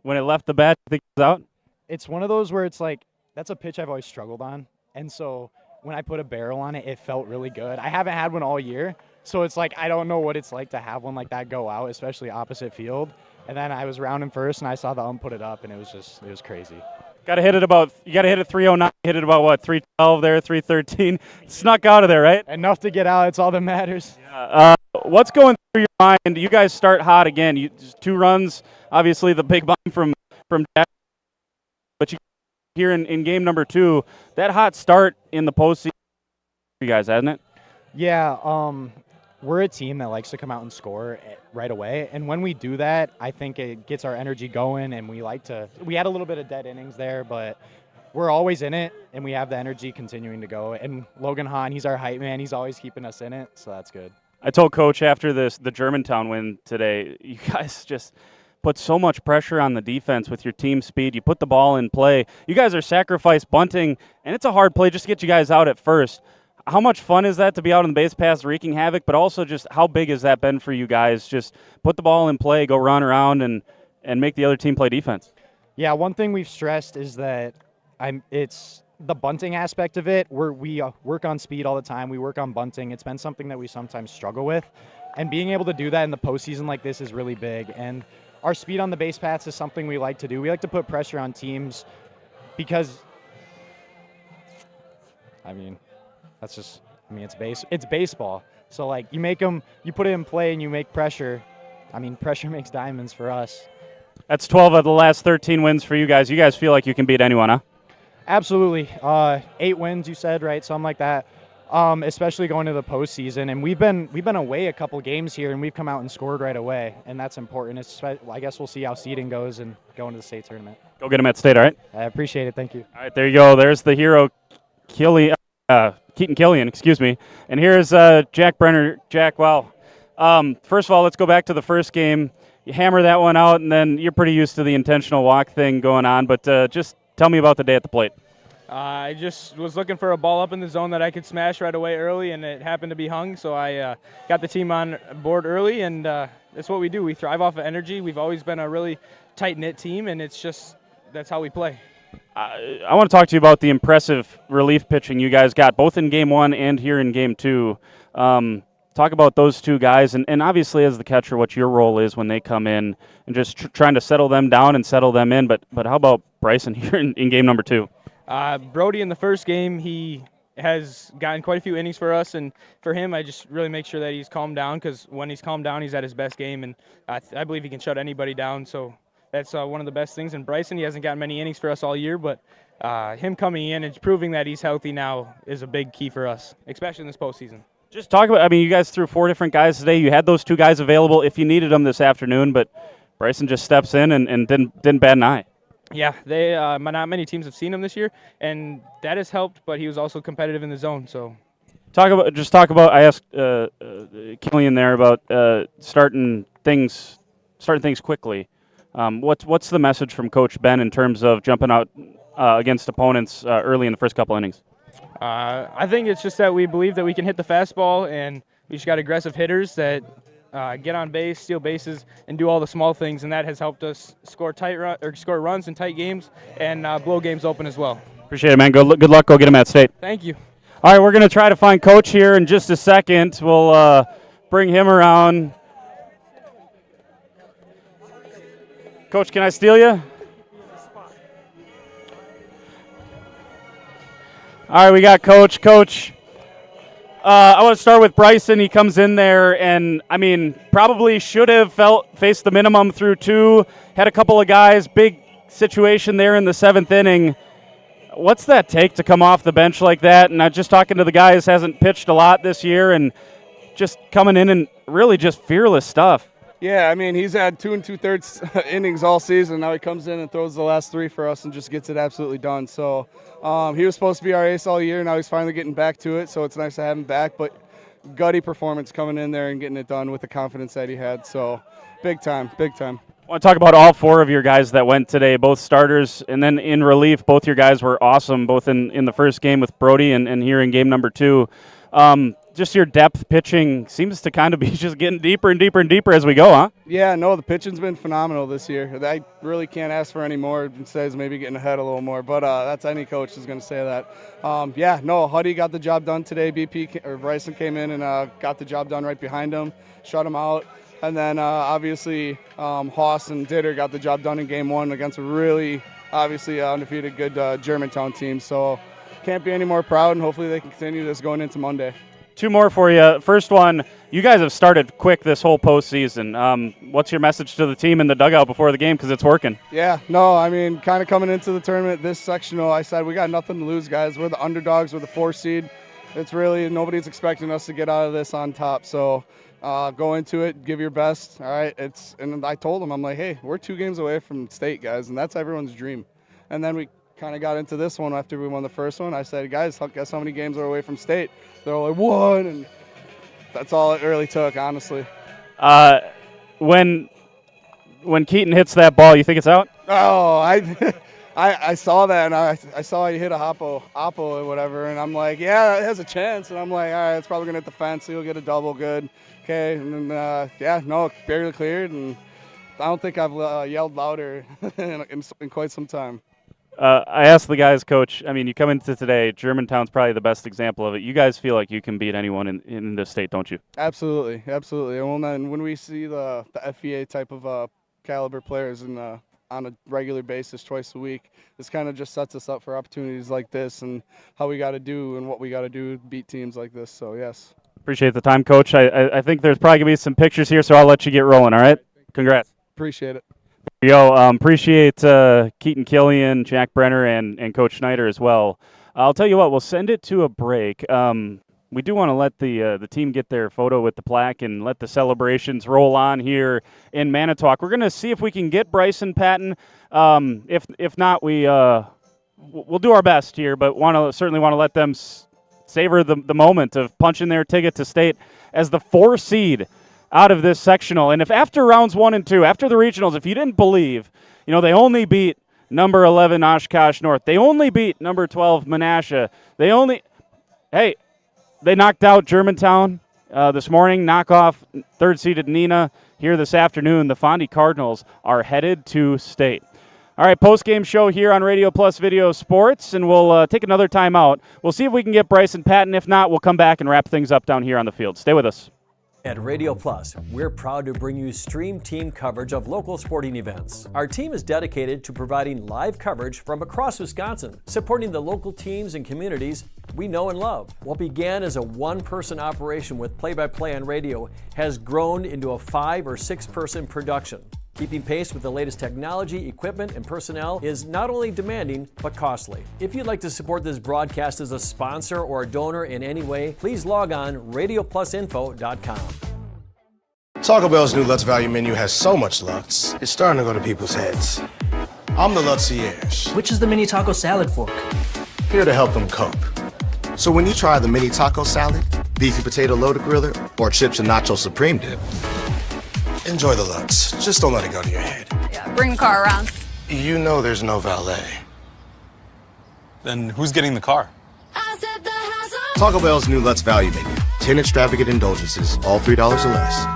it left the bat, you think it was out? It's one of those where it's like, that's a pitch I've always struggled on. And so when I put a barrel on it, it felt really good. I haven't had one all year, so it's like I don't know what it's like to have one like that go out, especially opposite field. And then I was rounding first, and I saw the ump put it up, and it was crazy. You got to hit it 309, hit it about, what, 312 there, 313. Snuck out of there, right? Enough to get out. It's all that matters. Yeah. What's going through your mind? You guys start hot again. Just 2 runs, obviously the big bomb from Jack. But you here in game number 2, that hot start in the postseason for you guys, hasn't it? Yeah, we're a team that likes to come out and score right away. And when we do that, I think it gets our energy going, and we had a little bit of dead innings there, but we're always in it, and we have the energy continuing to go. And Logan Hahn, he's our hype man. He's always keeping us in it, so that's good. I told Coach after the Germantown win today, you guys just put so much pressure on the defense with your team speed. You put the ball in play. You guys are sacrifice bunting, and it's a hard play just to get you guys out at first. How much fun is that to be out on the base paths wreaking havoc, but also just how big has that been for you guys? Just put the ball in play, go run around, and make the other team play defense. Yeah, one thing we've stressed is that it's the bunting aspect of it. We work on speed all the time. We work on bunting. It's been something that we sometimes struggle with. And being able to do that in the postseason like this is really big. And our speed on the base paths is something we like to do. We like to put pressure on teams because, it's baseball. So, like, you put it in play and you make pressure. Pressure makes diamonds for us. That's 12 of the last 13 wins for you guys. You guys feel like you can beat anyone, huh? Absolutely. 8 wins, you said, right? Something like that. Especially going to the postseason. And we've been away a couple games here, and we've come out and scored right away, and that's important. I guess we'll see how seeding goes and go into the state tournament. Go get them at state, all right? I appreciate it. Thank you. All right, there you go. There's the hero, Keaton Killian, excuse me. And here's Jack Brenner. Jack, wow. First of all, let's go back to the first game. You hammer that one out, and then you're pretty used to the intentional walk thing going on, but just tell me about the day at the plate. I just was looking for a ball up in the zone that I could smash right away early, and it happened to be hung, so I got the team on board early, and that's what we do. We thrive off of energy. We've always been a really tight-knit team, and that's how we play. I want to talk to you about the impressive relief pitching you guys got, both in Game 1 and here in Game 2. Talk Talk about those two guys, and obviously as the catcher, what your role is when they come in and just trying to settle them down and settle them in. But how about Bryson here in game number 2? Brody in the first game, he has gotten quite a few innings for us, and for him, I just really make sure that he's calmed down, because when he's calmed down, he's at his best game, and I believe he can shut anybody down. So that's one of the best things. And Bryson, he hasn't gotten many innings for us all year, but him coming in and proving that he's healthy now is a big key for us, especially in this postseason. Just talk about, I mean, you guys threw 4 different guys today. You had those 2 guys available if you needed them this afternoon, but Bryson just steps in and didn't bat an eye. Yeah, not many teams have seen him this year, and that has helped, but he was also competitive in the zone. So, talk about. I asked Killian there about starting things quickly. What's the message from Coach Ben in terms of jumping out against opponents early in the first couple innings? I think it's just that we believe that we can hit the fastball, and we just got aggressive hitters that get on base, steal bases, and do all the small things, and that has helped us score score runs in tight games and blow games open as well. Appreciate it, man. Good luck. Go get him at state. Thank you. All right, we're going to try to find Coach here in just a second. We'll bring him around. Coach, can I steal you? All right, we got Coach. Coach, I want to start with Bryson. He comes in there and, I mean, probably should have faced the minimum through 2. Had a couple of guys, big situation there in the 7th inning. What's that take to come off the bench like that? And just talking to the guys, hasn't pitched a lot this year and just coming in and really just fearless stuff. Yeah, I mean, he's had 2 2/3 innings all season. Now he comes in and throws the last 3 for us and just gets it absolutely done. So he was supposed to be our ace all year. Now he's finally getting back to it, so it's nice to have him back. But gutty performance coming in there and getting it done with the confidence that he had. So big time, big time. I want to talk about all 4 of your guys that went today, both starters and then in relief. Both your guys were awesome, both in the first game with Brody and here in game number 2. Just your depth pitching seems to kind of be just getting deeper and deeper and deeper as we go, huh? Yeah, no, the pitching's been phenomenal this year. I really can't ask for any more besides maybe getting ahead a little more, but that's any coach is going to say that. Yeah, no, Huddy got the job done today. Bryson came in and got the job done right behind him, shut him out. And then obviously Haas and Ditter got the job done in game 1 against a really, obviously undefeated good Germantown team. So can't be any more proud, and hopefully they can continue this going into Monday. 2 more for you. First one, you guys have started quick this whole postseason. What's your message to the team in the dugout before the game, because it's working? Yeah, no, I mean, kind of coming into the tournament, this sectional, I said we got nothing to lose, guys. We're the underdogs. We're the 4 seed. It's really, nobody's expecting us to get out of this on top. So go into it, give your best. All right, and I told them, I'm like, hey, we're 2 games away from state, guys, and that's everyone's dream. And then we kind of got into this one after we won the first one. I said, guys, guess how many games are away from state? They're all like, 1, and that's all it really took, honestly. When Keaton hits that ball, you think it's out? Oh, I saw that, and I saw he hit a oppo or whatever, and I'm like, yeah, it has a chance. And I'm like, all right, it's probably going to hit the fence, so he'll get a double, good. Okay, and then, yeah, no, barely cleared, and I don't think I've yelled louder in quite some time. I asked the guys, Coach, I mean, you come into today, Germantown's probably the best example of it. You guys feel like you can beat anyone in this state, don't you? Absolutely, absolutely. And then when we see the FVA type of caliber players on a regular basis twice a week, this kind of just sets us up for opportunities like this and how we got to do and what we got to do to beat teams like this. So, yes. Appreciate the time, Coach. I think there's probably going to be some pictures here, so I'll let you get rolling, all right? Congrats. Appreciate it. Yo, appreciate Keaton Killian, Jack Brenner, and Coach Schneider as well. I'll tell you what, we'll send it to a break. We do want to let the team get their photo with the plaque and let the celebrations roll on here in Manitowoc. We're going to see if we can get Bryson Patton. If not, we'll do our best here, but certainly want to let them savor the moment of punching their ticket to state as the 4 seed out of this sectional. And if after rounds 1 and 2, after the regionals, if you didn't believe, they only beat number 11 Oshkosh North. They only beat number 12 Menasha. They knocked out Germantown this morning, knock off 3rd-seeded Neenah. Here this afternoon, the Fondy Cardinals are headed to state. All right, post-game show here on Radio Plus Video Sports, and we'll take another timeout. We'll see if we can get Bryson Patton. If not, we'll come back and wrap things up down here on the field. Stay with us. At Radio Plus, we're proud to bring you stream team coverage of local sporting events. Our team is dedicated to providing live coverage from across Wisconsin, supporting the local teams and communities we know and love. What began as a one-person operation with play-by-play on radio has grown into a 5 or 6 person production. Keeping pace with the latest technology, equipment, and personnel is not only demanding, but costly. If you'd like to support this broadcast as a sponsor or a donor in any way, please log on radioplusinfo.com. Taco Bell's new Lutz Value menu has so much Lutz, it's starting to go to people's heads. I'm the Lutzierge. Which is the mini taco salad fork? Here to help them cope. So when you try the mini taco salad, beefy potato loaded griller, or chips and nacho supreme dip, enjoy the Lutz. Just don't let it go to your head. Yeah, bring the car around. You know there's no valet. Then who's getting the car? Taco Bell's new Lutz Value menu. 10 extravagant indulgences, all $3 or less.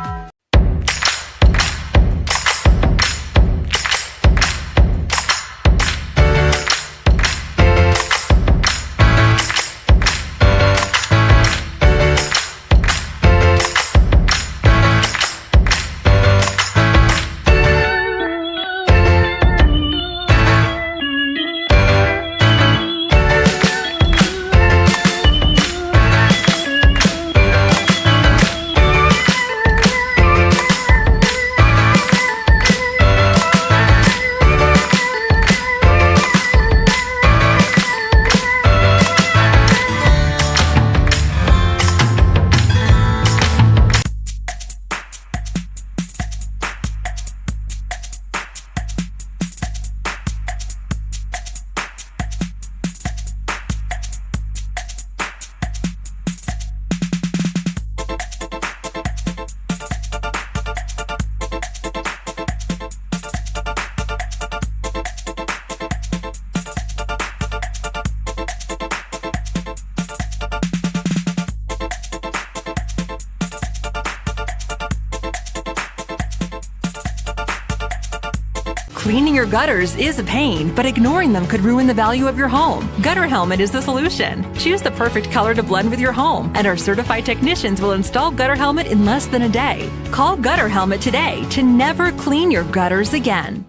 Cleaning your gutters is a pain, but ignoring them could ruin the value of your home. Gutter Helmet is the solution. Choose the perfect color to blend with your home, and our certified technicians will install Gutter Helmet in less than a day. Call Gutter Helmet today to never clean your gutters again.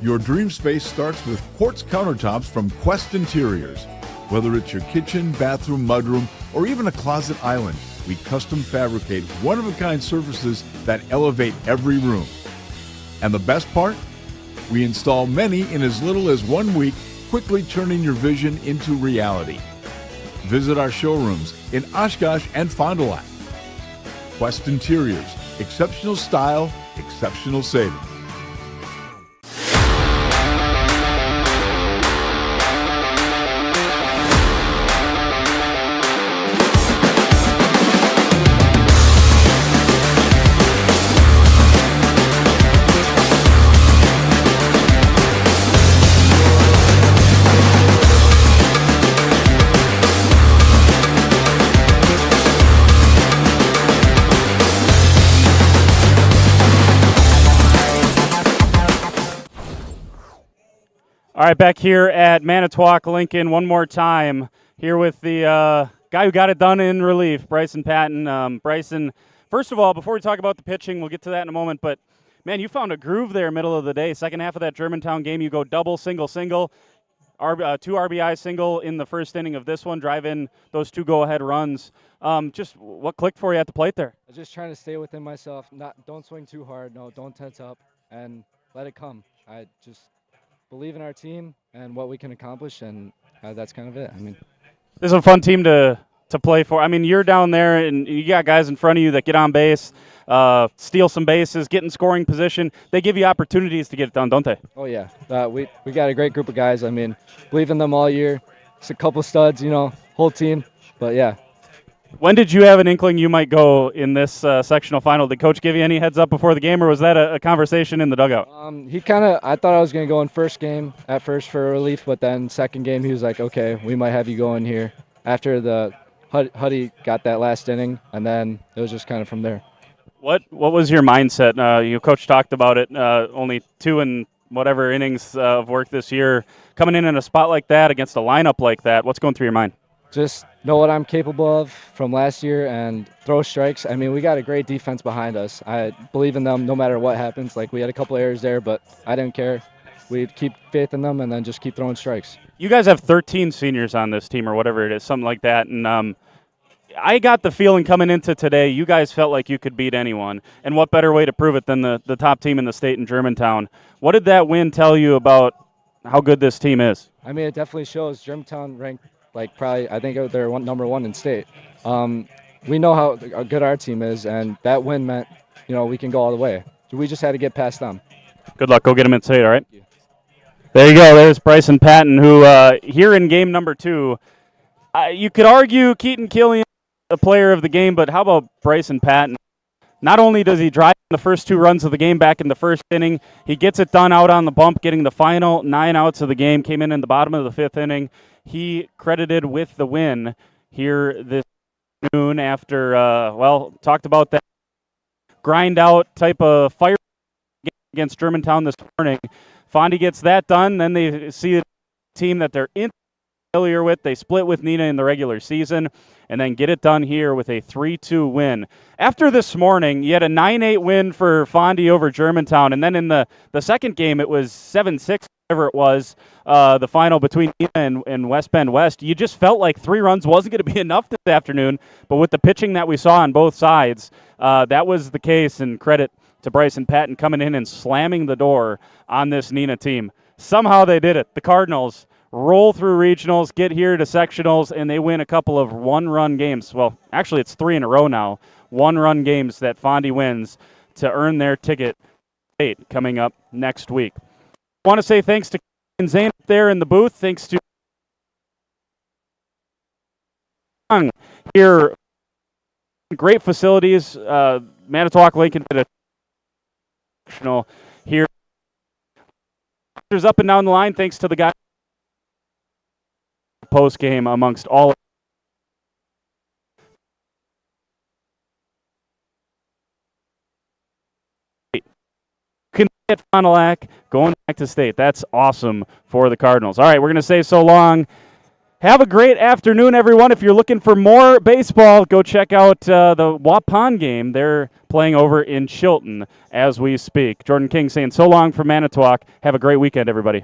Your dream space starts with quartz countertops from Quest Interiors. Whether it's your kitchen, bathroom, mudroom, or even a closet island, we custom fabricate one-of-a-kind surfaces that elevate every room. And the best part? We install many in as little as 1 week, quickly turning your vision into reality. Visit our showrooms in Oshkosh and Fond du Lac. Quest Interiors, exceptional style, exceptional savings. All right, back here at Manitowoc Lincoln one more time. Here with the guy who got it done in relief, Bryson Patton. Bryson, first of all, before we talk about the pitching, we'll get to that in a moment, but, man, you found a groove there middle of the day. Second half of that Germantown game, you go double, single, single, 2 RBI single in the first inning of this one, drive in those 2 go-ahead runs. Just what clicked for you at the plate there? I was just trying to stay within myself. Don't swing too hard. No, don't tense up, and let it come. I just believe in our team and what we can accomplish, and that's kind of it. I mean, this is a fun team to play for. I mean, you're down there, and you got guys in front of you that get on base, steal some bases, get in scoring position. They give you opportunities to get it done, don't they? Oh, yeah. We got a great group of guys. I mean, believe in them all year. It's a couple studs, whole team. But, yeah. When did you have an inkling you might go in this sectional final? Did Coach give you any heads up before the game, or was that a conversation in the dugout? I thought I was going to go in first game at first for relief, but then second game he was like, okay, we might have you go in here. After the Huddy got that last inning, and then it was just kind of from there. What was your mindset? Coach talked about it, only 2 and whatever innings of work this year. Coming in a spot like that against a lineup like that, what's going through your mind? Just know what I'm capable of from last year and throw strikes. I mean, we got a great defense behind us. I believe in them no matter what happens. Like, we had a couple errors there, but I didn't care. We'd keep faith in them and then just keep throwing strikes. You guys have 13 seniors on this team or whatever it is, something like that. And I got the feeling coming into today you guys felt like you could beat anyone. And what better way to prove it than the top team in the state in Germantown? What did that win tell you about how good this team is? I mean, it definitely shows. Germantown ranked, like, probably, I think they're number one in state. We know how good our team is, and that win meant, we can go all the way. We just had to get past them. Good luck. Go get them in state, all right? There you go. There's Bryson Patton, who here in game number 2, you could argue Keaton Killian the player of the game, but how about Bryson Patton? Not only does he drive the first 2 runs of the game back in the first inning, he gets it done out on the bump, getting the final 9 outs of the game, came in the bottom of the 5th inning. He credited with the win here this afternoon after, talked about that grind out type of fire against Germantown this morning. Fondy gets that done, then they see a team that they're familiar with. They split with Neenah in the regular season and then get it done here with a 3-2 win. After this morning, you had a 9-8 win for Fondy over Germantown, and then in the second game it was 7-6, whatever it was, the final between Neenah and West Bend West. You just felt like 3 runs wasn't going to be enough this afternoon, but with the pitching that we saw on both sides, that was the case, and credit to Bryson Patton coming in and slamming the door on this Neenah team. Somehow they did it. The Cardinals roll through regionals, get here to sectionals, and they win a couple of one-run games. Well, actually, it's 3 in a row now. One-run games that Fondy wins to earn their ticket coming up next week. I want to say thanks to Zane up there in the booth. Thanks to here. Great facilities. Manitowoc Lincoln did a here. There's up and down the line. Thanks to the guy post game amongst all. Can get Fond du Lac going back to state. That's awesome for the Cardinals. All right, we're going to say so long. Have a great afternoon, everyone. If you're looking for more baseball, go check out the Waupun game. They're playing over in Chilton as we speak. Jordan King saying so long from Manitowoc. Have a great weekend, everybody.